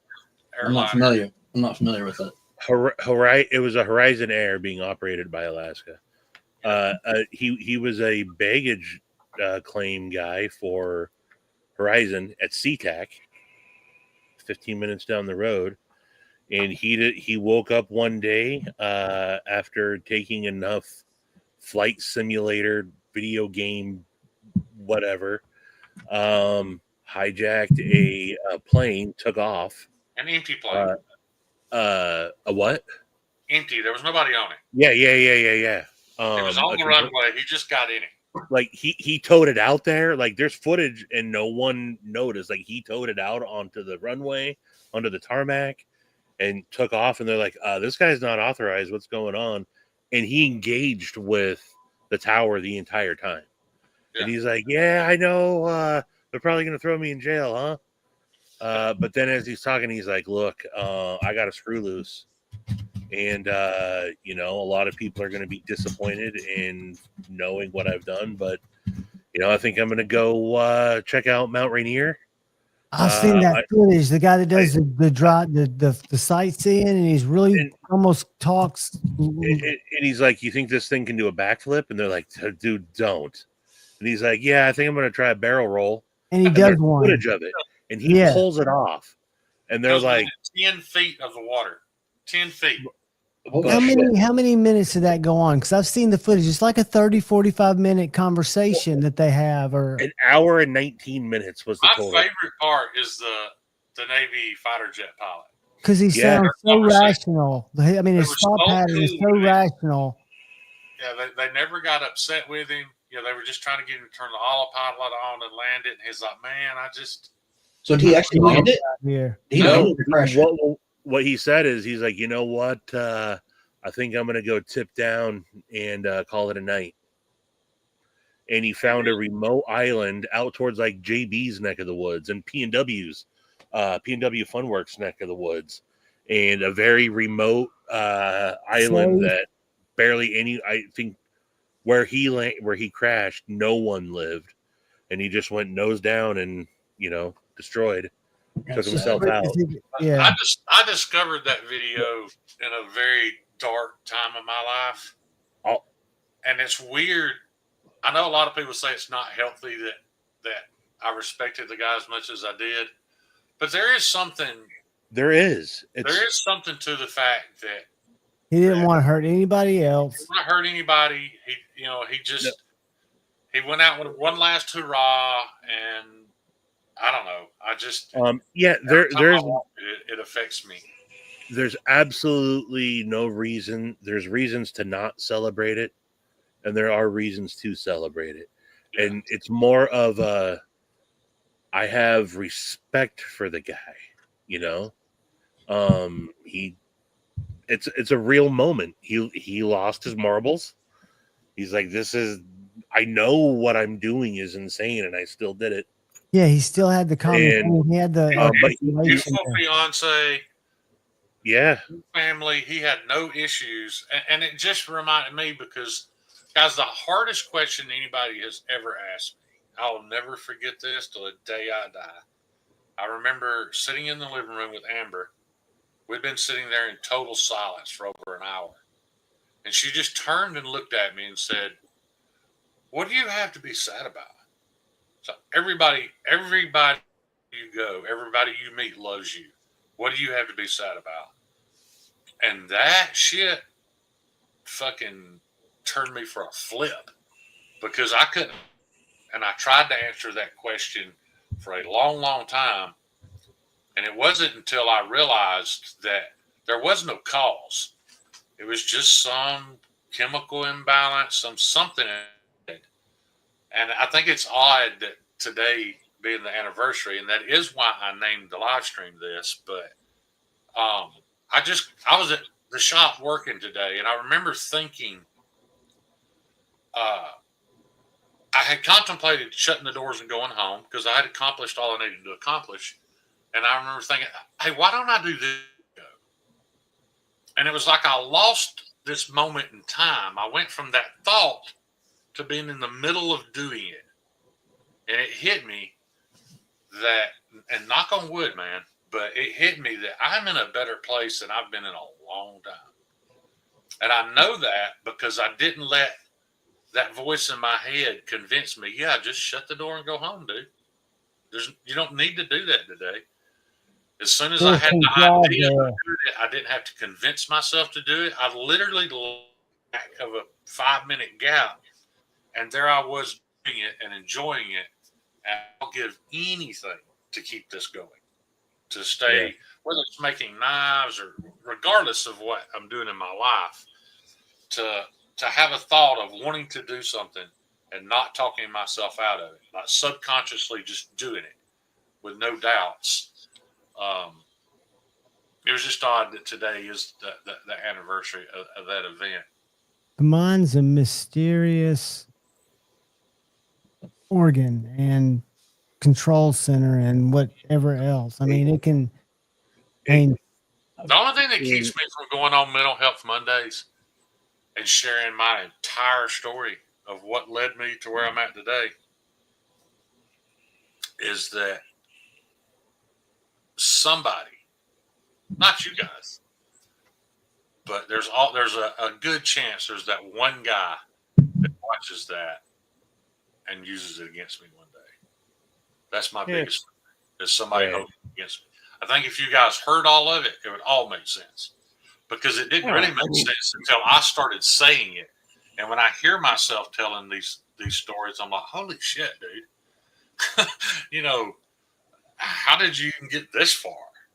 I'm not airline. familiar. I'm not familiar with it. It was a Horizon Air being operated by Alaska. He was a baggage claim guy for Horizon at SeaTac, 15 minutes down the road, and he woke up one day after taking enough flight simulator, video game, whatever, hijacked a plane, took off. An empty plane. A what? Empty. There was nobody on it. Yeah. It was on the runway. He just got in it. Like he towed it out there. Like there's footage and no one noticed. Like he towed it out onto the runway, onto the tarmac, and took off. And they're like, "This guy's not authorized. What's going on?" And he engaged with the tower the entire time. Yeah. And he's like, "Yeah, I know. They're probably gonna throw me in jail, huh?" But then as he's talking, he's like, "Look, I got a screw loose." And a lot of people are going to be disappointed in knowing what I've done, but I think I'm going to go check out Mount Rainier. I've seen that footage. The guy that does the sightseeing, and he's really almost talks. And he's like, "You think this thing can do a backflip?" And they're like, "Dude, don't." And he's like, "Yeah, I think I'm going to try a barrel roll." And he does one footage of it, and he pulls it off. And they're like, 10 feet of the water. 10 feet. How many minutes did that go on? Because I've seen the footage. It's like a 30, 45-minute conversation that they have. Or an hour and 19 minutes was the my total. favorite part is the Navy fighter jet pilot. Because he sounds so rational. I mean, his thought pattern is so rational. Yeah, they never got upset with him. They were just trying to get him to turn the autopilot on and land it. And he's like, "Man, I just." So did he actually land it? Here. What he said is, he's like, "You know what? I think I'm going to go tip down and call it a night." And he found a remote island out towards like JB's neck of the woods and P&W's, P&W Funworks neck of the woods, and a very remote island that barely any. I think where he crashed, no one lived, and he just went nose down and destroyed. Took himself out. Yeah. I discovered that video in a very dark time of my life. Oh. And it's weird. I know a lot of people say it's not healthy that I respected the guy as much as I did. But there is something. There is something to the fact that he didn't want to hurt anybody else. He didn't want to hurt anybody. He went out with one last hurrah, and I don't know. I just it affects me. There's absolutely no reason. There's reasons to not celebrate it, and there are reasons to celebrate it. Yeah. And it's more of I have respect for the guy. It's a real moment. He lost his marbles. He's like, I know what I'm doing is insane, and I still did it. Yeah, he still had the comment. He had the beautiful fiance. Yeah, family. He had no issues, and it just reminded me because, guys, the hardest question anybody has ever asked me. I'll never forget this till the day I die. I remember sitting in the living room with Amber. We'd been sitting there in total silence for over an hour, and she just turned and looked at me and said, "What do you have to be sad about?" So everybody you go, everybody you meet loves you. What do you have to be sad about? And that shit fucking turned me for a flip because I couldn't. And I tried to answer that question for a long, long time. And it wasn't until I realized that there was no cause. It was just some chemical imbalance, something. And I think it's odd that today being the anniversary, and that is why I named the live stream this, but the shop working today, and I remember thinking, I had contemplated shutting the doors and going home because I had accomplished all I needed to accomplish. And I remember thinking, hey, why don't I do this? And it was like I lost this moment in time. I went from that thought to being in the middle of doing it. And it hit me that, and knock on wood, man, but it hit me that I'm in a better place than I've been in a long time. And I know that because I didn't let that voice in my head convince me, yeah, just shut the door and go home, dude. You don't need to do that today. As soon as I had the idea to do it, I didn't have to convince myself to do it. I literally lack of a 5-minute gap, and there I was doing it and enjoying it. And I'll give anything to keep this going, to stay, whether it's making knives or regardless of what I'm doing in my life, to have a thought of wanting to do something and not talking myself out of it, like subconsciously just doing it with no doubts. It was just odd that today is the anniversary of that event. The mind's a mysterious organ and control center and whatever else. I mean, it can. The only thing that keeps me from going on Mental Health Mondays and sharing my entire story of what led me to where I'm at today is that somebody, not you guys, but there's a good chance there's that one guy that watches that and uses it against me one day. That's my biggest fear, is somebody holding it against me. I think if you guys heard all of it, it would all make sense. Because it didn't really make sense until I started saying it. And when I hear myself telling these stories, I'm like, holy shit, dude. You know, how did you even get this far?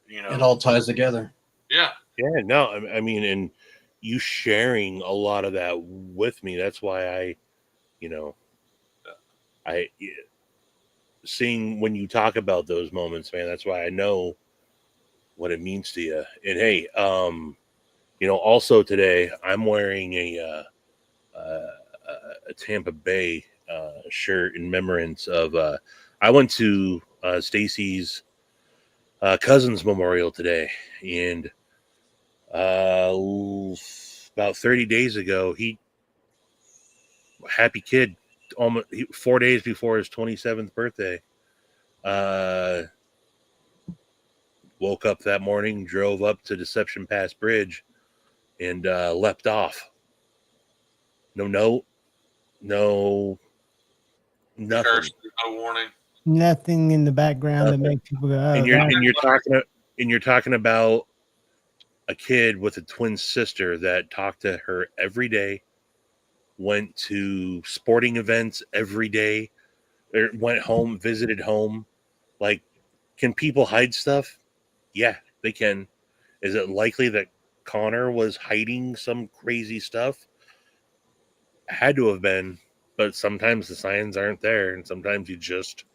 You know, it all ties together. Yeah. Yeah, no, I mean, and you sharing a lot of that with me, that's why seeing when you talk about those moments, man, that's why I know what it means to you. And hey, also today I'm wearing a Tampa Bay shirt in remembrance of I went to Stacy's cousin's memorial today, and about 30 days ago, happy kid, almost 4 days before his 27th birthday, woke up that morning, drove up to Deception Pass Bridge, and leapt off. No note, no nothing. Curse, no warning. Nothing in the background that makes people go, oh, and you're talking about a kid with a twin sister that talked to her every day, went to sporting events every day, or went home, visited home. Like, can people hide stuff? Yeah, they can. Is it likely that Connor was hiding some crazy stuff? Had to have been, but sometimes the signs aren't there, and sometimes you just,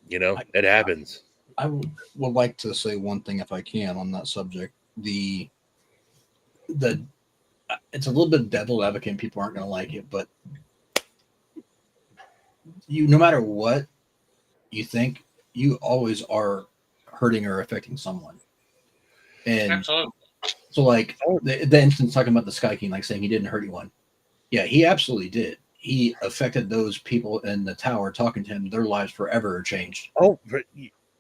it happens. I would like to say one thing, if I can, on that subject. It's a little bit devil advocate. People aren't going to like it, but no matter what you think, you always are hurting or affecting someone. And absolutely. So, like the instance talking about the Sky King, like saying he didn't hurt anyone. Yeah, he absolutely did. He affected those people in the tower talking to him. Their lives forever are changed. Oh,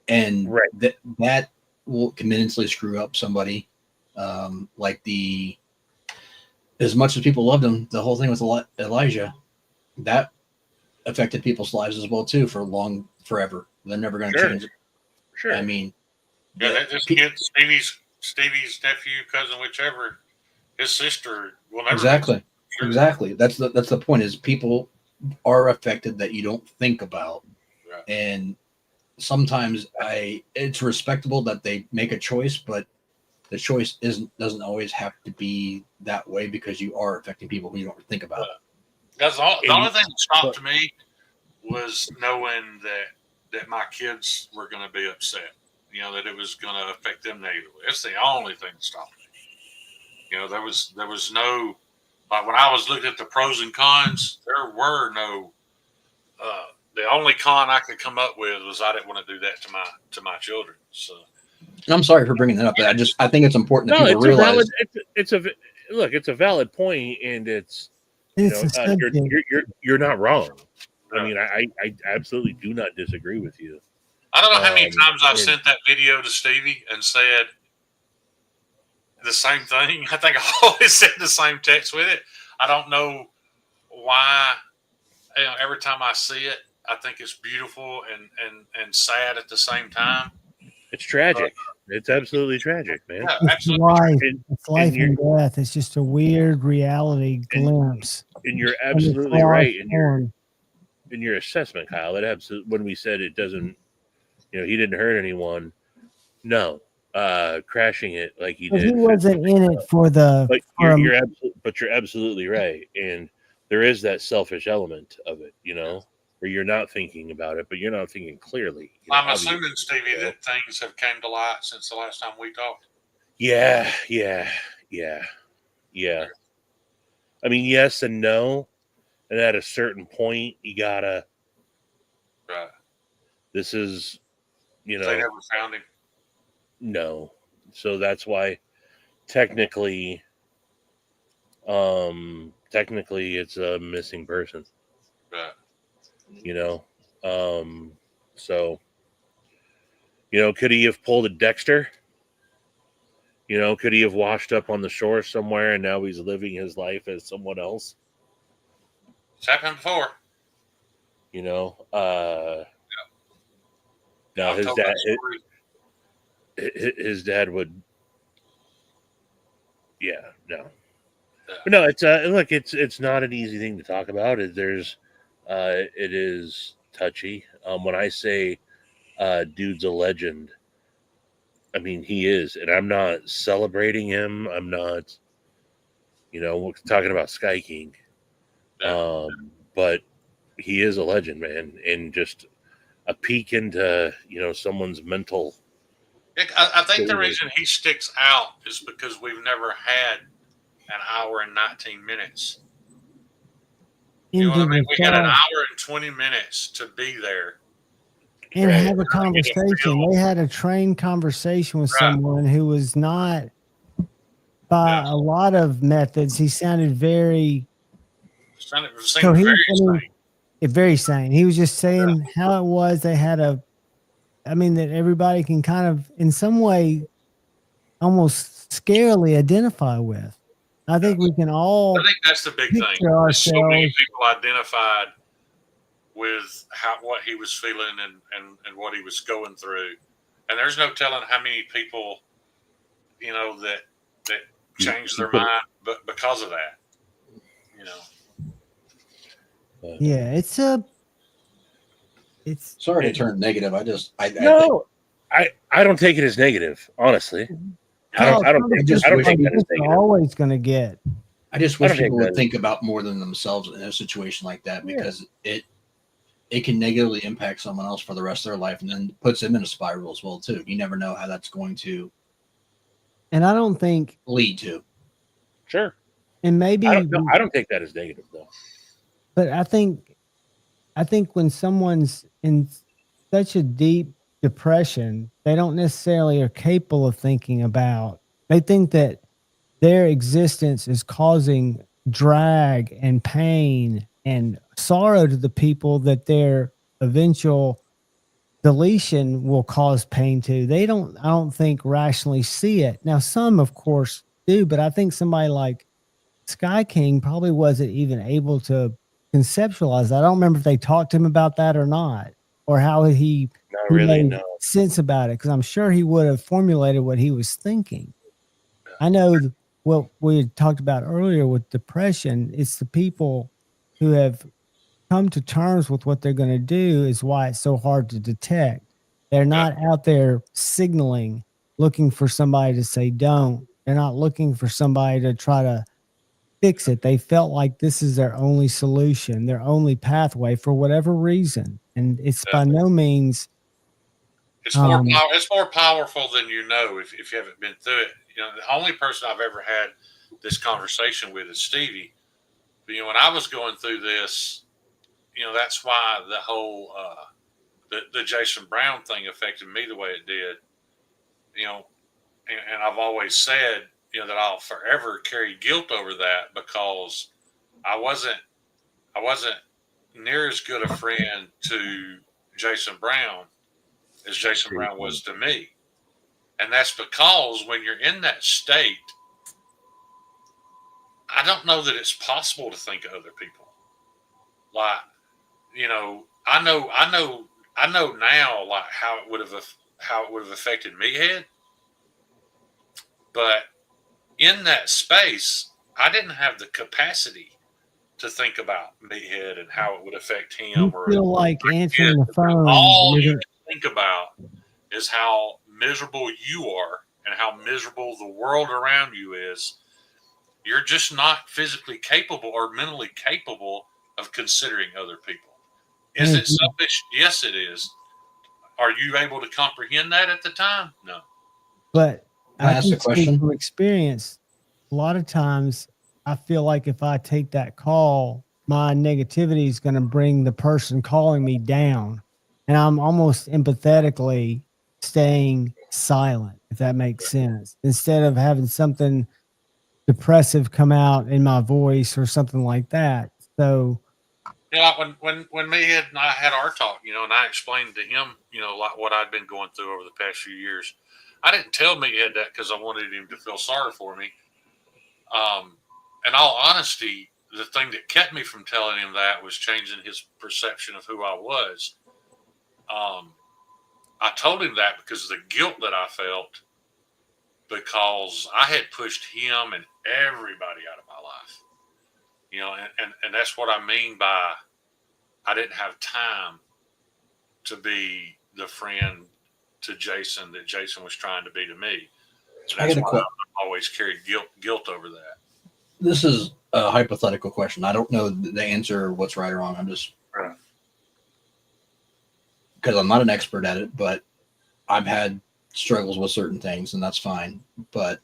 and that will conveniently screw up somebody. As much as people loved him, the whole thing with Elijah, that affected people's lives as well too forever. They're never going to change it. Sure. I mean, this kid, Stevie's nephew, cousin, whichever, his sister will never. Exactly. That's the point. Is people are affected that you don't think about, right. And sometimes it's respectable that they make a choice, but the choice doesn't always have to be that way because you are affecting people who you don't think about. That's the only thing that stopped me was knowing that my kids were going to be upset. That it was going to affect them negatively. That's the only thing that stopped me. You know, there was no, like when I was looking at the pros and cons, there were no. The only con I could come up with was I didn't want to do that to my children. So And I'm sorry for bringing that up, but I think it's important that No, people it's a realize. valid. It's a look. It's a valid point, and it's It's a subject. you're not wrong. I Yeah. mean, I absolutely do not disagree with you. I don't know how many times I've and- sent that video to Stevie and said the same thing. I think I always sent the same text with it. I don't know why. You know, every time I see it, I think it's beautiful and sad at the same time. It's tragic. It's absolutely tragic, man. Yeah, It's absolutely. life. And, It's life you're- and death. It's just a weird reality glimpse. and you're And it's absolutely raw right in form. your assessment, Kyle. It absolutely when we said it doesn't, he didn't hurt anyone. No, crashing it like he But did. he wasn't in it for the. But for you're absolutely right, and there is that selfish element of it, where you're not thinking about it, but you're not thinking clearly. I'm assuming, Stevie, that things have came to light since the last time we talked. Yeah. I mean, yes and no, and at a certain point, you gotta. Right. This is, They never found him. no, so that's why technically it's a missing person. Right. So could he have pulled a Dexter? Could he have washed up on the shore somewhere and now he's living his life as someone else? It's happened before. Now I've his told dad, that story. his dad would, no. Yeah. But no, it's not an easy thing to talk about. It is touchy. When I say dude's a legend, I mean he is, and I'm not celebrating him. I'm not, we're talking about Sky King. Yeah. But he is a legend, man, and just a peek into someone's mental. I think the reason he sticks out is because we've never had an hour and 19 minutes. You know what I mean? We had an hour and 20 minutes to be there. And have a conversation. They had a trained conversation with someone who was not, by a lot of methods, he sounded very Very sane. Very sane. He was just saying how it was. They had that everybody can kind of, in some way, almost scarily identify with. I think we can all. I think that's the big thing. So many people identified with what he was feeling and what he was going through, and there's no telling how many people, that changed their mind, but because of that, Yeah, it's sorry to turn negative. I don't take it as negative, honestly. I don't think that is negative. Always going to get. I just wish people would think about more than themselves in a situation like that, because it can negatively impact someone else for the rest of their life, and then puts them in a spiral as well too. You never know how that's going to. And I don't think lead to. Sure. And maybe I don't take that as negative though. But I think when someone's in such a deep depression, they don't necessarily are capable of thinking about. They think that their existence is causing drag and pain and sorrow to the people that their eventual deletion will cause pain to. I don't think rationally see it. Now, some of course do, but I think somebody like Sky King probably wasn't even able to conceptualize that. I don't remember if they talked to him about that or not, or how he made sense about it, because I'm sure he would have formulated what he was thinking. I know what we had talked about earlier with depression. It's the people who have come to terms with what they're going to do is why it's so hard to detect. They're not out there signaling, looking for somebody to say don't. They're not looking for somebody to try to fix it. They felt like this is their only solution, their only pathway for whatever reason. And it's by no means. It's more it's more powerful than if you haven't been through it. The only person I've ever had this conversation with is Stevie. But, when I was going through this, that's why the whole the Jason Brown thing affected me the way it did. And I've always said, that I'll forever carry guilt over that because I wasn't near as good a friend to Jason Brown as Jason Brown was to me. And that's because when you're in that state, I don't know that it's possible to think of other people. Like, I know now, like how it would have affected Meathead. But in that space, I didn't have the capacity to think about Meathead and how it would affect him. You or feel like answering the phone. All you can think about is how miserable you are and how miserable the world around you is. You're just not physically capable or mentally capable of considering other people. Is it selfish? Yes, it is. Are you able to comprehend that at the time? No. But I ask can a question? speak from experience. A lot of times, I feel like if I take that call, my negativity is going to bring the person calling me down, and I'm almost empathetically staying silent, if that makes sense, instead of having something depressive come out in my voice or something like that. So, Like when Meathead and I had our talk, and I explained to him, like what I'd been going through over the past few years. I didn't tell Meathead that because I wanted him to feel sorry for me. In all honesty, the thing that kept me from telling him that was changing his perception of who I was. I told him that because of the guilt that I felt because I had pushed him and everybody out of my life. And that's what I mean by I didn't have time to be the friend to Jason that Jason was trying to be to me. And that's why I always carried guilt over that. This is a hypothetical question. I don't know the answer, what's right or wrong. I'm just because I'm not an expert at it, but I've had struggles with certain things, and that's fine. But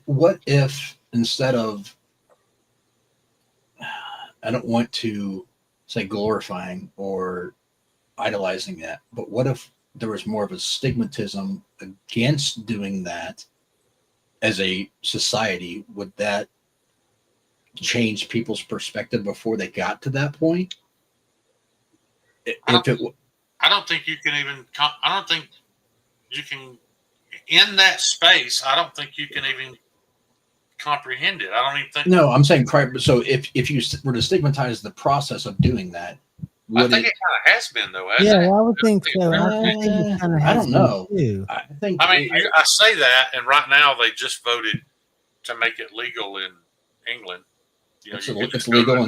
what if instead of, I don't want to say glorifying or idolizing that, but what if there was more of a stigmatism against doing that as a society? Would that change people's perspective before they got to that point? I don't think you can even. I don't think you can in that space. I don't think you can even comprehend it. I don't even think. No, I'm saying so. If you were to stigmatize the process of doing that, I think it kind of has been though. Yeah, Hasn't it? I would think so. I don't know. I think. I mean, I say that, and right now they just voted to make it legal in England. It's legal. It's legal.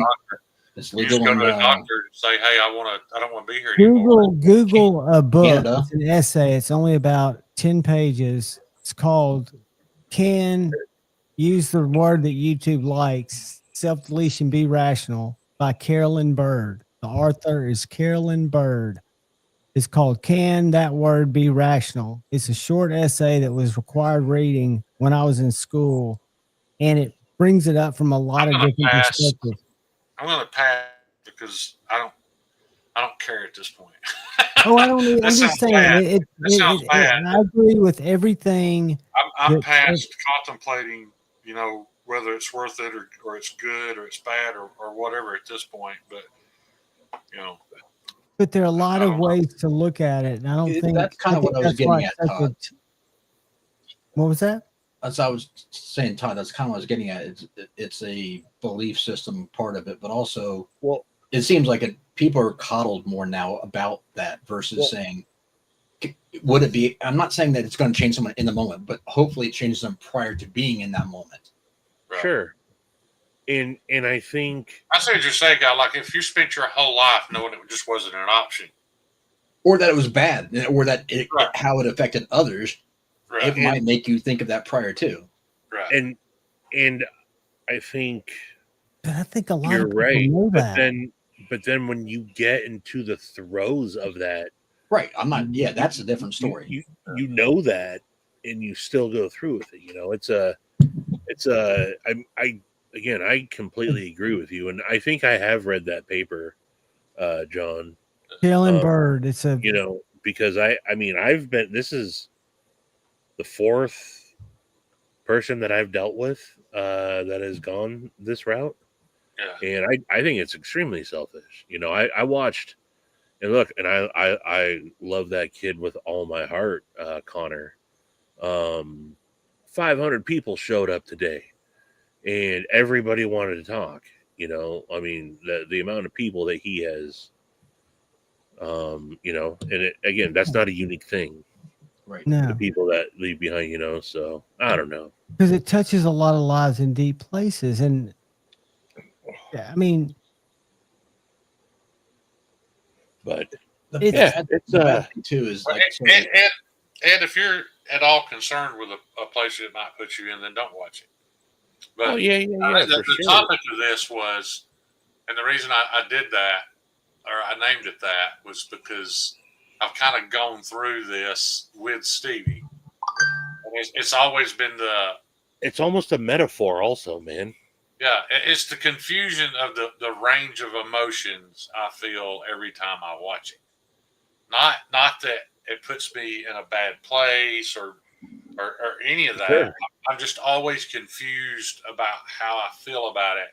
You just go to a doctor and say, "Hey, I don't want to be here anymore." Google a book. Canada. It's an essay. It's only about 10 pages. It's called "Can Use the Word That YouTube Likes: Self-Deletion Be Rational" by Carolyn Bird. The author is Carolyn Bird. It's called "Can That Word Be Rational?" It's a short essay that was required reading when I was in school, and it brings it up from a lot of different perspectives. I'm going to pass because I don't care at this point. Oh, I don't. I'm just saying. I agree with everything. I'm past contemplating, whether it's worth it or it's good or it's bad or whatever at this point. But But there are a lot of ways to look at it, and I don't think that's kind of what I was getting at, Todd. What was that? As I was saying, Todd, that's kind of what I was getting at. It's a belief system part of it, but also, it seems like people are coddled more now about that versus saying, would it be? I'm not saying that it's going to change someone in the moment, but hopefully it changes them prior to being in that moment. Right. Sure. And I think I see what you're saying, guy. Like if you spent your whole life knowing it just wasn't an option, or that it was bad, or that how it affected others. Right. It might make you think of that prior too. Right. And I think a lot you're of people right. know that. But then when you get into the throes of that, right? I'm not. Yeah, that's a different story. You know that, and you still go through with it. It's a It's I again, I completely agree with you, and I think I have read that paper, John. Killing Bird. It's a You know, because I mean, I've been. This is the fourth person that I've dealt with that has gone this route, Yeah. and I think it's extremely selfish. You know, I watched and look, and I love that kid with all my heart, Connor. 500 people showed up today, and everybody wanted to talk. You know, I mean, the amount of people that he has, you know, and again, that's not a unique thing. Right. The no, people that leave behind, you know. So I don't know, because it touches a lot of lives in deep places, and yeah, I mean, but The It's- bad, it's the bad thing too is like so And if you're at all concerned with a place it might put you in, then don't watch it. But oh yeah, the, for the sure. topic of this was, and the reason I did that, or I named it that, was because I've kind of gone through this with Stevie. And it's always been It's almost a metaphor, also, man. yeah, it's the confusion of the range of emotions I feel every time I watch it. Not that it puts me in a bad place or any of that. Sure. I'm just always confused about how I feel about it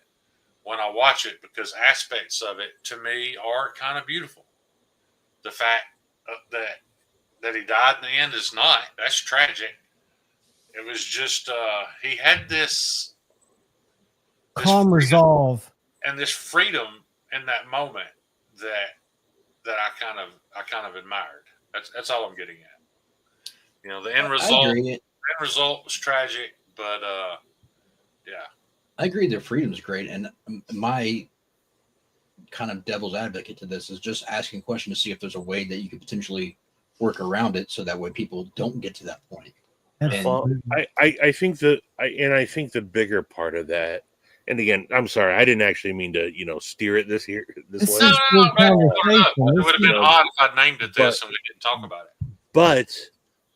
when I watch it because aspects of it to me are kind of beautiful. The fact that he died in the end is not. That's tragic. It was just he had this calm freedom resolve. and this freedom in that moment that I kind of admired. That's all I'm getting at. You know, the end I result agree. end result was tragic, but yeah. I agree. Their freedom's great, and my kind of devil's advocate to this is just asking a question to see if there's a way that you could potentially work around it, so that way people don't get to that point. And Well, I think I think the bigger part of that, and again, I'm sorry, I didn't actually mean to, you know, steer it this This way. No, is no, good no, man. conversation. It would have been know, odd if I'd named it this but- and we didn't talk about it. But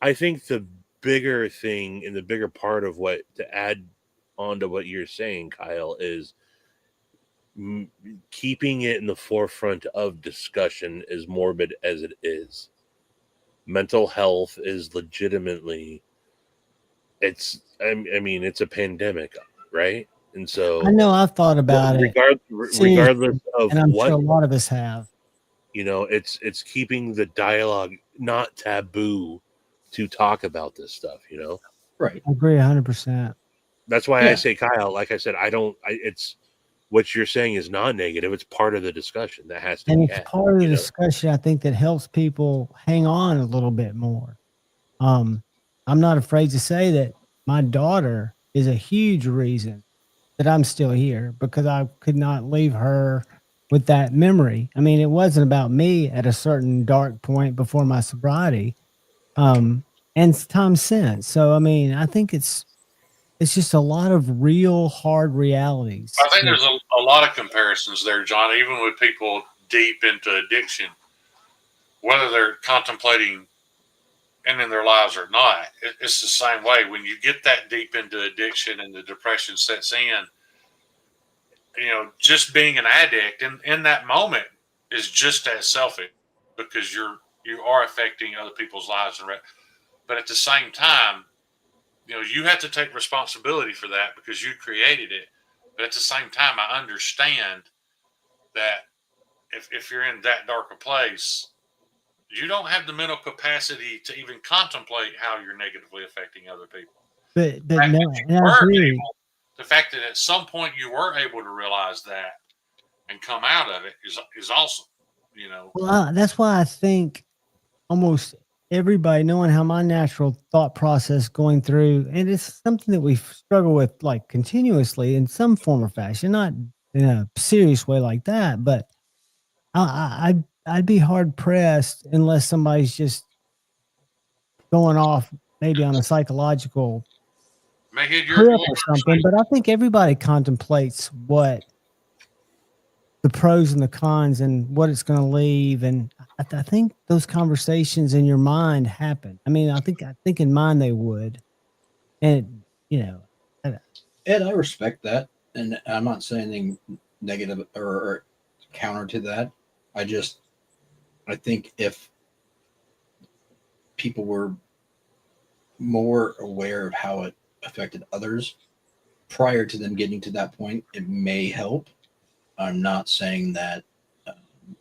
I think the bigger thing and the bigger part of what to add on to what you're saying, Kyle, is keeping it in the forefront of discussion, as morbid as it is. Mental health is legitimately, it's, I mean, it's a pandemic, right? And so, I know I've thought about it, regardless of and I'm what, sure a lot of us have. you know, it's keeping the dialogue not taboo to talk about this stuff, you know. right, I agree 100%. That's why I Yeah. say, Kyle, like I said, it's what you're saying is non-negative. It's part of the discussion that has to And be it's had. part of the you know? discussion, I think, that helps people hang on a little bit more. I'm not afraid to say that my daughter is a huge reason that I'm still here because I could not leave her with that memory. I mean, it wasn't about me at a certain dark point before my sobriety, and time since. So, I mean, I think it's just a lot of real hard realities. I think there's a lot of comparisons there, John, even with people deep into addiction, whether they're contemplating ending their lives or not. It's the same way. When you get that deep into addiction and the depression sets in, you know, just being an addict in that moment is just as selfish because you are affecting other people's lives. But at the same time, you know, you have to take responsibility for that because you created it. But at the same time, I understand that if you're in that dark a place, you don't have the mental capacity to even contemplate how you're negatively affecting other people. But The fact no, that you and I were agree. able- the fact that at some point you were able to realize that and come out of it is awesome. You know, Well, that's why I think almost everybody, knowing how my natural thought process going through, and it's something that we struggle with like continuously in some form or fashion, not in a serious way like that, but I'd be hard pressed unless somebody's just going off maybe on a psychological may hit your trip or something. But I think everybody contemplates what the pros and the cons and what it's going to leave. And I think those conversations in your mind happen. I mean, I think in mine they would. And, you know, Ed, I respect that, and I'm not saying anything negative or counter to that. I think if people were more aware of how it affected others prior to them getting to that point, it may help. I'm not saying that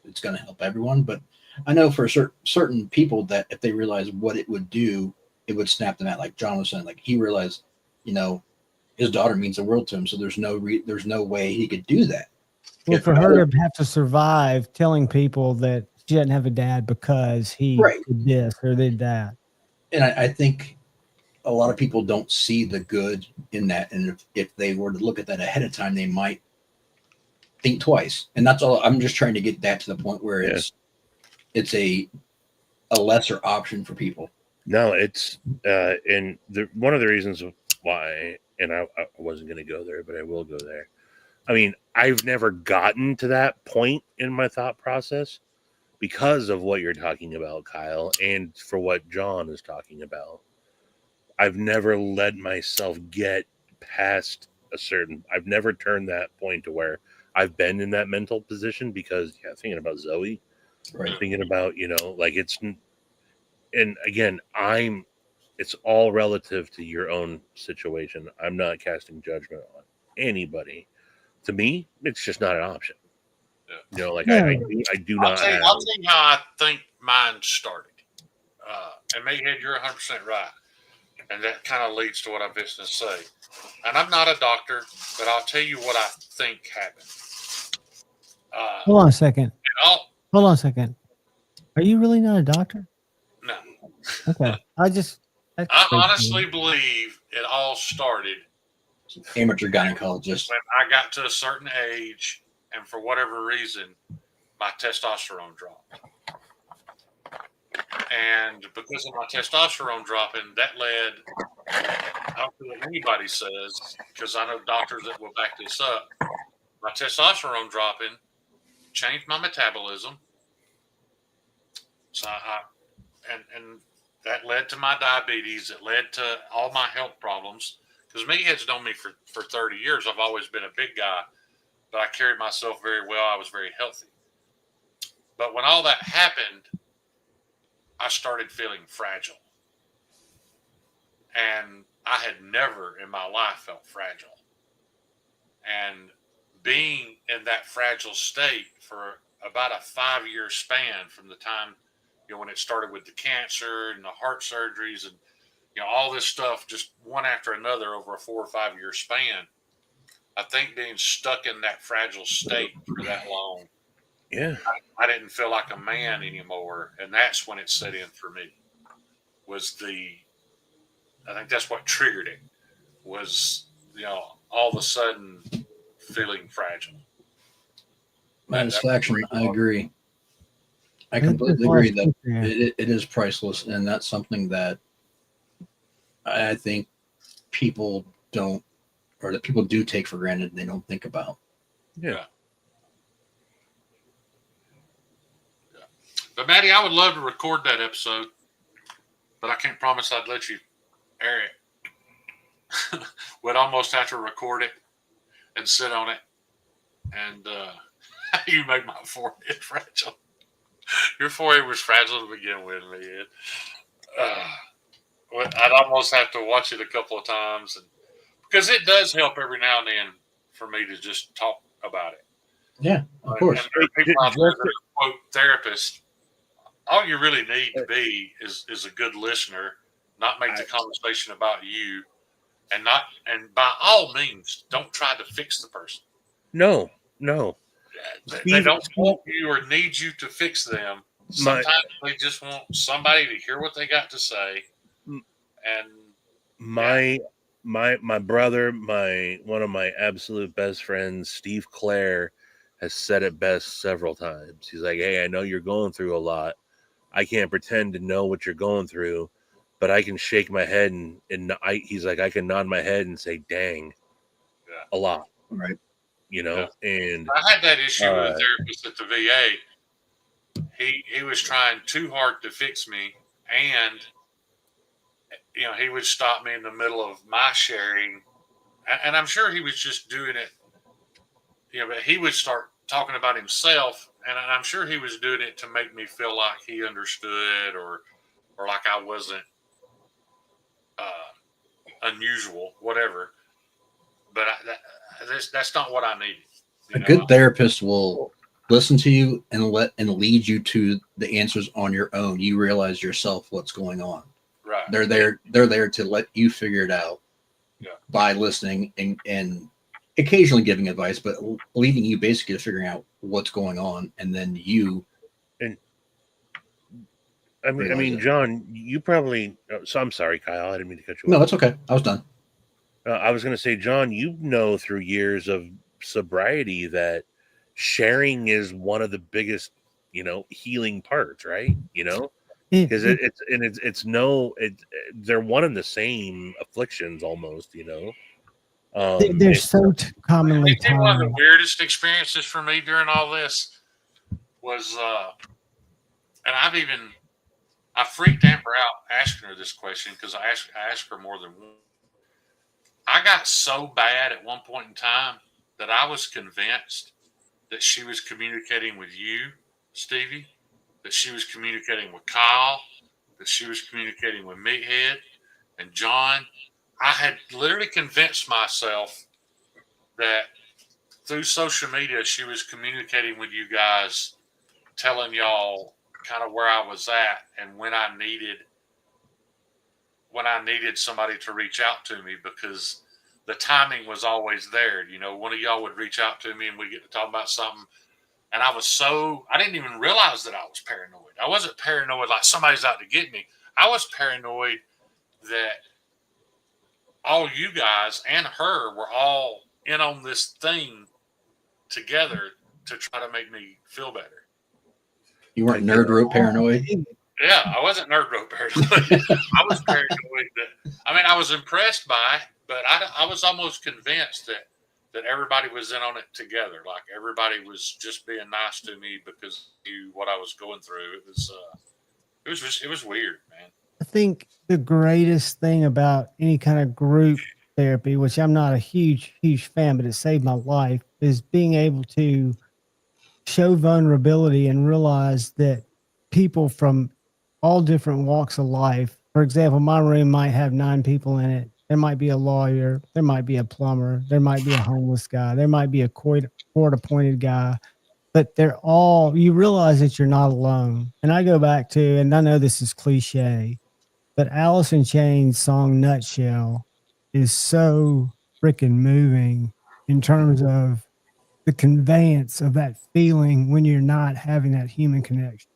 it's going to help everyone, but I know for certain people that if they realize what it would do, it would snap them out. Like John was saying, like he realized, you know, his daughter means the world to him, so there's no way he could do that. Well, If for her to have to survive telling people that she doesn't have a dad because he Right. did this or did that. And I think a lot of people don't see the good in that, and if they were to look at that ahead of time, they might think twice. And that's all. I'm just trying to get that to the point where Yeah. it's a lesser option for people. No, it's and one of the reasons why, and I wasn't going to go there, but I will go there. I mean, I've never gotten to that point in my thought process because of what you're talking about, Kyle, and for what John is talking about. I've never let myself get past I've never turned that point to where I've been in that mental position because, thinking about Zoe, Right. thinking about, like and again, it's all relative to your own situation. I'm not casting judgment on anybody. To me, it's just not an option. Yeah. Like Yeah. I do not have. I'll tell you how I think mine started. And Mayhead, you're 100% right. And that kind of leads to what I'm fixing to say. And I'm not a doctor, but I'll tell you what I think happened. Hold on a second. Hold on a second. Are you really not a doctor? No. Okay. I honestly believe it all started Amateur gynecologist. when I got to a certain age, and for whatever reason, my testosterone dropped. And because of my testosterone dropping, that led, I don't care what anybody says, because I know doctors that will back this up. My testosterone dropping changed my metabolism. So and that led to my diabetes. It led to all my health problems. Because Meathead's known me for 30 years. I've always been a big guy, but I carried myself very well. I was very healthy. But when all that happened, I started feeling fragile. And I had never in my life felt fragile. And being in that fragile state for about a 5-year span from the time, when it started with the cancer and the heart surgeries and, all this stuff, just one after another over a 4 or 5 year span, I think being stuck in that fragile state for that long, I didn't feel like a man anymore. And that's when it set in for me. I think that's what triggered it was, all of a sudden feeling fragile. Satisfaction, I agree. I completely agree that it is priceless, and that's something that I think people don't, or that people do take for granted and they don't think about. Yeah. But Maddie, I would love to record that episode, but I can't promise I'd let you air it. We'd almost have to record it and sit on it, and you make my forehead fragile. Your forehead was fragile to begin with, man. I'd almost have to watch it a couple of times, because it does help every now and then for me to just talk about it. Yeah, of course. And there are people out there that are, quote, therapists. All you really need to be is a good listener, not make the conversation about you, and by all means, don't try to fix the person. No. They don't want you or need you to fix them. Sometimes they just want somebody to hear what they got to say. And my brother, one of my absolute best friends, Steve Clare, has said it best several times. He's like, "Hey, I know you're going through a lot. I can't pretend to know what you're going through, but I can shake my head he's like, I can nod my head and say, dang, a lot." Right. And I had that issue with a therapist at the VA. He was trying too hard to fix me, and he would stop me in the middle of my sharing and I'm sure he was just doing it. But he would start talking about himself, and I'm sure he was doing it to make me feel like he understood, or like I wasn't unusual, whatever. But that's not what I needed. A good therapist will listen to you and lead you to the answers on your own. You realize yourself what's going on. Right. They're there to let you figure it out. Yeah. By listening and occasionally giving advice, but leading you basically to figuring out what's going on, and then you. And I mean, John, you probably. So I'm sorry, Kyle. I didn't mean to cut you off. No, it's okay. I was done. I was going to say, John, you know, through years of sobriety, that sharing is one of the biggest, healing parts, right? Because they're one and the same afflictions almost, they're so commonly tied. One of the tied. weirdest experiences for me during all this was, and I freaked Amber out asking her this question, because I asked her more than once. I got so bad at one point in time that I was convinced that she was communicating with you, Stevie, that she was communicating with Kyle, that she was communicating with Meathead and John. I had literally convinced myself that through social media she was communicating with you guys, telling y'all kind of where I was at and when I needed somebody to reach out to me, because the timing was always there. One of y'all would reach out to me and we get to talk about something. And I didn't even realize that I was paranoid. I wasn't paranoid like somebody's out to get me. I was paranoid that all you guys and her were all in on this thing together to try to make me feel better. You weren't nerd rope paranoid? Yeah, I wasn't nerd rope paranoid. I was paranoid I was impressed by it, but I was almost convinced that everybody was in on it together. Like everybody was just being nice to me because of what I was going through. It was weird, man. I think the greatest thing about any kind of group therapy, which I'm not a huge fan, but it saved my life, is being able to show vulnerability and realize that people from all different walks of life, for example, my room might have 9 people in it. There might be a lawyer, there might be a plumber, there might be a homeless guy, there might be a court appointed guy, but you realize that you're not alone. And I go back to, and I know this is cliche, but Alice in Chains' song Nutshell is so freaking moving in terms of the conveyance of that feeling when you're not having that human connection.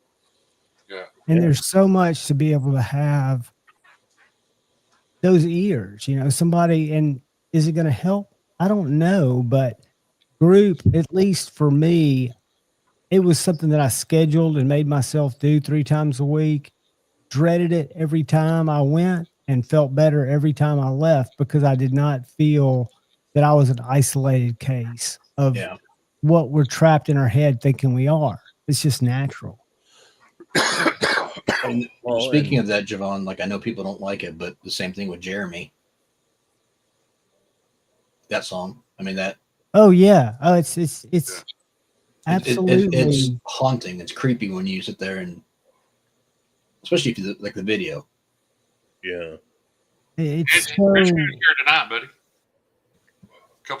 Yeah. And there's so much to be able to have those ears, somebody, and is it going to help? I don't know, but group, at least for me, it was something that I scheduled and made myself do 3 times a week. Dreaded it every time I went and felt better every time I left, because I did not feel that I was an isolated case of what we're trapped in our head thinking we are. It's just natural. And speaking of that, Javon, like I know people don't like it, but the same thing with Jeremy. That song. I mean that. Oh yeah. Oh, it's absolutely. It's haunting. It's creepy when you sit there and, especially if you like the video. Yeah. It's so, here tonight, buddy.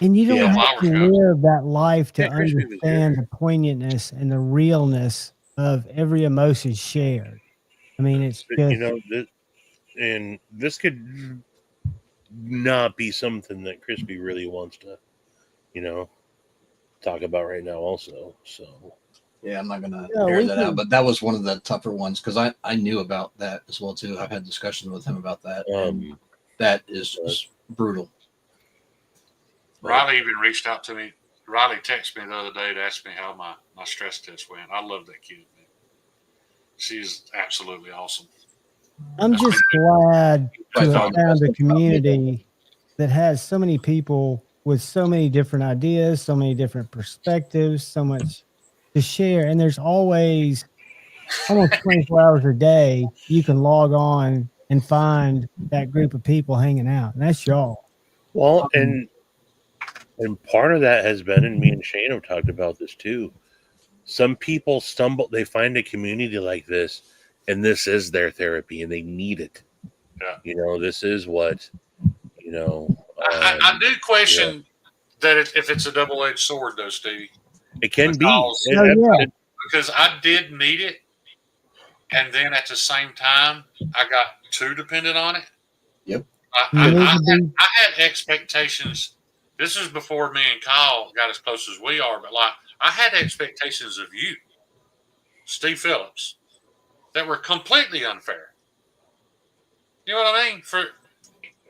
And you don't have to live that life to understand the poignantness and the realness of every emotion shared. I mean, it's just, this could not be something that Crispy really wants to, talk about right now also. So yeah, I'm not gonna air that out, but that was one of the tougher ones because I knew about that as well too. I've had discussions with him about that. That is just brutal. Riley even reached out to me. Riley texted me the other day to ask me how my stress test went. I love that kid, man. She's absolutely awesome. I'm just glad to have found a community that has so many people with so many different ideas, so many different perspectives, so much to share. And there's always almost 24 hours a day you can log on and find that group of people hanging out. And that's y'all. Well, and And part of that has been, and me and Shane have talked about this too. Some people they find a community like this, and this is their therapy, and they need it. Yeah. This is what, I do yeah, question that if it's a double-edged sword, though, Stevie, it can be. because Oh yeah. because I did need it, and then at the same time, I got too dependent on it. Yep. You need to be. I had expectations. This was before me and Kyle got as close as we are, but like I had expectations of you, Steve Phillips, that were completely unfair. You know what I mean? For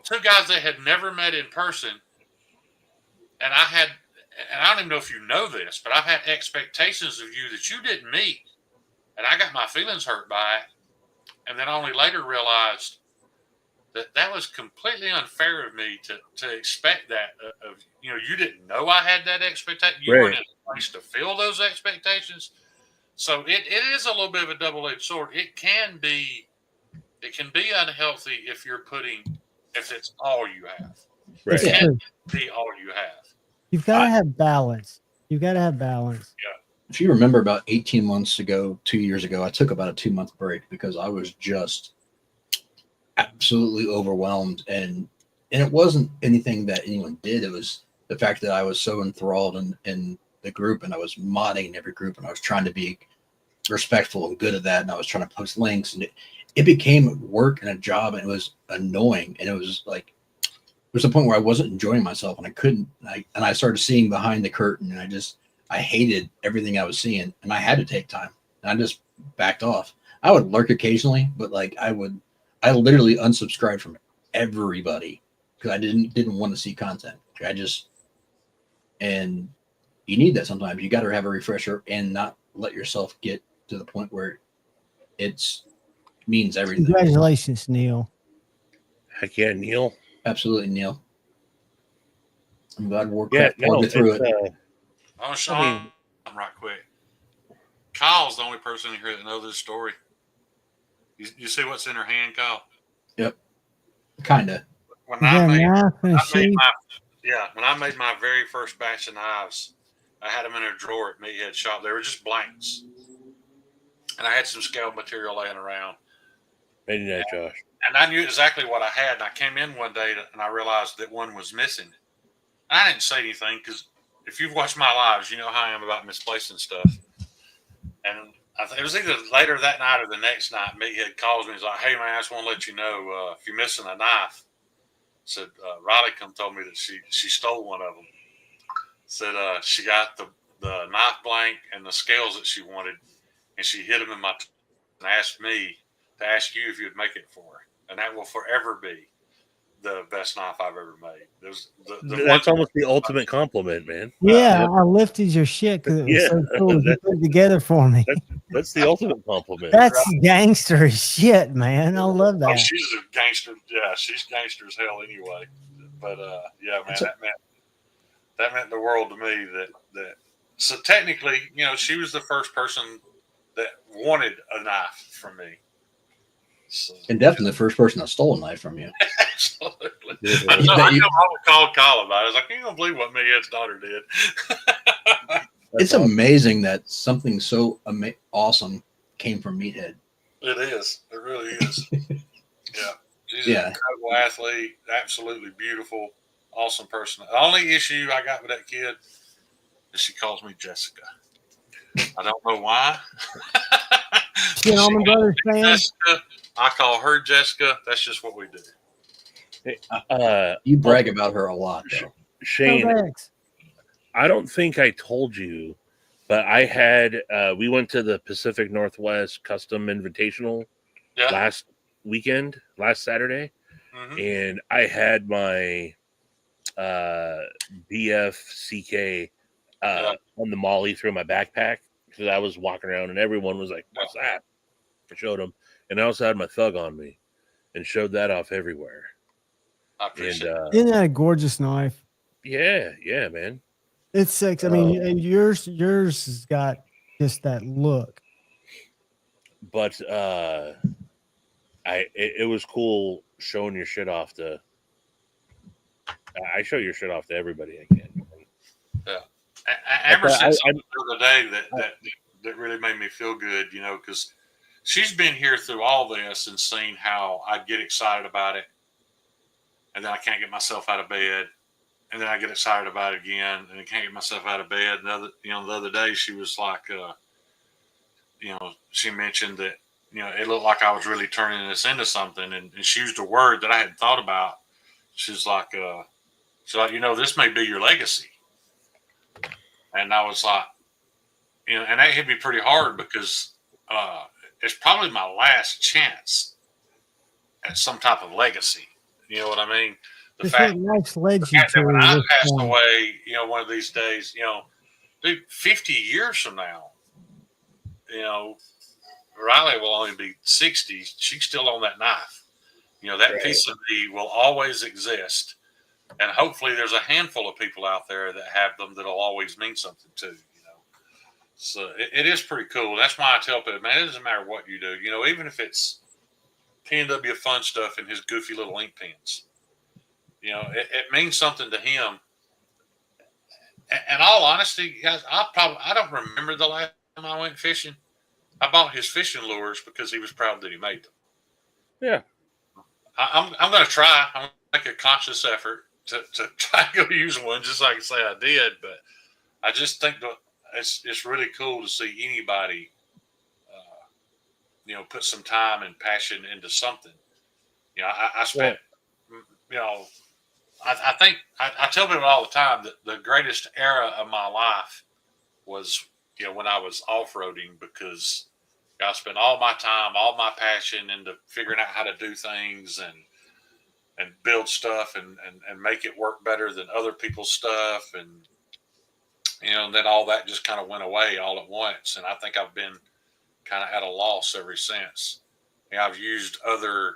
two guys that had never met in person, and and I don't even know if you know this, but I've had expectations of you that you didn't meet, and I got my feelings hurt by it, and then I only later realized that was completely unfair of me to expect that of you didn't know I had that expectation. You weren't Right. in a place to fill those expectations. So it is a little bit of a double-edged sword. It can be unhealthy if if it's all you have. It's It Right. can't true. be all you have. You've got to have balance. You've got to have balance. If you remember, about 18 months ago, 2 years ago, I took about a 2 month break because I was just absolutely overwhelmed, and it wasn't anything that anyone did. It was the fact that I was so enthralled in the group, and I was modding in every group, and I was trying to be respectful and good at that, and I was trying to post links, and it became work and a job, and it was annoying, and it was like there was a point where I wasn't enjoying myself, and I couldn't. I started seeing behind the curtain, and I hated everything I was seeing, and I had to take time, and I just backed off. I would lurk occasionally, but like I literally unsubscribed from everybody because I didn't want to see content. I just and you need that sometimes. You got to have a refresher and not let yourself get to the point where it's means everything. Congratulations, Neil. Heck yeah, Neil. Absolutely, Neil. I'm glad Yeah, Warcraft poured no, me through it's it. Oh, I Sean, mean, right quick. Kyle's the only person in here that knows this story. You see what's in her hand, Kyle? Yep, kind of. When Is that a knife and a I made sheath? when I made my very first batch of knives, I had them in a drawer at Meathead Shop. They were just blanks, and I had some scale material laying around, maybe not, Josh. and I knew exactly what I had. And I came in one day and I realized that one was missing. I didn't say anything because if you've watched my lives, you know how I am about misplacing stuff. And it was either later that night or the next night. Meathead calls me. He's like, "Hey man, I just want to let you know if you're missing a knife." Said Riley come told me that she stole one of them. Said she got the knife blank and the scales that she wanted, and she hid them in my and asked me to ask you if you'd make it for her, and that will forever be the best knife I've ever made. There's the That's one. almost the ultimate compliment, man. Yeah, I lifted your shit because it was Yeah, so cool. You put it together for me. that's the ultimate compliment. That's gangster as shit, man. I love Oh, that. she's a gangster. Yeah, she's gangster as hell anyway. But yeah, man, that meant the world to me. That so technically, she was the first person that wanted a knife from me. So, And definitely the first person that stole a knife from you. absolutely. I know I would call Kyle about it. I was like, "You don't believe what Meathead's daughter did." It's amazing that something so awesome came from Meathead. It is. It really is. Yeah. She's an Yeah. incredible athlete, absolutely beautiful, awesome person. The only issue I got with that kid is she calls me Jessica. I don't know why. She an Almond Brothers fan? Jessica, I call her Jessica. That's just what we do. You brag about her a lot, though. Shane, Throwbacks. I don't think I told you, but I had we went to the Pacific Northwest Custom Invitational Yeah. last Saturday, and I had my BFCK on the Molly through my backpack because I was walking around and everyone was like, "What's that?" I showed them, and I also had my thug on me and showed that off everywhere. I appreciate it. Isn't that a gorgeous knife? Yeah, man. It's sexy. I mean, and yours has got just that look. But it was cool showing your shit off to. I show your shit off to everybody I can. Yeah. Amber said I something the other day that really made me feel good, because she's been here through all this and seen how I get excited about it, and then I can't get myself out of bed, and then I get excited about it again, and I can't get myself out of bed. And the other day she was like, she mentioned that it looked like I was really turning this into something, and she used a word that I hadn't thought about. She's like, this may be your legacy, and I was like, and that hit me pretty hard because it's probably my last chance at some type of legacy. You know what I mean? The It's fact, what life's led you that to when I this pass point. away, one of these days, dude, 50 years from now, Riley will only be 60. She's still on that knife. That Right. piece of me will always exist. And hopefully there's a handful of people out there that have them that'll always mean something too. So it is pretty cool. That's why I tell people, man, it doesn't matter what you do. Even if it's PNW fun stuff in his goofy little ink pens, it means something to him. In all honesty, guys, I don't remember the last time I went fishing. I bought his fishing lures because he was proud that he made them. Yeah. I'm going to try. I'm going to make a conscious effort to try to go use one, just so I can say I did. But I just think that it's really cool to see anybody, put some time and passion into something. I spent, I think I tell people all the time that the greatest era of my life was, when I was off-roading, because I spent all my time, all my passion into figuring out how to do things and build stuff and make it work better than other people's stuff. And, then all that just kind of went away all at once. And I think I've been kind of at a loss ever since. I've used other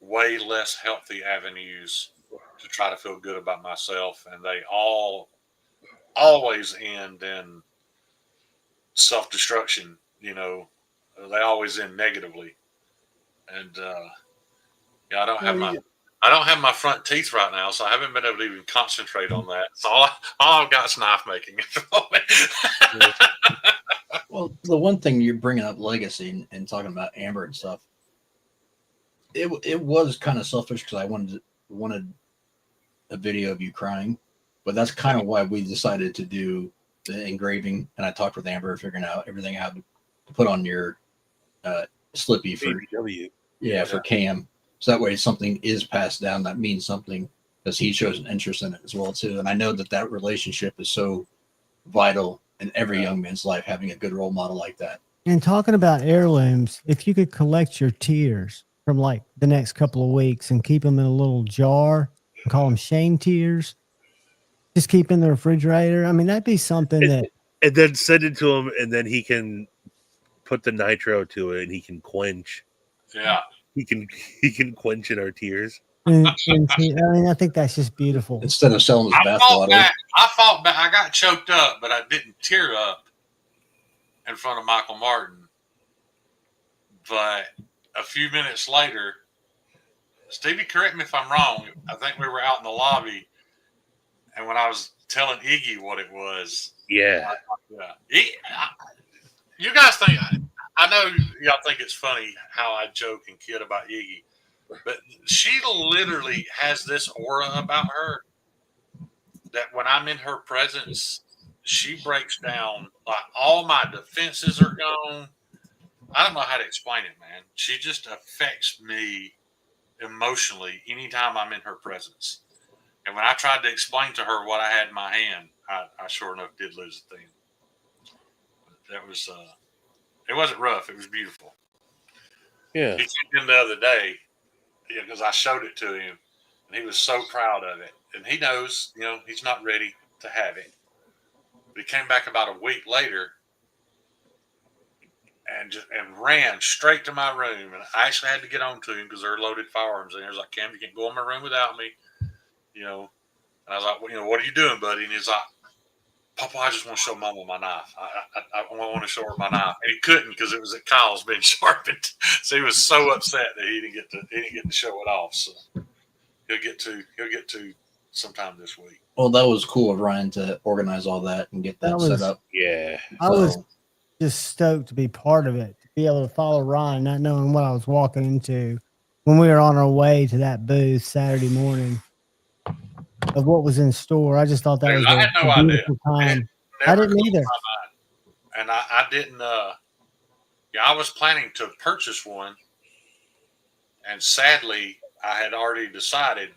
way less healthy avenues to try to feel good about myself. And they always end in self-destruction. They always end negatively. And, I don't have my front teeth right now, so I haven't been able to even concentrate on that. So all I've got is knife making at the moment. Well, the one thing you're bringing up legacy and talking about Amber and stuff, it was kind of selfish because I wanted a video of you crying, but that's kind of why we decided to do the engraving. And I talked with Amber, figuring out everything I had to put on your Slippy for BBW. for Cam. So that way something is passed down that means something, because he shows an interest in it as well too. And I know that relationship is so vital in every young man's life, having a good role model like that. And talking about heirlooms, if you could collect your tears from like the next couple of weeks and keep them in a little jar and call them shame tears, just keep in the refrigerator. I mean, that'd be something that. And then send it to him, and then he can put the nitro to it, and he can quench. Yeah. He can quench in our tears. I mean, I think that's just beautiful. Instead of selling his bath water. I fought back. I got choked up, but I didn't tear up in front of Michael Martin. But a few minutes later, Stevie, correct me if I'm wrong, I think we were out in the lobby, and when I was telling Iggy what it was. Yeah. You guys think, I know y'all think it's funny how I joke and kid about Iggy, but she literally has this aura about her that when I'm in her presence, she breaks down. Like, all my defenses are gone. I don't know how to explain it, man. She just affects me emotionally anytime I'm in her presence. And when I tried to explain to her what I had in my hand, I sure enough did lose the thing. That was, it wasn't rough. It was beautiful. Yeah. He came in the other day, because I showed it to him, and he was so proud of it. And he knows, he's not ready to have it. But he came back about a week later and ran straight to my room. And I actually had to get on to him because there are loaded firearms in there. He was like, Cam, you can't go in my room without me. And I was like, well, what are you doing, buddy? And he's like, Papa, I just want to show Mama my knife. I want to show her my knife. And he couldn't because it was at Kyle's being sharpened. So he was so upset that he didn't get to show it off. So he'll get to sometime this week. Well, that was cool of Ryan to organize all that and get that, That set was- up. Yeah. I was just stoked to be part of it, to be able to follow Ryan, not knowing what I was walking into when we were on our way to that booth Saturday morning of what was in store. I just thought that Dude, was I had no a idea. beautiful time. I Never didn't crossed either. my mind. And I didn't. Yeah, I was planning to purchase one, and sadly, I had already decided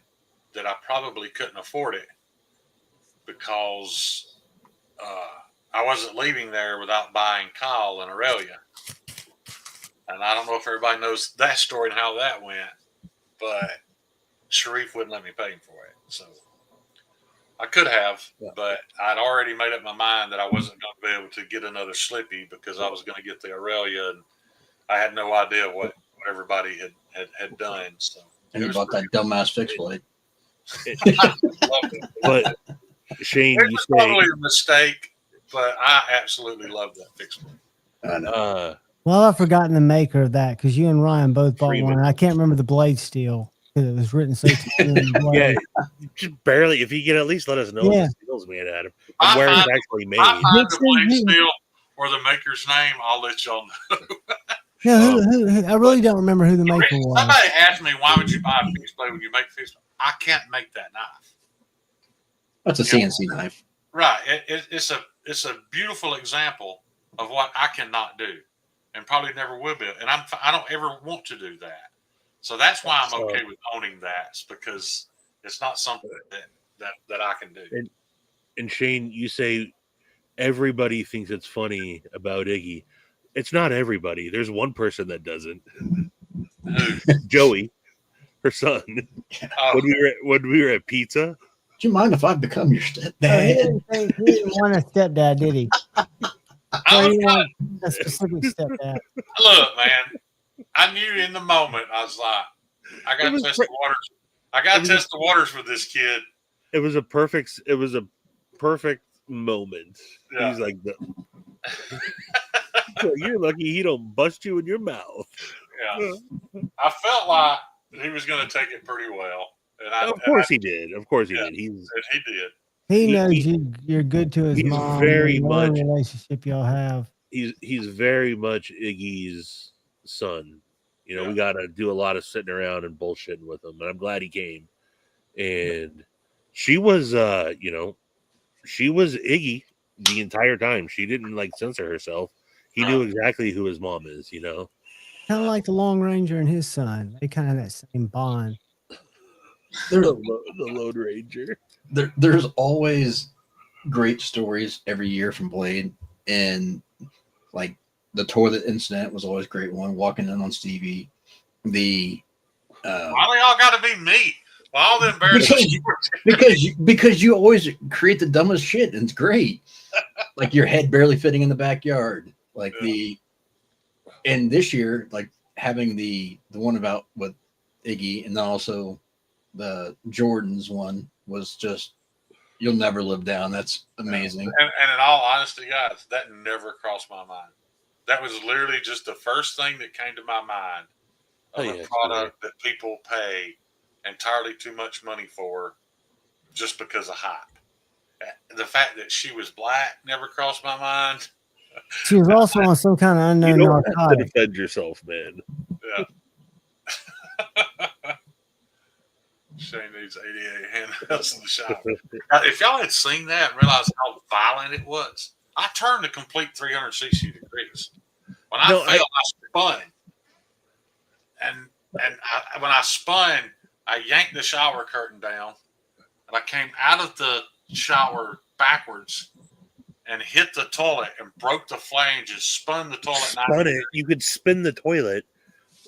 that I probably couldn't afford it because I wasn't leaving there without buying Kyle and Aurelia. And I don't know if everybody knows that story and how that went, but Sharif wouldn't let me pay him for it. So I could have, but I'd already made up my mind that I wasn't going to be able to get another Slippy because I was going to get the Aurelia, and I had no idea what everybody had done. So And you bought that dumbass fixed blade. But Shane, it you was say probably a mistake, but I absolutely love that fixed blade. I know. Well, I've forgotten the maker of that because you and Ryan both bought Freeman. one. I can't remember the blade steel because it was written so tiny on the blade. yeah, just barely. If you can at least let us know what Yeah. the steel's made out of, I and where it's find- actually made. I find the blade Dixon, steel or the maker's name, I'll let y'all know. No, who, I really don't remember who the maker was. Somebody asked me, why would you buy a fixed blade when you make a fixed blade? I can't make that knife. That's a Yeah. CNC knife. Right. It's a beautiful example of what I cannot do and probably never will be. And I don't ever want to do that. So that's why I'm okay with owning that, because it's not something that I can do. And Shane, you say everybody thinks it's funny about Iggy. It's not everybody. There's one person that doesn't. Who? Joey, her son. Oh, When we were at pizza, Do you mind if I become your No, he stepdad? he didn't want a stepdad, did he? I So was he wanted a specific stepdad. look, man. I knew in the moment. I was like, I got to test the waters. I got to test the waters with this kid. it was a perfect moment. Yeah. He's like, you're lucky he don't bust you in your mouth. Yeah. I felt like he was going to take it pretty well. And Of course he did. Of course he Yeah. did. He's And he did. He knows he- you're good to his he's mom. very whatever much- relationship y'all have. he's very much Iggy's son. You know, Yeah. we got to do a lot of sitting around and bullshitting with him, and I'm glad he came. And she was, she was Iggy the entire time. She didn't like censor herself. He knew exactly who his mom is. You know, Kind of like the Long Ranger and his son. They kind of have that same bond. There's, the Lone Ranger. there's always great stories every year from Blade, and like the toilet incident was always a great one. Walking in on Stevie, the Why they all got to be me? Well, all the embarrassing because you always create the dumbest shit, and it's great. Like your head barely fitting in the backyard, like and this year, like having the one about with Iggy, and then also the Jordan's one was just you'll never live down. That's amazing. And in all honesty, guys, that never crossed my mind. That was literally just the first thing that came to my mind of a product that people pay entirely too much money for just because of hype. The fact that she was black never crossed my mind. She was also on some kind of You unknown don't have to narcotic. defend yourself, man. Yeah. Shane needs 88 handhelds in the shower. If y'all had seen that and realized how violent it was, I turned a complete 360 degrees. When I fell, I spun. And when I spun, I yanked the shower curtain down, and I came out of the shower backwards and hit the toilet and broke the flange and spun the toilet. Spun it. You could spin the toilet.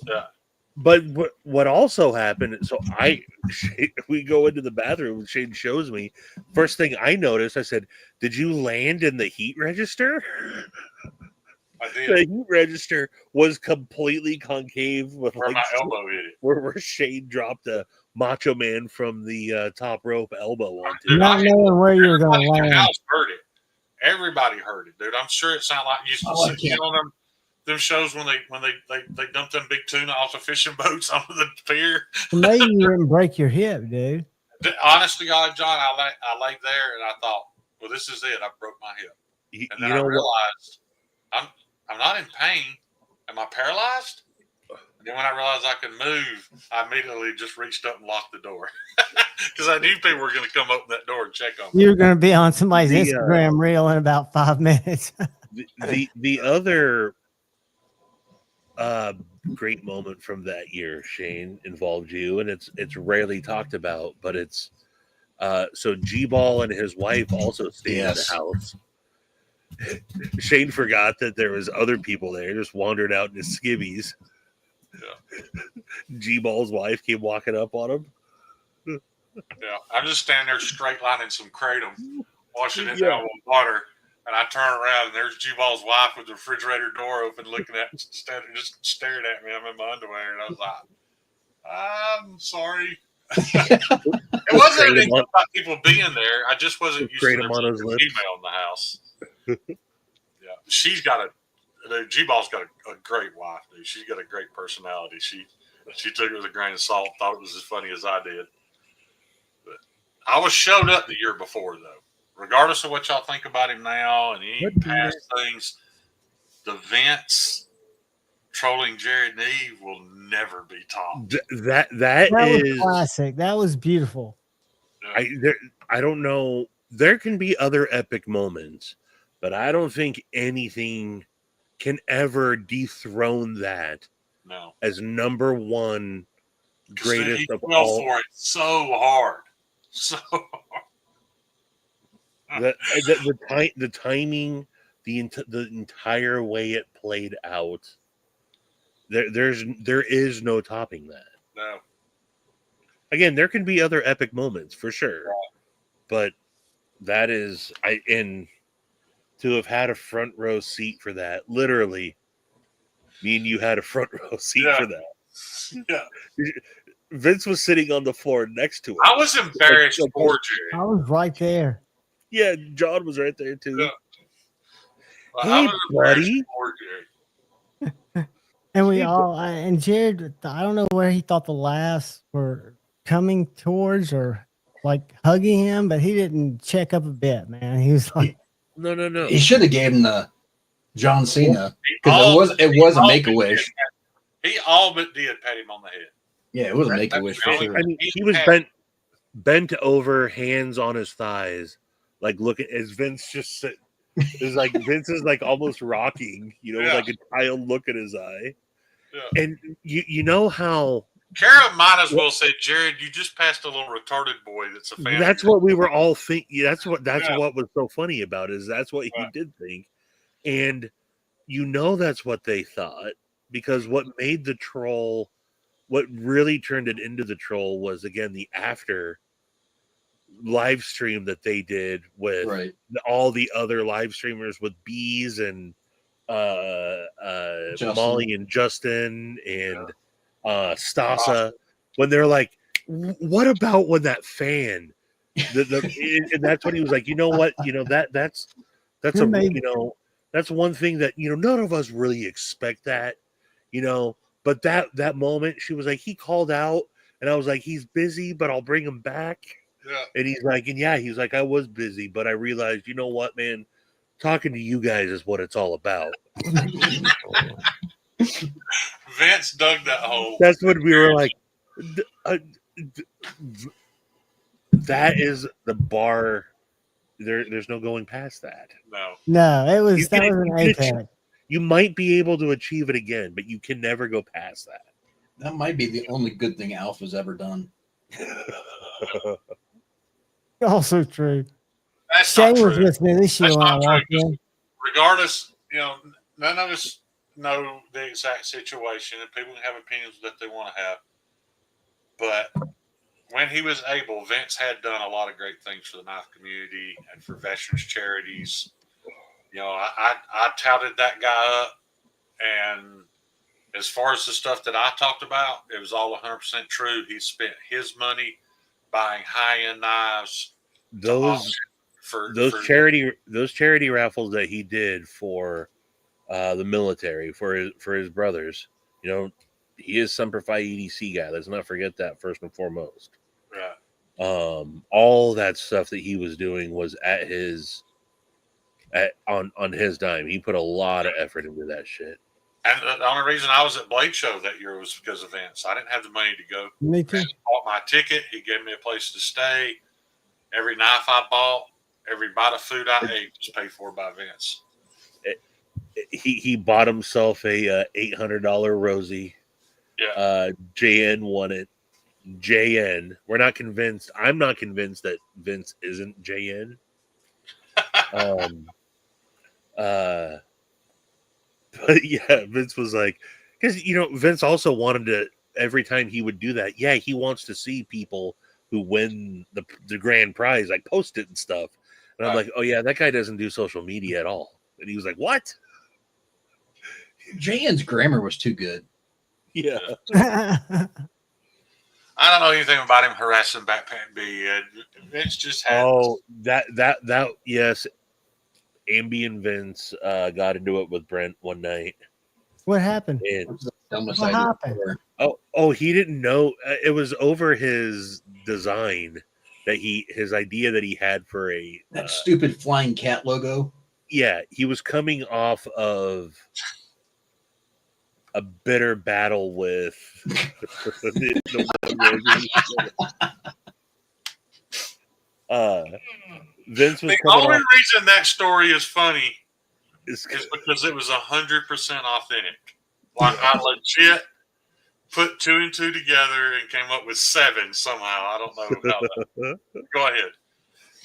Yeah. But what also happened? So we go into the bathroom. Shane shows me. First thing I noticed, I said, "Did you land in the heat register?" I did. The heat register was completely concave with Where my elbow hit it. where Shane dropped a Macho Man from the top rope elbow onto. Dude, Not knowing where you were going to Everybody in the land. house heard it. Everybody heard it, dude. I'm sure it sounded like you used to see on them shows when they dumped them big tuna off the fishing boats onto the pier. Maybe you didn't break your hip, dude. Honest to God, John, I laid there and I thought, well, this is it. I broke my hip, and then You I know what? realized I'm not in pain. Am I paralyzed? And then when I realized I could move, I immediately just reached up and locked the door because I knew people were going to come open that door and check on me. You're going to be on somebody's The, Instagram reel in about 5 minutes. The other great moment from that year, Shane, involved you, and it's rarely talked about, but it's so G-Ball and his wife also stayed in the house. Shane forgot that there was other people there, just wandered out in his skivvies. Yeah. G-Ball's wife came walking up on him. Yeah, I'm just standing there straight lining some kratom, washing it down with water, and I turn around and there's G-Ball's wife with the refrigerator door open, looking at, just staring at me. I'm in my underwear, and I was like, "I'm sorry." It wasn't anything about people being there. I just wasn't used to there being a female in the house. Yeah, she's got G-Ball's got a great wife, dude. She's got a great personality. She took it with a grain of salt. Thought it was as funny as I did. But I was showed up the year before, though. Regardless of what y'all think about him now and any past things, the Vince trolling Jared Neve will never be topped. That was classic. That was beautiful. I don't know. There can be other epic moments, but I don't think anything can ever dethrone that as number one greatest of all. For it so hard. So the timing, the entire way it played out. There is no topping that. No. Again, there can be other epic moments for sure, but that is and to have had a front row seat for that. Literally, me and you had a front row seat for that. Yeah. Vince was sitting on the floor next to him. I was embarrassed for Jerry. I was right there. Yeah, John was right there too. Yeah. Hey, buddy. And we and Jared, I don't know where he thought the laughs were coming towards or like hugging him, but he didn't check up a bit, man. He was like, no. He should have gave him the John Cena because it was a Make-A-Wish. He all but did pat him on the head. Yeah, it was a Make-A-Wish for sure. I mean, he was bent over, hands on his thighs, like looking as Vince just sit. It's like Vince is like almost rocking, with like a child look in his eye. Yeah. And you know how Kara might as well say, Jared, you just passed a little retarded boy that's a fan. That's what we were all thinking. That's what was so funny about it, is that's what he did think. And that's what they thought, because what made the troll, what really turned it into the troll was, again, the after live stream that they did with all the other live streamers with Bees and Molly and Justin and Stasa, when they're like, what about when that fan and that's when he was like, you know what, that's that's one thing that none of us really expect that, but that moment she was like, he called out and I was like, he's busy, but I'll bring him back. And he's like, he's like, I was busy, but I realized, you know what, man, talking to you guys is what it's all about. Vince dug that hole. That's what we were like. That is the bar. There's no going past that. No, it was that was an apex. You might be able to achieve it again, but you can never go past that. That might be the only good thing Alpha's ever done. Also true. That's Shane not true. was with me this year when I walked in. Regardless, none of us know the exact situation, and people can have opinions that they want to have. But when he was able, Vince had done a lot of great things for the knife community and for veterans charities. I touted that guy up, and as far as the stuff that I talked about, it was all 100% true. He spent his money buying high-end knives. Those charity raffles that he did for the military, for his brothers, he is Semper Fi EDC guy. Let's not forget that, first and foremost. Right. All that stuff that he was doing was on his dime. He put a lot of effort into that shit. And the only reason I was at Blade Show that year was because of Vince. I didn't have the money to go. Me too. Vince bought my ticket. He gave me a place to stay. Every knife I bought, every bite of food I ate was paid for by Vince. He bought himself a $800 Rosie. Yeah. JN won it. JN. We're not convinced. I'm not convinced that Vince isn't JN. But yeah, Vince was like, because Vince also wanted to. Every time he would do that, yeah, he wants to see people who win the grand prize, like post it and stuff. And I'm like, oh yeah, that guy doesn't do social media at all. And he was like, what? JN's grammar was too good. Yeah. I don't know anything about him harassing Backpack B. Vince just had. Oh, that yes. Ambi and Vince got into it with Brent one night. What happened? And Dumbest What idea happened? ever. oh, he didn't know. It was over his design that his idea that he had for That stupid flying cat logo. Yeah, he was coming off of a bitter battle with Vince was the only reason that story is funny is because it was 100% authentic. Like I legit put 2 and 2 together and came up with 7 somehow. I don't know about that. Go ahead.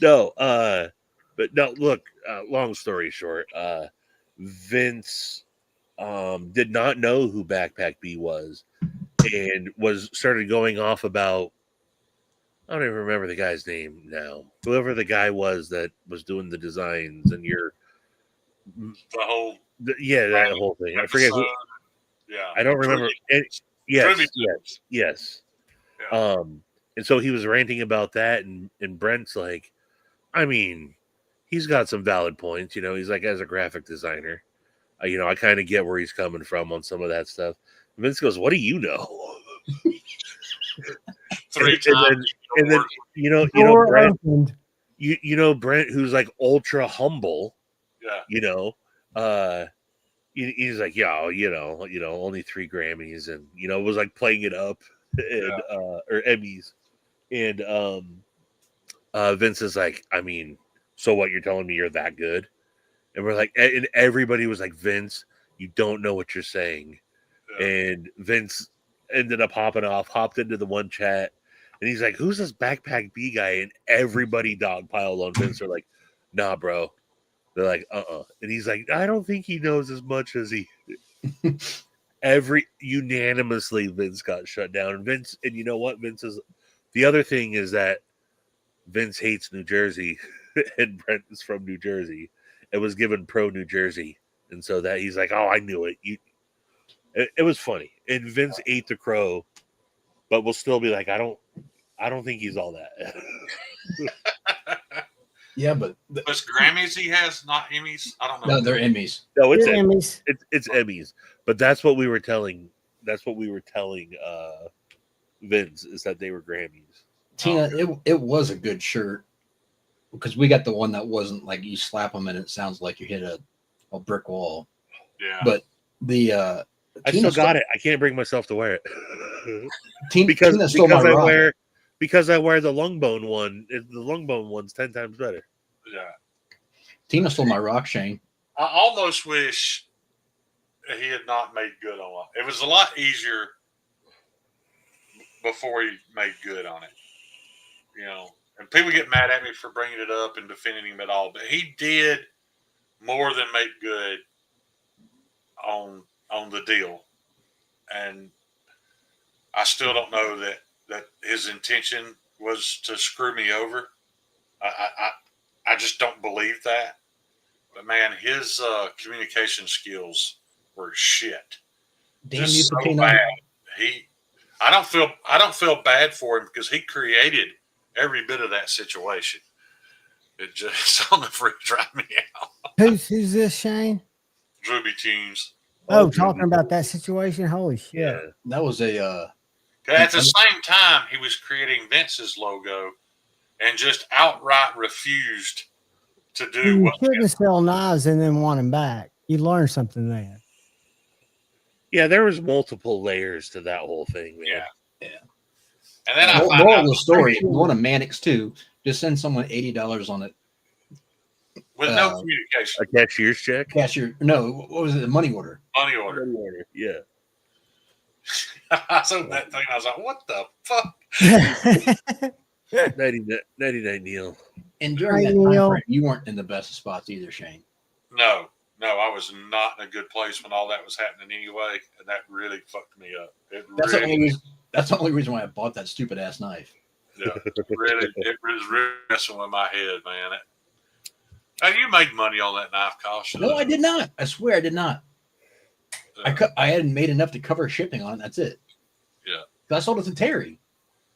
No, but no. Look, long story short, Vince did not know who Backpack B was, and started going off about. I don't even remember the guy's name now. Whoever the guy was that was doing the designs and The whole that whole thing. I forget who. Yeah, I don't remember. Yes. Yeah. And so he was ranting about that, and Brent's like, I mean, he's got some valid points. He's like, as a graphic designer, I kind of get where he's coming from on some of that stuff. And Vince goes, what do you know? 3 times. And then Brent, Brent, who's like ultra humble. Yeah. He's like, yeah, only 3 Grammys, and was like playing it up, and or Emmys, and Vince is like, I mean, so what? You're telling me you're that good? And we're like, and everybody was like, Vince, you don't know what you're saying. Yeah. And Vince ended up hopped into the one chat, and he's like, who's this Backpack B guy? And everybody dogpiled on Vince. They're like, nah, bro. They're like, and he's like, I don't think he knows as much as he. Unanimously, Vince got shut down. And Vince, and you know what? The other thing is that Vince hates New Jersey, and Brent is from New Jersey. It was given pro New Jersey, and so that he's like, oh, I knew it. It was funny, and Vince ate the crow, but we'll still be like, I don't think he's all that. Yeah, but it's Grammys he has, not Emmys. I don't know. No, they're Emmys. No, it's Emmys. It's Emmys. But that's what we were telling. That's what we were telling Vince, is that they were Grammys. Tina, it was a good shirt, because we got the one that wasn't like you slap them and it sounds like you hit a brick wall. Yeah. But the I still got it. I can't bring myself to wear it. Because I wear the Lungbone one. The Lungbone one's 10 times better. Yeah. Tina stole my rock, Shane. I almost wish he had not made good on it. It was a lot easier before he made good on it. And people get mad at me for bringing it up and defending him at all, but he did more than make good on the deal. And I still don't know that his intention was to screw me over. I just don't believe that. But man, his communication skills were shit. Damn just you, so Patina. bad. I don't feel bad for him, because he created every bit of that situation. It just on the free drive me out. Who's this, Shane? Drooby Tunes. Oh, talking about that situation. Holy shit! That was a. At the same time, he was creating Vince's logo and just outright refused to do You what. shouldn't sell knives and then want them back. You learn something there. Yeah, there was multiple layers to that whole thing, man. Yeah. And then I Moral find moral out of the story: if you want a Mannix too, just send someone $80 on it. with no communication, A cashier's check? Cashier, no, what was it? A money order. money order. Money order, yeah. I saw that thing. I was like, "What the fuck?" 99 deal. And during Right, that time Neil. frame, you weren't in the best of spots either, Shane. No, I was not in a good place when all that was happening anyway, and that really fucked me up. It That's really, the only reason. That's the only reason why I bought that stupid ass knife. yeah, it was really messing with my head, man. You made money on that knife, cost. No, I did not. I swear I did not. I hadn't made enough to cover shipping on it. That's it. Yeah. I sold it to Terry.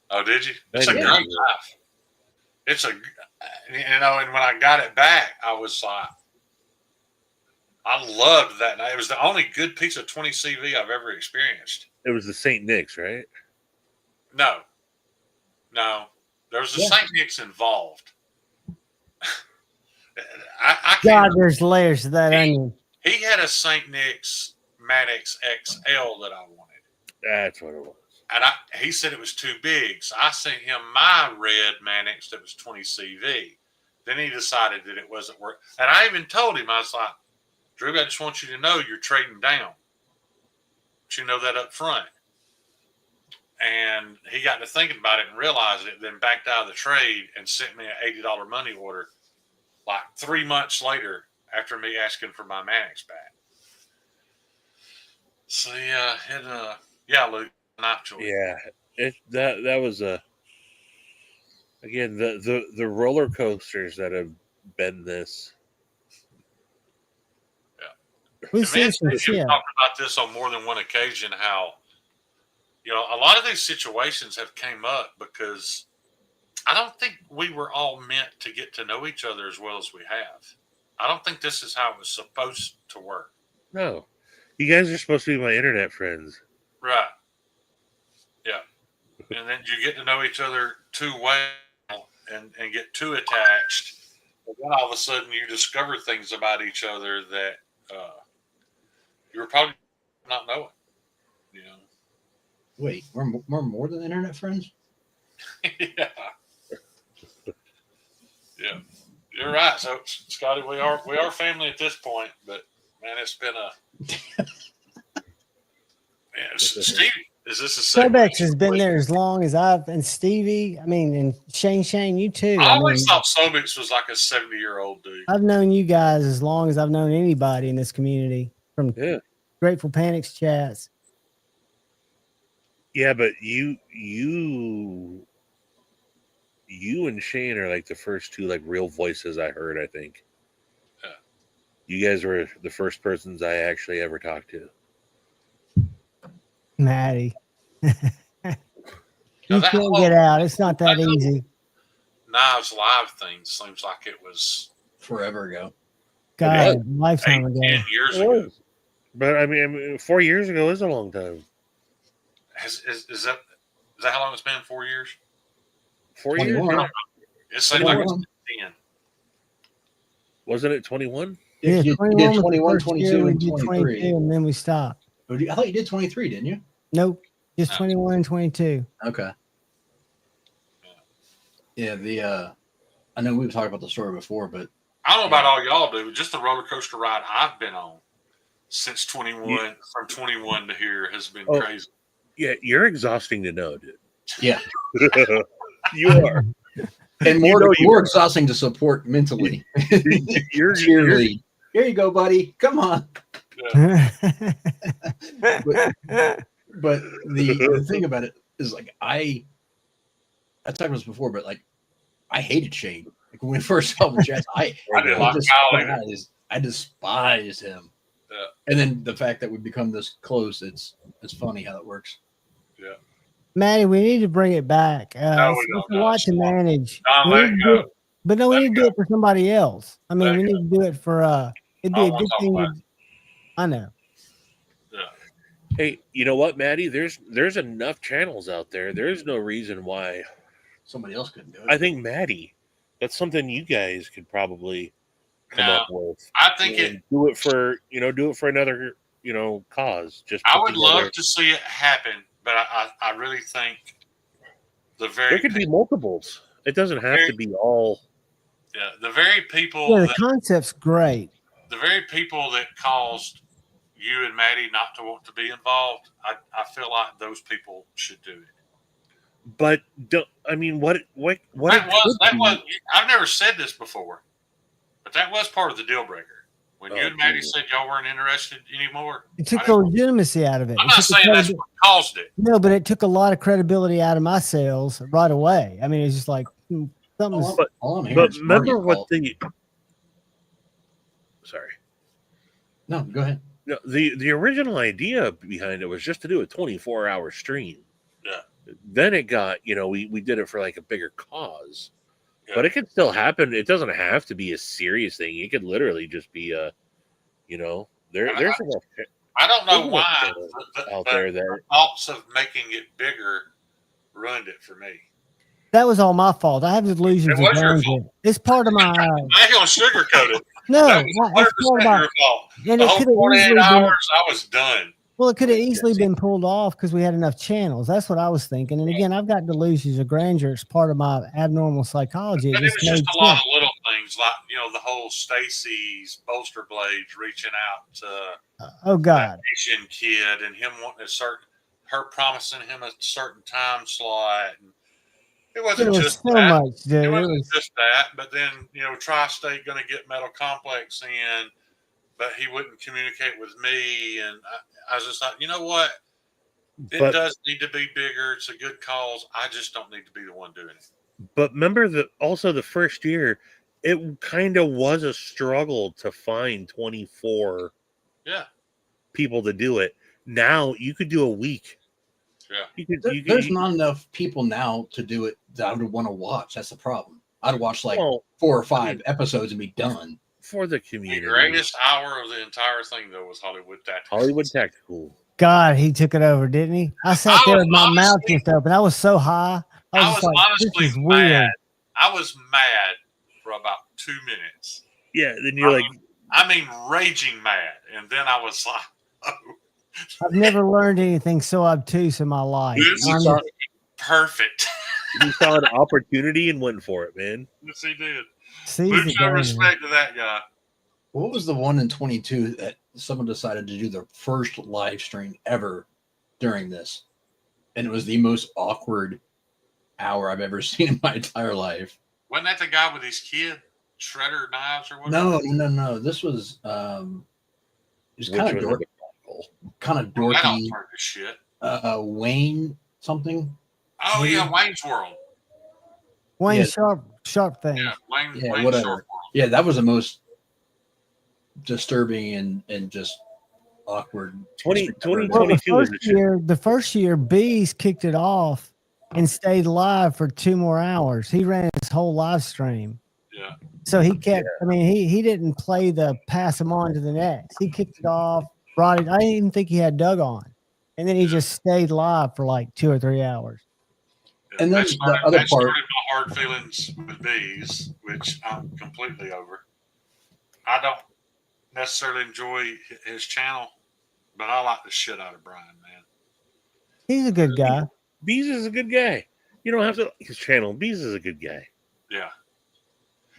Oh, did you? It's a Yeah. great knife. It's a, and when I got it back, I was like, I loved that knife. It was the only good piece of 20 CV I've ever experienced. It was the St. Nick's, right? No, there was a Yeah. St. Nick's involved. I God, can't. there's layers to that onion. He had a St. Nick's Maddox XL that I wanted. That's what it was. And he said it was too big. So I sent him my red Mannix that was 20 CV. Then he decided that it wasn't worth. And I even told him, I was like, Drew, I just want you to know you're trading down. But you know that up front. And he got to thinking about it and realized it, then backed out of the trade and sent me an $80 money order like 3 months later after me asking for my Mannix back. So, yeah, Luke. Knife choice. Yeah, that was again the roller coasters that have been this. We And see man, some you've shit. talked about this on more than one occasion. How a lot of these situations have came up because I don't think we were all meant to get to know each other as well as we have. I don't think this is how it was supposed to work. No, you guys are supposed to be my internet friends. Right. Yeah. And then you get to know each other too well and get too attached. And then all of a sudden you discover things about each other that you were probably not knowing. Wait, we're more than internet friends? Yeah. Yeah. You're right. So Scotty, we are family at this point, but man, it's been a Stevie, is this a segment? Sobex has been there as long as and Stevie. I mean, and Shane, you too. I always thought Sobix was like a 70-year-old dude. I've known you guys as long as I've known anybody in this community from Grateful Panics chats. Yeah, but you and Shane are like the first two like real voices I heard. I think. Yeah. You guys were the first persons I actually ever talked to. Maddie. Now You that can't whole- get out. It's not that easy. Knives Live thing seems like it was Forever ago. God, lifetime 8, ago. 10 years ago. But I mean, 4 years ago is a long time. Is that how long it's been? 4 years? 4 years? 21. It seems like it's 21. 10. Wasn't it 21? You did 21 was the 21, first year 22, we and did 23. and then we stopped. I thought you did 23, didn't you? Nope, just No. 21 and 22. Okay. Yeah, I know we've talked about the story before, but I don't know about all y'all do, but just the roller coaster ride I've been on since 21, from 21 to here has been crazy. Yeah, you're exhausting to know, dude. yeah, You are. and more exhausting to support mentally. You're Cheerlead. Here you go, buddy. Come on. But the thing about it is, like, I talked about this before, but like, I hated Shane. Like, when we first saw the chats, I didn't like Kyle either. I despised him. Yeah. And then the fact that we've become this close, it's funny how that works. Yeah. Maddie, we need to bring it back. No, we it's don't. a No, lot it's to not. manage. Don, We let need it to go. do it- But no, we Let need it to do it for somebody else. I mean, Let we it need to do it for it'd be I a don't good wanna thing. talk about I know. Yeah. Hey, you know what, Maddie? There's enough channels out there. There's no reason why somebody else couldn't do it. I think Maddie, that's something you guys could probably come No, up with. I think And do it for another cause. Just I put would together. love to see it happen, but I really think the very There could be multiples. It doesn't have to be all. yeah, the very people Yeah, the that concept's great. the very people that caused you and Maddie not to want to be involved, I feel like those people should do it. But I mean, what it That could was be, I've never said this before, but that was part of the deal breaker. When you Oh, and Maddie geez. said y'all weren't interested anymore, It took the legitimacy out of it. I'm It not took the saying that's what caused it. No, but it took a lot of credibility out of my sales right away. I mean, it's just like something's. All I'm hearing but is remember Marty's what fault. Sorry. No, go ahead. No, the original idea behind it was just to do a 24-hour stream. Yeah. Then it got, we did it for like a bigger cause. Yeah. But it could still happen. It doesn't have to be a serious thing. It could literally just be there's enough I don't know There's why enough out but there that the thoughts of making it bigger ruined it for me. That was all my fault. I have delusions It of was your grandeur. fault. It's part of my. I ain't gonna sugarcoat it. No, That it's was part 100% of my. your fault. And The it whole could have 48 easily been. hours, I was done. Well, it could have easily been pulled off because we had enough channels. That's what I was thinking. And again, I've got delusions of grandeur. It's part of my abnormal psychology. But it was made just a lot sense. of little things, like the whole Stacy's bolster blades reaching out to Oh God. that Asian kid, and him wanting her promising him a certain time slot. And it wasn't There was just so that. much, dude. It wasn't just that, but then Tri-State going to get Metal Complex in, but he wouldn't communicate with me, and I was just like, you know what? It does need to be bigger. It's a good cause. I just don't need to be the one doing it. But remember also the first year, it kind of was a struggle to find 24 people to do it. Now you could do a week. Yeah. There's not enough people now to do it that I would want to watch. That's the problem. I'd watch 4 or 5 episodes and be done. For the community. The greatest hour of the entire thing, though, was Hollywood Tactical. Hollywood Tactical. God, he took it over, didn't he? I sat there with my mouth just open. I was so high. I was like, honestly mad. I was mad for about 2 minutes. Yeah, then you're I mean, raging mad. And then I was like, oh. I've never learned anything so obtuse in my life. Perfect. He saw an opportunity and went for it, man. Yes, he did. Much respect to that guy. What was the one in 22 that someone decided to do their first live stream ever during this? And it was the most awkward hour I've ever seen in my entire life. Wasn't that the guy with his kid? Shredder knives or whatever? No. This was it was kind of dorky. Kind of dorky. I don't turn this shit. Wayne something. Oh yeah, Wayne's World. Wayne Sharp thing. Yeah, Wayne whatever. Sharp World. Yeah, that was the most disturbing and just awkward. 2022 the first year, Bees kicked it off and stayed live for 2 more hours. He ran his whole live stream. Yeah. So he kept. I mean, he didn't play the pass him on to the next. He kicked it off. Brought it. I didn't even think he had Doug on, and then he just stayed live for like 2 or 3 hours. And then the other part. Started my hard feelings with Bees, which I'm completely over. I don't necessarily enjoy his channel, but I like the shit out of Brian, man. He's a good guy. Bees is a good guy. You don't have to like his channel. Bees is a good guy. Yeah.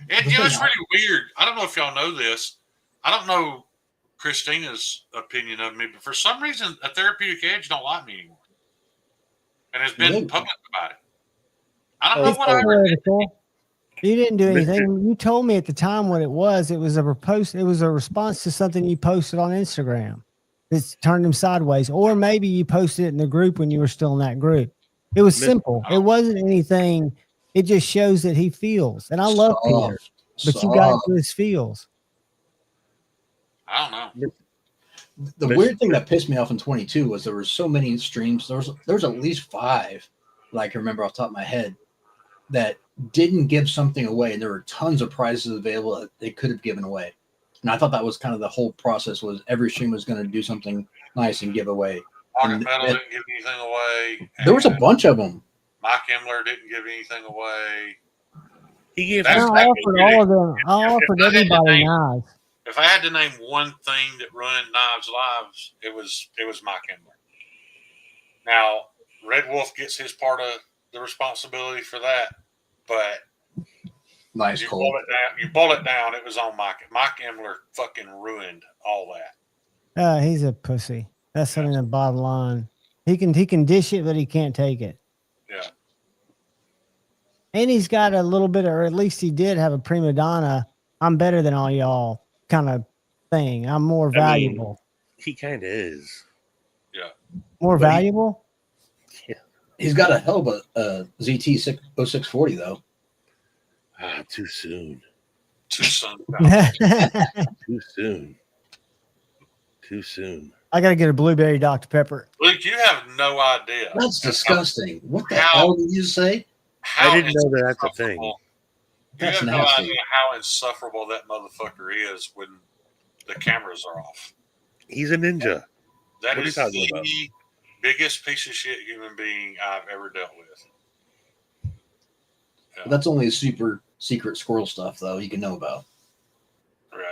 And it's really weird. I don't know if y'all know this. I don't know Christina's opinion of me, but for some reason, a Therapeutic Edge don't like me anymore, and has been public about it. I don't know what I heard. You didn't do anything. You told me at the time what it was. It was a response to something you posted on Instagram. It's turned him sideways, or maybe you posted it in the group when you were still in that group. It was simple. It wasn't anything. It just shows that he feels, and I love Peter, but you got to his feels. I don't know. The weird thing that pissed me off in 22 was there were so many streams. There was at least 5 that I can remember off the top of my head that didn't give something away, and there were tons of prizes available that they could have given away. And I thought that was kind of the whole process, was every stream was going to do something nice and give away. Pocket Metal didn't give anything away. There was a bunch of them. Mike Emler didn't give anything away. He gave And I That's some that offered beauty. all of them. I offered I had to everybody name- knives. If I had to name one thing that ruined Knives' lives, it was Mike Emler. Now, Red Wolf gets his part of the responsibility for that, but Nice, Cole. you boil it down, it was on Mike. Mike Emler fucking ruined all that. He's a pussy. That's something the bottom line. He can dish it, but he can't take it. Yeah. And he's got a little bit, or at least he did have a prima donna. I'm better than all y'all kind of thing. I'm more valuable. He kind of is. Yeah. More But he- valuable? He's got a hell of a ZT 0640 though. Too soon. Too soon. Too soon. Too soon. I got to get a blueberry Dr. Pepper. Luke, you have no idea. That's disgusting. What the How- hell did you say? How I didn't know that that's a thing. insufferable- You That's have no nasty. idea how insufferable that motherfucker is when the cameras are off. He's a ninja. That What are you is talking the about? biggest piece of shit human being I've ever dealt with. Yeah. That's only super secret squirrel stuff though you can know about. Right.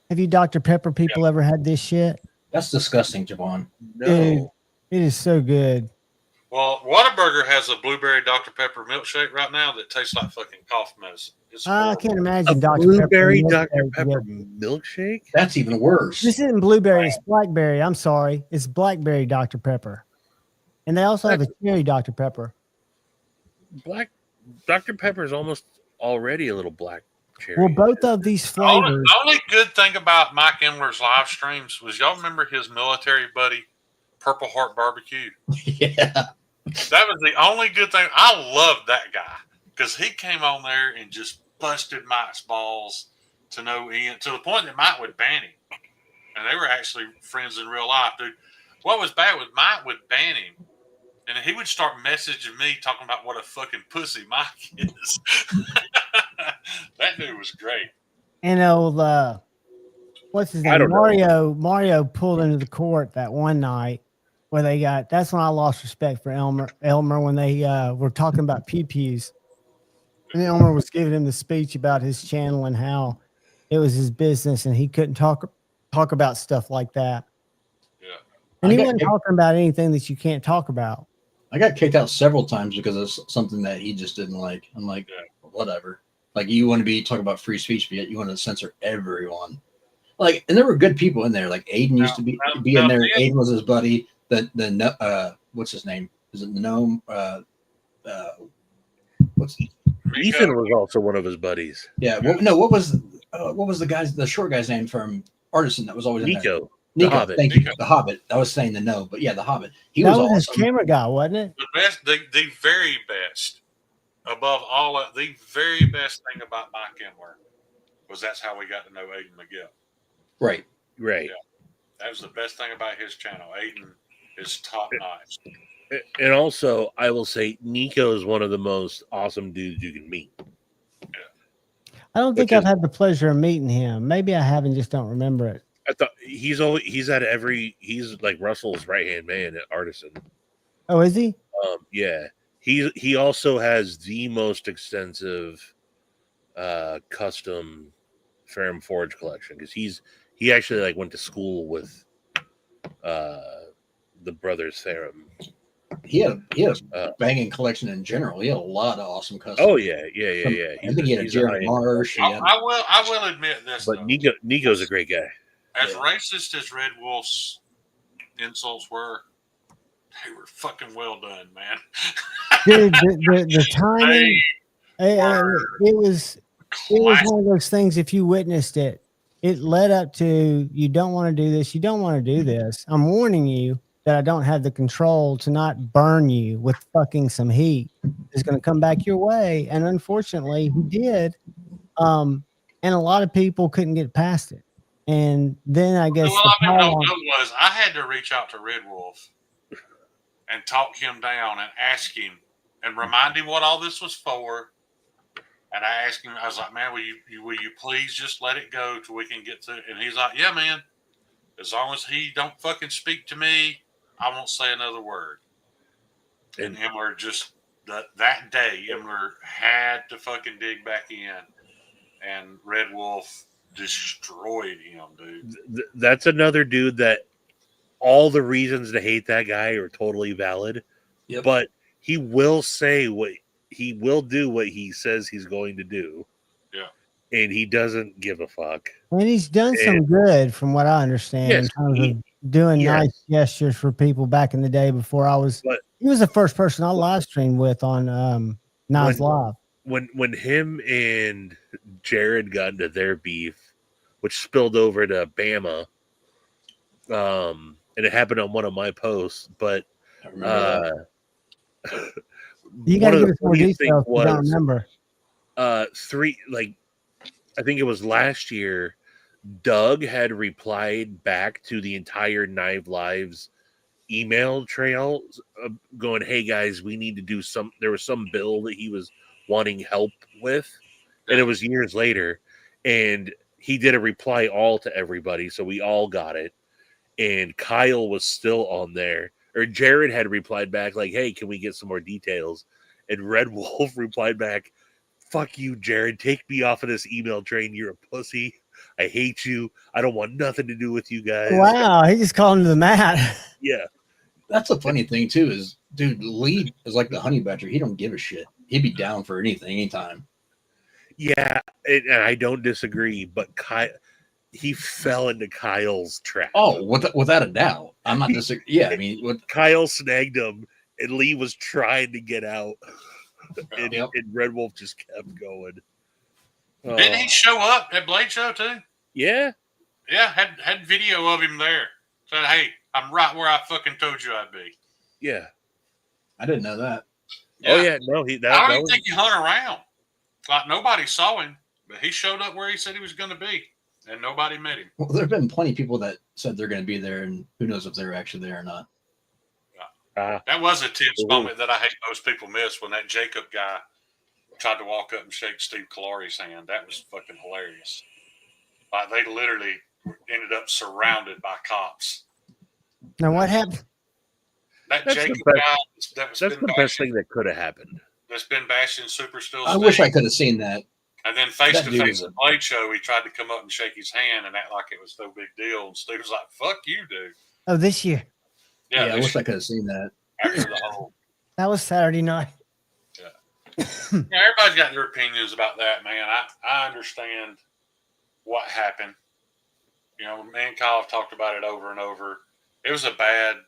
Have you Dr. Pepper people ever had this shit? That's disgusting, Javon. No. Dude. It is so good. Well, Whataburger has a blueberry Dr. Pepper milkshake right now that tastes like fucking cough medicine. It's I horrible. can't A imagine Dr. blueberry Pepper. Dr. milkshake Pepper getting- milkshake? That's even worse. This isn't blueberry, it's blackberry. I'm sorry. It's blackberry Dr. Pepper. And they also have a cherry Dr. Pepper. Black Dr. Pepper is almost already a little black cherry. Well, both of these The only, flavors. the only good thing about Mike Emler's live streams was y'all remember his military buddy, Purple Heart Barbecue? Yeah. That was the only good thing. I loved that guy because he came on there and just busted Mike's balls to no end, to the point that Mike would ban him. And they were actually friends in real life, dude. What was bad was Mike would ban him, and then he would start messaging me talking about what a fucking pussy Mike is. That dude was great. And old what's his I name? don't know. Mario pulled into the court that one night where they got that's when I lost respect for Elmer when they were talking about pew-pews. And Elmer was giving him the speech about his channel and how it was his business and he couldn't talk about stuff like that. Yeah. And I he got wasn't kicked- talking about anything that you can't talk about. I got kicked out several times because of something that he just didn't like. I'm like, Yeah. whatever. Like you want to be talking about free speech, but yet you want to censor everyone. Like, and there were good people in there. Like Aiden used to be in there. yeah. Aiden was his buddy. What's his name? Is it the gnome? What's Ethan was also one of his buddies. yeah? What was the short guy's name from Artisan that was always in there? Nico. The Nico, Hobbit. thank you. Nico. The Hobbit. I was saying the no, but yeah, the Hobbit. He That was was his awesome. camera guy, wasn't it? The best, the very best, above all, the very best thing about Mike Emler was that's how we got to know Aiden McGill. Right. Right. Yeah. That was the best thing about his channel. Aiden is top notch. And also, I will say Nico is one of the most awesome dudes you can meet. I don't think Which I've is- had the pleasure of meeting him. Maybe I have and just don't remember it. I thought he's like Russell's right hand man at Artisan. Oh, is he? Yeah. He also has the most extensive custom Ferrum Forge collection because he actually like went to school with the brothers Ferrum. He had a banging collection in general. He had a lot of awesome custom. Oh yeah. I think he had a he's Jeremy high-end. Marsh. He had- I will admit this, But though. Nico's a great guy. As Yeah. racist as Red Wolf's insults were, they were fucking well done, man. Dude, the timing, it was Classic. one of those things. If you witnessed it, it led up to you don't want to do this. You don't want to do this. I'm warning you that I don't have the control to not burn you with fucking some heat. It's going to come back your way, and unfortunately, he did. And a lot of people couldn't get past it. And then I guess Well, the I mean, no, pile- it was I had to reach out to Red Wolf and talk him down and ask him and remind him what all this was for. And I asked him, I was like, man, will you please just let it go till we can get to it? And he's like, yeah, man. As long as he don't fucking speak to me, I won't say another word. And him were just that day, Imler had to fucking dig back in, and Red Wolf destroyed him, dude. That's another dude that all the reasons to hate that guy are totally valid. Yep. But he will say what he will do what he says he's going to do. Yeah. And he doesn't give a fuck. And he's done some good, from what I understand, Yes, in terms of doing yes. nice gestures for people back in the day before I was. But He was the first person I live streamed with on Nas Live. when him and Jared got into their beef, which spilled over to Bama, and it happened on one of my posts, but I remember You got to give us more details. I don't remember. I think it was last year, Doug had replied back to the entire Knife Lives email trail going, hey guys, we need to do there was some bill that he was wanting help with, and it was years later, and he did a reply all to everybody, so we all got it, and Kyle was still on there, or Jared had replied back like, hey, can we get some more details? And Red Wolf replied back, fuck you, Jared, take me off of this email train, you're a pussy, I hate you, I don't want nothing to do with you guys. Wow, he just called him to the mat. Yeah. That's the funny thing too is, dude, Lee is like the honey badger. He don't give a shit. He'd be down for anything, anytime. Yeah, and I don't disagree, but he fell into Kyle's trap. Oh, without a doubt. I'm not disagreeing. Yeah, I mean, Kyle snagged him, and Lee was trying to get out, and Red Wolf just kept going. Didn't he show up at Blade Show too? Yeah. Yeah, had video of him there. Said, hey, I'm right where I fucking told you I'd be. Yeah. I didn't know that. Yeah. Oh, yeah. No, I don't even think he hung around. Like, nobody saw him, but he showed up where he said he was going to be, and nobody met him. Well, there have been plenty of people that said they're going to be there, and who knows if they're actually there or not. That was a tense moment that I hate most people miss when that Jacob guy tried to walk up and shake Steve Kalari's hand. That was fucking hilarious. Like, they literally ended up surrounded by cops. Now, what happened? That's Jacob guy that's the best thing that could have happened. That's been bashing Super Still. I wish I could have seen that. And then face to face at Blade Show, he tried to come up and shake his hand and act like it was no big deal. And Steve was like, "Fuck you, dude." Oh, this year. Yeah, I wish I could have seen that. After the whole. That was Saturday night. Yeah. Yeah, everybody's got their opinions about that, man. I understand what happened. You know, me and Kyle have talked about it over and over. It was a bad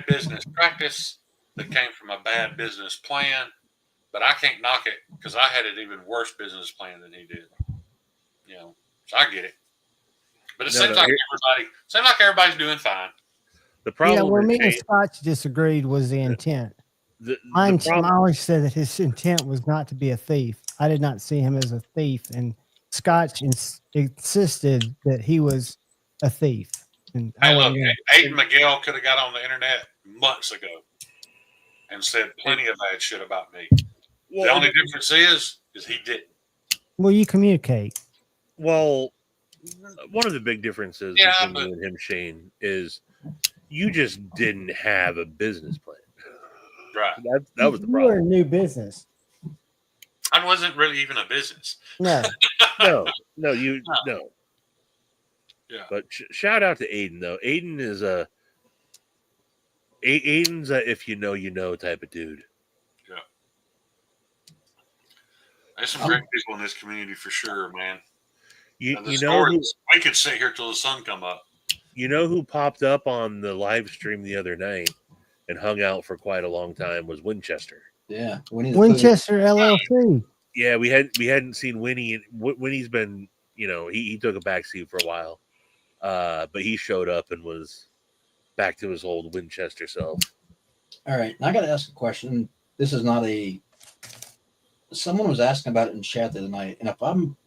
business practice that came from a bad business plan, but I can't knock it because I had an even worse business plan than he did. You know, so I get it. But it seems like everybody's doing fine. The problem, where me and Scotch disagreed was the intent. I always said that his intent was not to be a thief. I did not see him as a thief, and Scotch insisted that he was a thief. And Aiden Miguel could have got on the internet months ago and said plenty of bad shit about me. Well, the only difference is he didn't. Well, you communicate. Well, one of the big differences between you and him, Shane, is you just didn't have a business plan. Right. That was the problem. You were a new business. I wasn't really even a business. No. No. Yeah. But shout out to Aiden though. Aiden's a if you know type of dude. Yeah. There's some great people in this community for sure, man. You know we could sit here till the sun come up. You know who popped up on the live stream the other night and hung out for quite a long time was Winchester. Yeah, Winchester LLC. Yeah, we hadn't seen Winnie. Winnie's been, he took a backseat for a while, but he showed up and was back to his old Winchester self. All right, now I got to ask a question. This is not someone was asking about it in chat the other night, and I want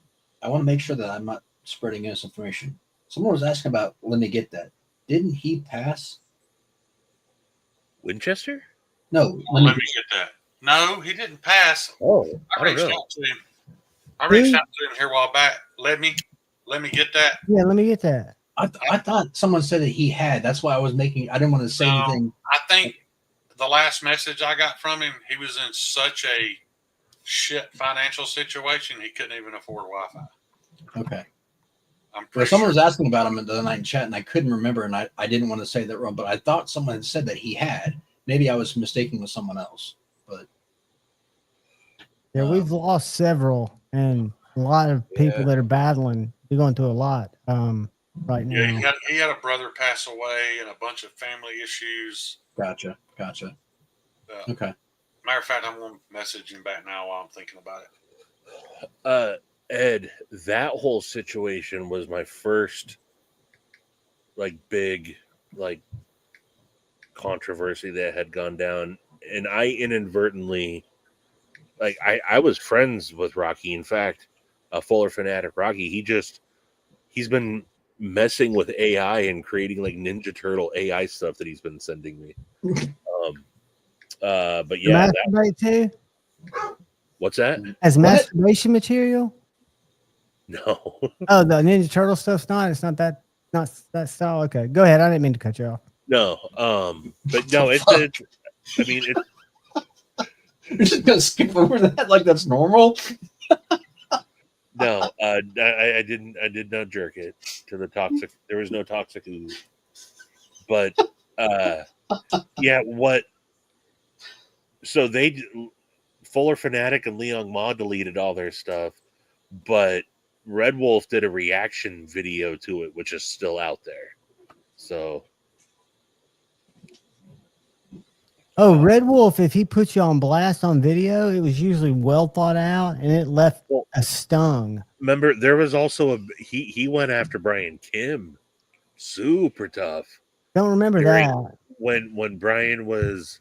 to make sure that I'm not spreading misinformation. Someone was asking about, let me get that. Didn't he pass? Winchester? No. Let me get that. No, he didn't pass. Oh, I reached out to him. I reached out to him here a while back. Let me get that. Yeah, let me get that. I thought someone said that he had. That's why I didn't want to say anything. I think the last message I got from him, he was in such a shit financial situation he couldn't even afford Wi-Fi. Okay. I'm Well, pretty someone sure. was asking about him the other night in chat, and I couldn't remember, and I didn't want to say that wrong, but I thought someone had said that he had. Maybe I was mistaken with someone else, but Yeah, we've lost several, and a lot of people that are battling. They're going through a lot right Yeah, now. he had a brother pass away and a bunch of family issues. gotcha. Okay. Matter of fact, I'm going to message him back now while I'm thinking about it. Ed, that whole situation was my first like big like controversy that had gone down, and I inadvertently like I was friends with Rocky. In fact, a Fuller fanatic Rocky, he's been messing with AI and creating like Ninja Turtle AI stuff that he's been sending me. But yeah, Masturbate too? what's that? As What? masturbation material? No. Oh, the Ninja Turtle stuff's not. It's not that. Not that style. Okay, go ahead. I didn't mean to cut you off. No. But no, it's I mean it's You're just gonna skip over that like that's normal. no, I did not jerk it to the toxic. There was no toxic ooze. But yeah, what? So Fuller Fanatic and Leon Ma deleted all their stuff, but Red Wolf did a reaction video to it, which is still out there. So Oh, Red Wolf, if he puts you on blast on video, it was usually well thought out and it left a stung. remember, there was also he went after Brian Kim, super tough. Don't remember that. When Brian was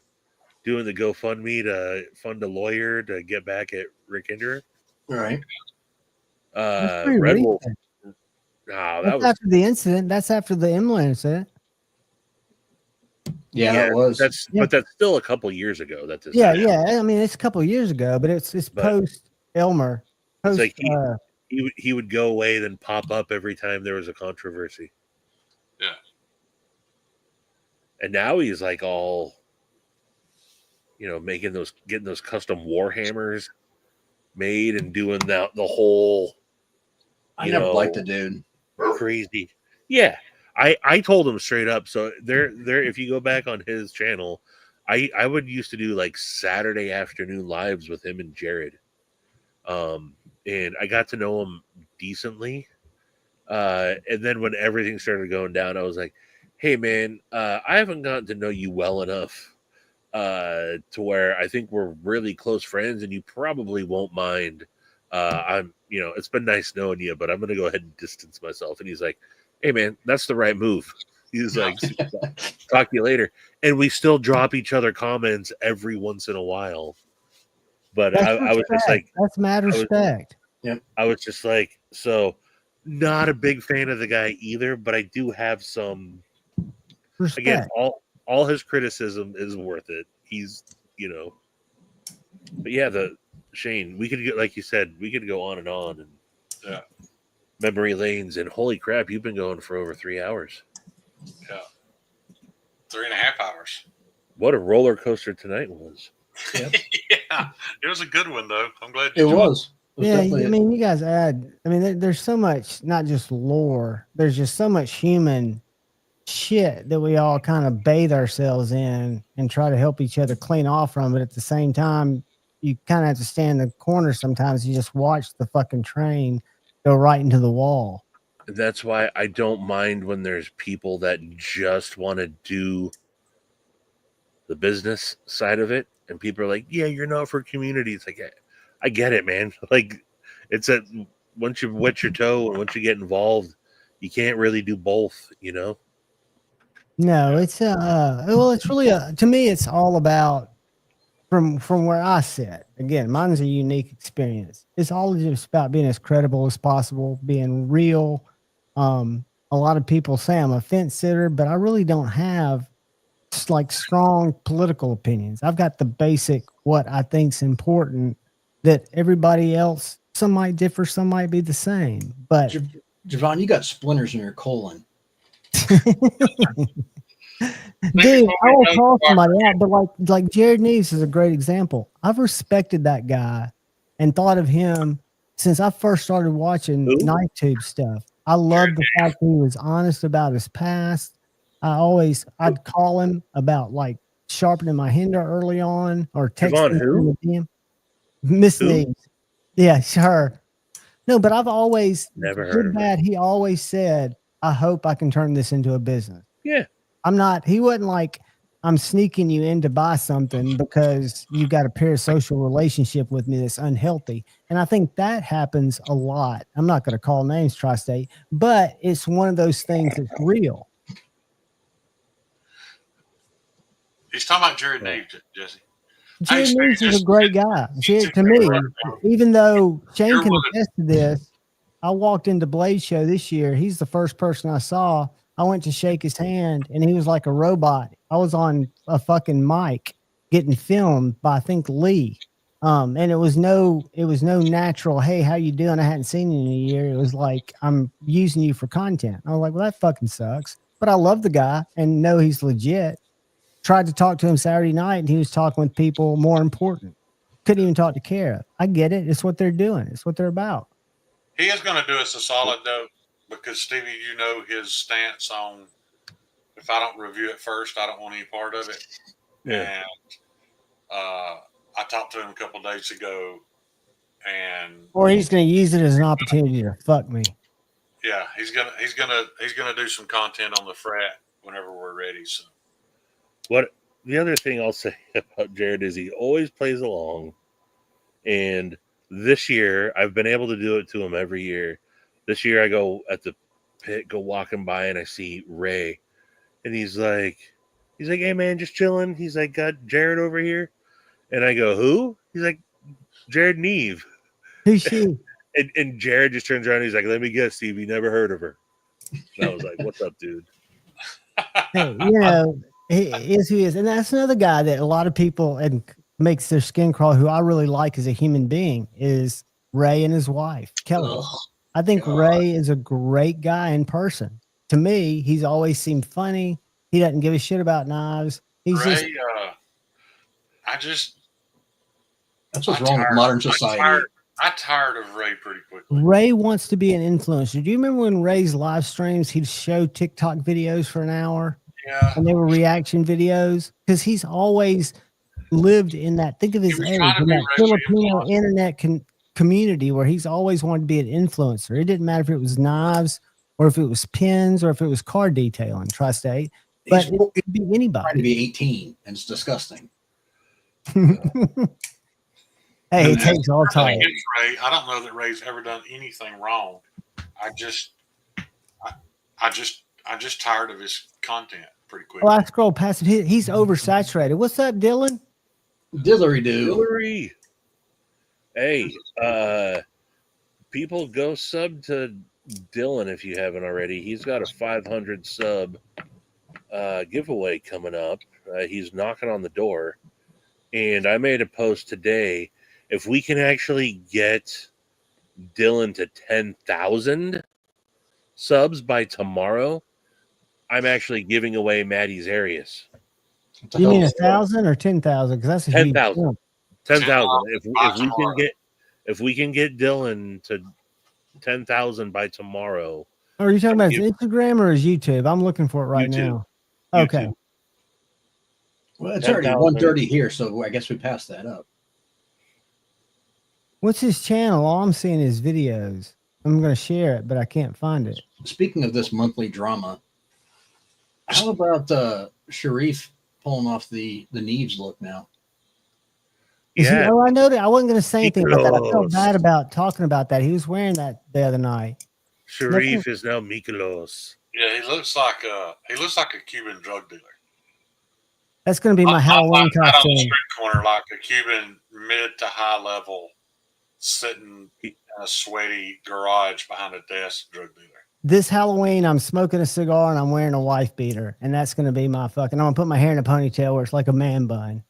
doing the GoFundMe to fund a lawyer to get back at Rick Hinderer. All right. That's pretty Red recent. Wolf. No, that That's was after the incident. That's after the Imler incident. Yeah, that was. but that's still a couple years ago. That this Yeah, happened. yeah. I mean, it's a couple of years ago, but it's But post Elmer. It's Post, like he would go away, then pop up every time there was a controversy. Yeah. And now he's like all, getting those custom Warhammers made and doing the whole. I never liked the dude. Crazy. Yeah. I told him straight up. So there if you go back on his channel, I would used to do like Saturday afternoon lives with him and Jared. And I got to know him decently. And then when everything started going down, I was like, hey man, I haven't gotten to know you well enough to where I think we're really close friends and you probably won't mind. It's been nice knowing you, but I'm gonna go ahead and distance myself. And he's like, hey man, that's the right move. He's like, talk to you later. And we still drop each other comments every once in a while. But I was just like, that's mad respect. I was just like, so not a big fan of the guy either, but I do have some respect. Again, all his criticism is worth it. He's, but yeah, Shane, we could get, like you said, we could go on and Yeah. Memory lanes, and holy crap, you've been going for over 3 hours. Yeah. 3.5 hours. What a roller coaster tonight was. Yep. Yeah. It was a good one though. I'm glad it was. Yeah, I mean, you guys there's so much, not just lore, there's just so much human shit that we all kind of bathe ourselves in and try to help each other clean off from. But at the same time, you kind of have to stand in the corner sometimes. You just watch the fucking train go right into the wall. That's why I don't mind when there's people that just want to do the business side of it. And people are like, yeah, you're not for community. It's like, I get it, man. Like, it's once you wet your toe and once you get involved, you can't really do both, No, it's it's really to me, it's all about from where I sit. Again, mine's a unique experience. It's all just about being as credible as possible, being real. A lot of people say I'm a fence sitter, but I really don't have like strong political opinions. I've got the basic what I think's important that everybody else, some might differ, some might be the same. But Javon, you got splinters in your colon. Dude, I will call somebody out, but like Jared Neves is a great example. I've respected that guy and thought of him since I first started watching Who? Knife Tube stuff. I love the fact that he was honest about his past. I'd call him about like sharpening my hinder early on or Javon, texting who? him with him. Miss Who? Neves. Yeah, sure. No, but I've always, Never heard good, of her. bad, he always said, I hope I can turn this into a business. Yeah. He wasn't like, I'm sneaking you in to buy something because you've got a parasocial relationship with me that's unhealthy. And I think that happens a lot. I'm not going to call names, Tri-State, but it's one of those things that's real. He's talking about Jared Nave, Jesse. Jared Hey, Neves is a great guy. just- To me, even though Shane You're can one of- attest to this, I walked into Blade Show this year. He's the first person I saw. I went to shake his hand, and he was like a robot. I was on a fucking mic getting filmed by I think Lee, and it was no natural. Hey, how you doing? I hadn't seen you in a year. It was like I'm using you for content. I was like, well, that fucking sucks. But I love the guy and know he's legit. Tried to talk to him Saturday night, and he was talking with people more important. Couldn't even talk to Kara. I get it. It's what they're doing. It's what they're about. He is going to do us a solid though, because Stevie, you know his stance on if I don't review it first, I don't want any part of it. Yeah. And I talked to him a couple days ago, and Or he's going to use it as an opportunity to fuck me. yeah, he's gonna do some content on the frat whenever we're ready. So What the other thing I'll say about Jared is he always plays along. And this year, I've been able to do it to him every year. This year, I go at the pit, go walking by, and I see Ray. And he's like, hey, man, just chilling. He's like, got Jared over here. And I go, who? He's like, Jared Neve. Who's she? And Jared just turns around and he's like, let me guess, Steve, you never heard of her. And I was like, what's up, dude? Hey, you know, he is who he is. And that's another guy that a lot of people and makes their skin crawl, who I really like as a human being, is Ray and his wife, Kelly. Ugh, I think God. Ray is a great guy in person. To me, he's always seemed funny. He doesn't give a shit about knives. He's Ray, just That's what's wrong with modern society. I tired of Ray pretty quickly. Ray wants to be an influencer. Do you remember when Ray's live streams, he'd show TikTok videos for an hour? Yeah, And they were reaction videos? Because he's always lived in that, think of his was age, trying to in be that Ray Filipino influencer. internet community where he's always wanted to be an influencer. It didn't matter if it was knives or if it was pins or if it was car detailing, Tri-State. But He's it could be trying to anybody. be 18, and it's disgusting. Hey, it takes all time. Against Ray, I don't know that Ray's ever done anything wrong. I just tired of his content pretty quickly. Well, I scroll past him. He's oversaturated. What's up, Dylan? Dillery do. Hillary. Hey, people go sub to Dylan if you haven't already. He's got a 500 sub giveaway coming up. He's knocking on the door. And I made a post today. If we can actually get Dylan to 10,000 subs by tomorrow, I'm actually giving away Maddie's Arius. You mean 1,000 or 10,000? Because that's a huge 10,000. jump. 10,000. Tomorrow. If we can get Dylan to 10,000 by tomorrow. Oh, are you talking about his Instagram or his YouTube? I'm looking for it right YouTube. now. Okay. YouTube. Well, it's 10,000. already 1:30 here, so I guess we passed that up. What's his channel? All I'm seeing is videos. I'm going to share it, but I can't find it. Speaking of this monthly drama, how about Sharif pulling off the Neves look now? Yeah. Oh, I know that. I wasn't going to say anything about that. I felt Miklos. bad about talking about that. He was wearing that the other night. Sharif is now Miklos. Yeah, he looks like a Cuban drug dealer. That's going to be my Halloween Out on the costume. street corner, like a Cuban mid to high level, sitting in a sweaty garage behind a desk drug dealer. This Halloween, I'm smoking a cigar and I'm wearing a wife beater, and that's going to be my fucking. I'm going to put my hair in a ponytail where it's like a man bun.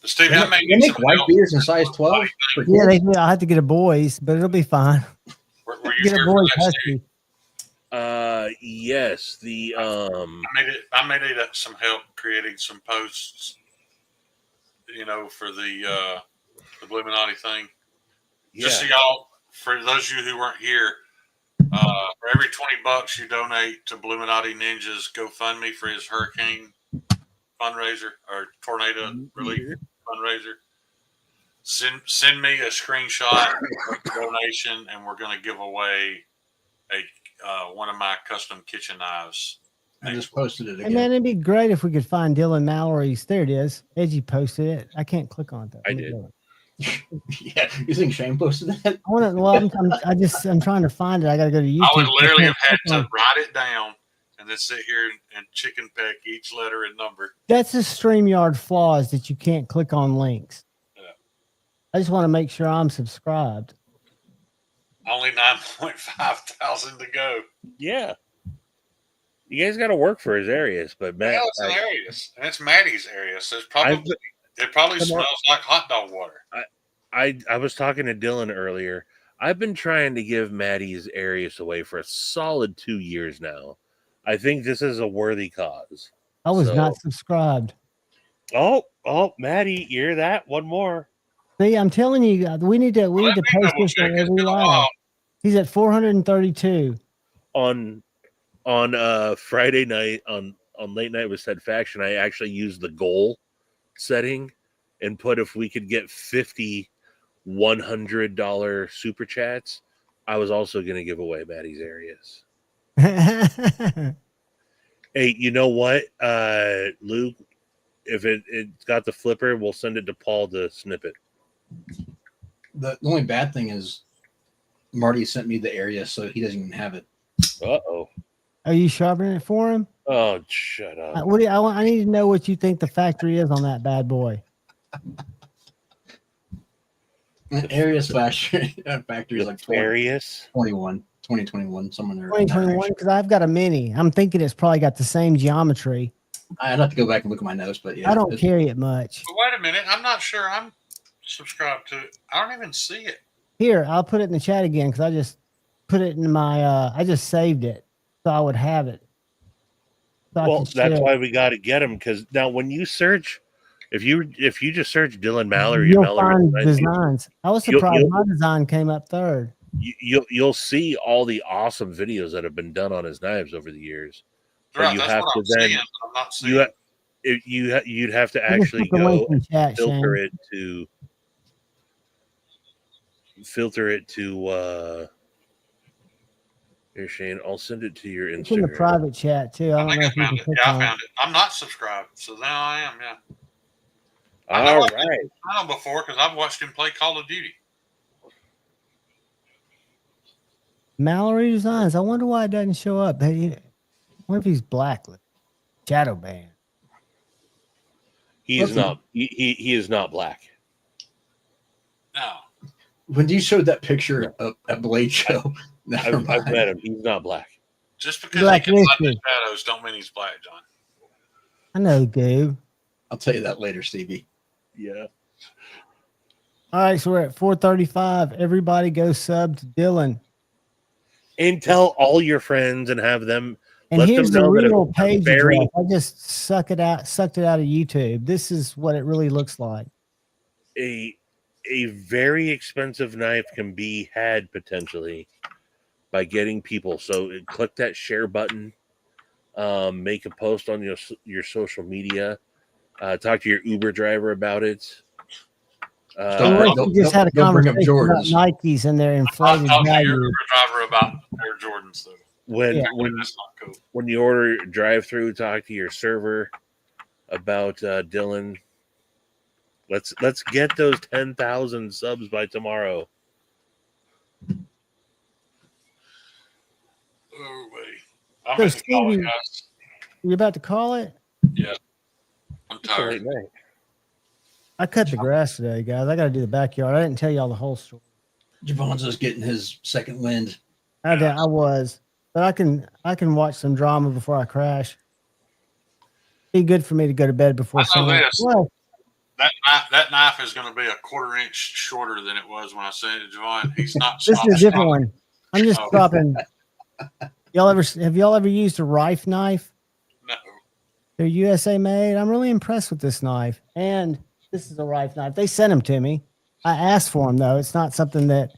But Steve, They make white beers in size 12. for Yeah, kids? I have to get a boys, but it'll be fine. Were you Get a here boy for that, husky. Steve? Yes, the I may need some help creating some posts, for the Illuminati thing. Just so yeah. y'all, for those of you who weren't here, for every $20 you donate to Illuminati Ninja's GoFundMe for his hurricane fundraiser or tornado relief fundraiser, send me a screenshot of the donation, and we're going to give away one of my custom kitchen knives. I just posted it Hey again. man, it'd be great if we could find Dylan Mallory's. There it is. Edgy posted it. I can't click on it. I did. Yeah, you think Shane posted that? I want to. Well, I'm trying to find it. I got to go to YouTube. I would literally have can't had click to on- write it down and then sit here and chicken peck each letter and number. That's the StreamYard flaws that you can't click on links. Yeah. I just want to make sure I'm subscribed. Only 9.5 thousand to go. Yeah. You guys got to work for his areas, but Matt, Hell, it's an areas, and it's Maddie's area, so it probably smells like hot dog water. I was talking to Dylan earlier. I've been trying to give Maddie's Arius away for a solid 2 years now. I think this is a worthy cause. I was not subscribed. Oh, Maddie, you hear that? One more. See, I'm telling you, we need to post this on every live. He's at 432. On Friday night on late night with Said Faction, I actually used the goal setting and put if we could get 50 $100 super chats, I was also going to give away Maddie's Arius. Hey, you know what, Luke? If it's got the flipper, we'll send it to Paul to snip it. The only bad thing is Marty sent me the area, so he doesn't even have it. Uh-oh. Are you sharpening it for him? Oh, shut up. I need to know what you think the factory is on that bad boy. Arius factory is like Arius 2021, somewhere there. 2021, because I've got a mini. I'm thinking it's probably got the same geometry. I'd have to go back and look at my notes, but yeah. I don't carry it much. But wait a minute, I'm not sure I'm subscribed to it. I don't even see it. Here, I'll put it in the chat again because I just put it in my. I just saved it so I would have it. So well, that's why we got to get them, because now when you search, if you just search Dylan Mallory, you'll find designs. I was surprised my design came up third. You'll see all the awesome videos that have been done on his knives over the years. Right, that's what I'm seeing. I'm not seeing. You'd have to actually go and filter it to here, Shane. I'll send it to your Instagram. It's in the private chat too. I think I found it. Yeah, I found it. I'm not subscribed, so now I am. Yeah. All right. I know before because I've watched him play Call of Duty. Mallory Designs. I wonder why it doesn't show up. Hey, what if he's blacklisted? Shadow ban. He is not. He is not black. No. When you showed that picture of a Blade Show, I've met him. He's not black. Just because he can blend the shadows don't mean he's black, John. I know, Goob. I'll tell you that later, Stevie. Yeah. All right, so we're at 435. Everybody go sub to Dylan. And tell all your friends and have them. And let here's them know the real page very... address. I just sucked it out of YouTube. This is what it really looks like. A very expensive knife can be had potentially by getting people. So click that share button. Make a post on your social media. Talk to your Uber driver about it. You just had a conversation about Nikes and their inflated I'll talk value. to your Uber driver about Air Jordans, though. When you order drive-through, talk to your server about Dylan. Let's get those 10,000 subs by tomorrow. Oh wait, I'm Stevie, you about to call it? Yeah, I'm tired. I cut the grass today, guys. I got to do the backyard. I didn't tell y'all the whole story. Javonzo's getting his second wind. I was, but I can watch some drama before I crash. Be good for me to go to bed before. I know this. Well, that knife is going to be a 1/4 inch shorter than it was when I sent it to Javon. He's not. This is a different one. I'm just dropping. Have y'all ever used a R.I.P knife? No. They're USA made. I'm really impressed with this knife. And this is a R.I.P knife. They sent them to me. I asked for them though. It's not something that.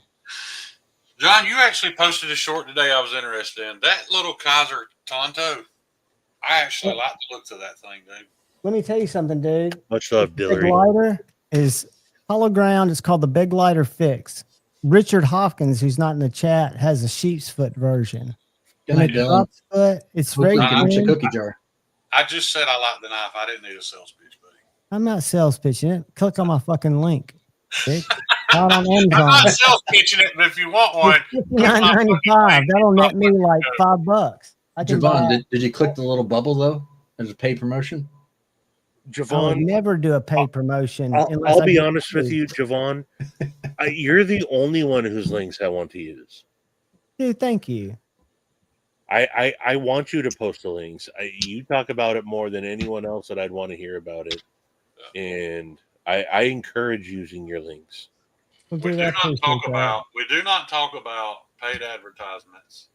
John, you actually posted a short today I was interested in. That little Kaiser Tonto, I actually like the looks of that thing, dude. Let me tell you something, dude. Much love, Big Dillery. lighter is hollow ground. It's called the Big Lighter Fix. Richard Hopkins, who's not in the chat, has a sheep's foot version. Good night, Dylan. Foot, it's Hopefully very you can reach a thin. cookie jar. I just said I like the knife. I didn't need a sales pitch, buddy. I'm not sales pitching it. Click on my fucking link. Bitch. Out on I'm Amazon. not sales pitching it, but if you want one, It's $59.95. That'll net me like $5. I can buy. Javon, did you click the little bubble though? There's a paid promotion. I would Javon, never do a paid promotion. I'll be honest with you, Javon. You're the only one whose links I want to use. Dude, thank you. I want you to post the links. You talk about it more than anyone else that I'd want to hear about it. And I encourage using your links. We'll we do do that. not talk about paid advertisements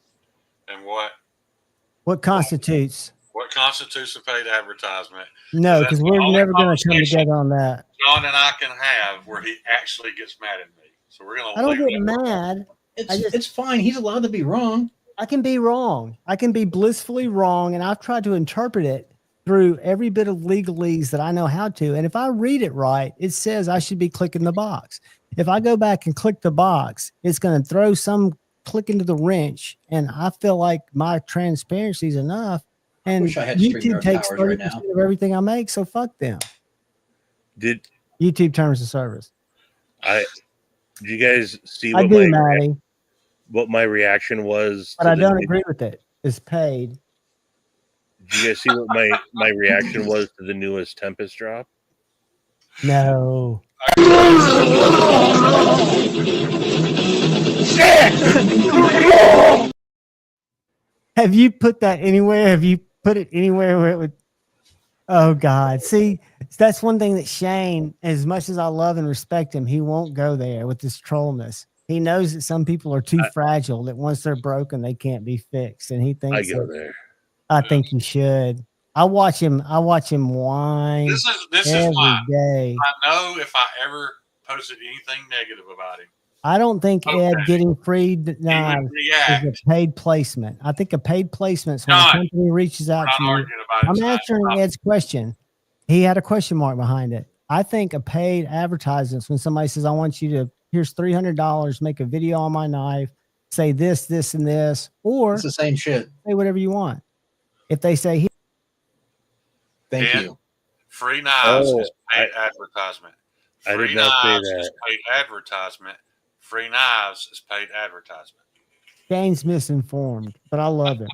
and what constitutes. What constitutes a paid advertisement. No, That's because the we're only never going to come conversation together on that. John and I can have where he actually gets mad at me. So we're going to I don't get mad. It's fine. He's allowed to be wrong. I can be wrong. I can be blissfully wrong, and I've tried to interpret it through every bit of legalese that I know how to. And if I read it right, it says I should be clicking the box. If I go back and click the box, it's going to throw some click into the wrench, and I feel like my transparency is enough. And wish I had YouTube StreamYard takes powers 30% right now. of everything I make, so fuck them. Did YouTube terms of service. did you guys see I do, Maddie, what my reaction was? but I don't agree with it. It's paid. Did you guys see what my reaction was to the newest Tempest drop? No. Have you put that anywhere? Have you put it anywhere where it would? Oh God. See, that's one thing that Shane, as much as I love and respect him, he won't go there with this trollness. He knows that some people are too fragile, that once they're broken, they can't be fixed. And he thinks I go there. I think you should. I watch him whine This is every why day. I know if I ever posted anything negative about him, I don't think Ed getting free he would knives react. is a paid placement. I think a paid placement is when a John, company reaches out We're to not you. arguing about it I'm tonight. answering Ed's question. He had a question mark behind it. I think a paid advertisement is when somebody says, I want you to, here's $300, make a video on my knife, say this, this, and this, or It's the same shit. say whatever you want. If they say, Thank Dan, you. Free knives Oh, is paid advertisement. I Free did not say knives is that. paid advertisement. Free knives is paid advertisement. Shane's misinformed, but I love him.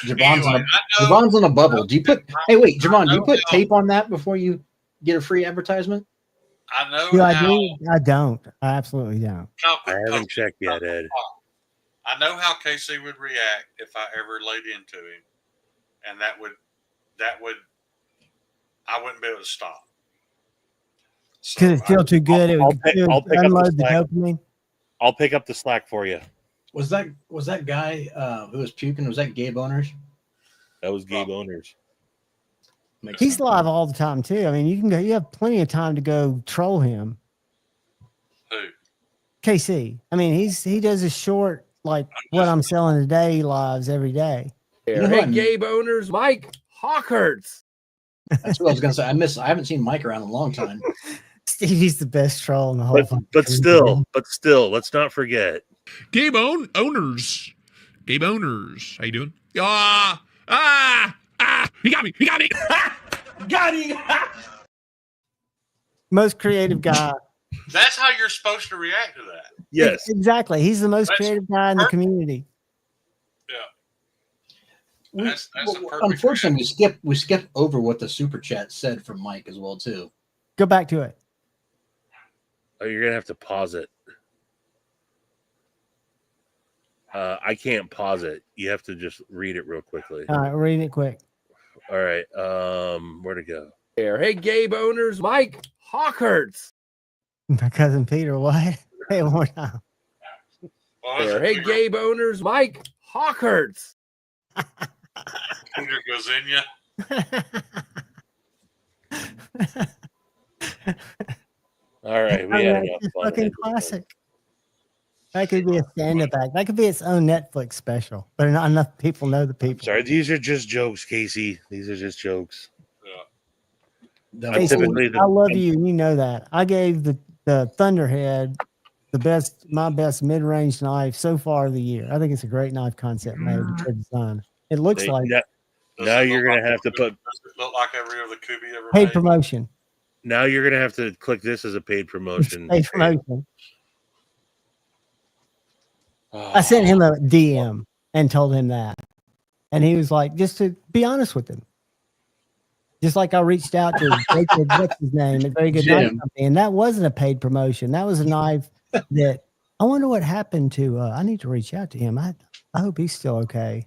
Javon's, Anyway, Javon's on a bubble. Do you put? Hey, wait, Javon. Do you put how- tape on that before you get a free advertisement? I know Do I how. do? I don't. I absolutely don't. I haven't checked yet, Ed. I know how KC would react if I ever laid into him, and that would I wouldn't be able to stop. So Because it feels too good. It would I'll pick up the unload the slack. dopamine. I'll pick up the slack for you. Was that guy who was puking? Was that Gabe Owners? That was Gabe Owners. Makes He's sense. live all the time too. I mean, you can go. You have plenty of time to go troll him. who? KC. I mean, he does a short like what I'm selling today lives every day. You know who Hey, I'm- Gabe Owners, Mike Hawkhurts. That's what I was gonna say. I haven't seen Mike around in a long time. Stevie's the best troll in the whole. But still, let's not forget. Gabe Owners. Gabe Owners. How you doing? He got me. Most creative guy. That's how you're supposed to react to that. Yes. Exactly. He's the most That's creative guy in the community. That's a perfect Unfortunately, we skipped over what the super chat said from Mike as well too. Go back to it. Oh, you're gonna have to pause it. I can't pause it. You have to just read it real quickly. All right, read it quick. All right. Where to go? Hey, Gabe Owners, Mike Hawkhurts. My cousin Peter. What? Hey, one more time. Well, Hey, Gabe Owners, Mike Hawk hurts. Peter goes in ya. All right, we Oh, had that's enough a fun. fucking classic. That could be a stand-up act. That could be its own Netflix special, but not enough people know the people. Sorry, these are just jokes, Casey. These are just jokes. Yeah. Hey, typically Steve, I love you, and you know that. I gave the Thunderhead my best mid-range knife so far of the year. I think it's a great knife concept made. Good design. It looks like Now you're gonna have to put. Does it look like every other Kubi ever paid made? promotion. Now you're gonna have to click this as a paid promotion. Paid promotion. Oh, I sent him a DM and told him that, and he was like, just to be honest with him. Just like I reached out to Jacob, what's his name, a very good knife Jim. company, and that wasn't a paid promotion. That was a knife that I wonder what happened to. I need to reach out to him. I hope he's still okay.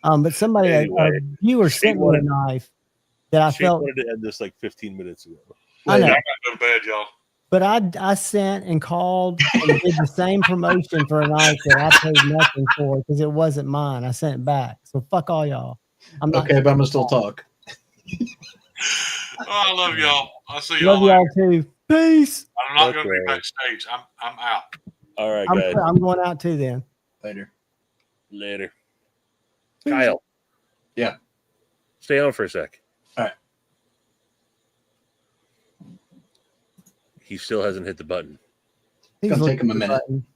But somebody, Anyway, a viewer she sent me a wanted- knife that I She felt. wanted to end this like 15 minutes ago. I know, I gotta go to bed, y'all. but I sent and called and did the same promotion for a knife that I paid nothing for because it wasn't mine. I sent it back. So fuck all y'all. I'm not. Okay, but I'm gonna still talk. Oh, I love y'all. I'll see Love y'all later. y'all too. Peace. I'm not going to be Okay. backstage. I'm out. All right, I'm, guys. I'm going out too then. Later. Later. Kyle. Yeah. Stay on for a sec. All right. He still hasn't hit the button. He's Gonna looking take him a for the minute. button.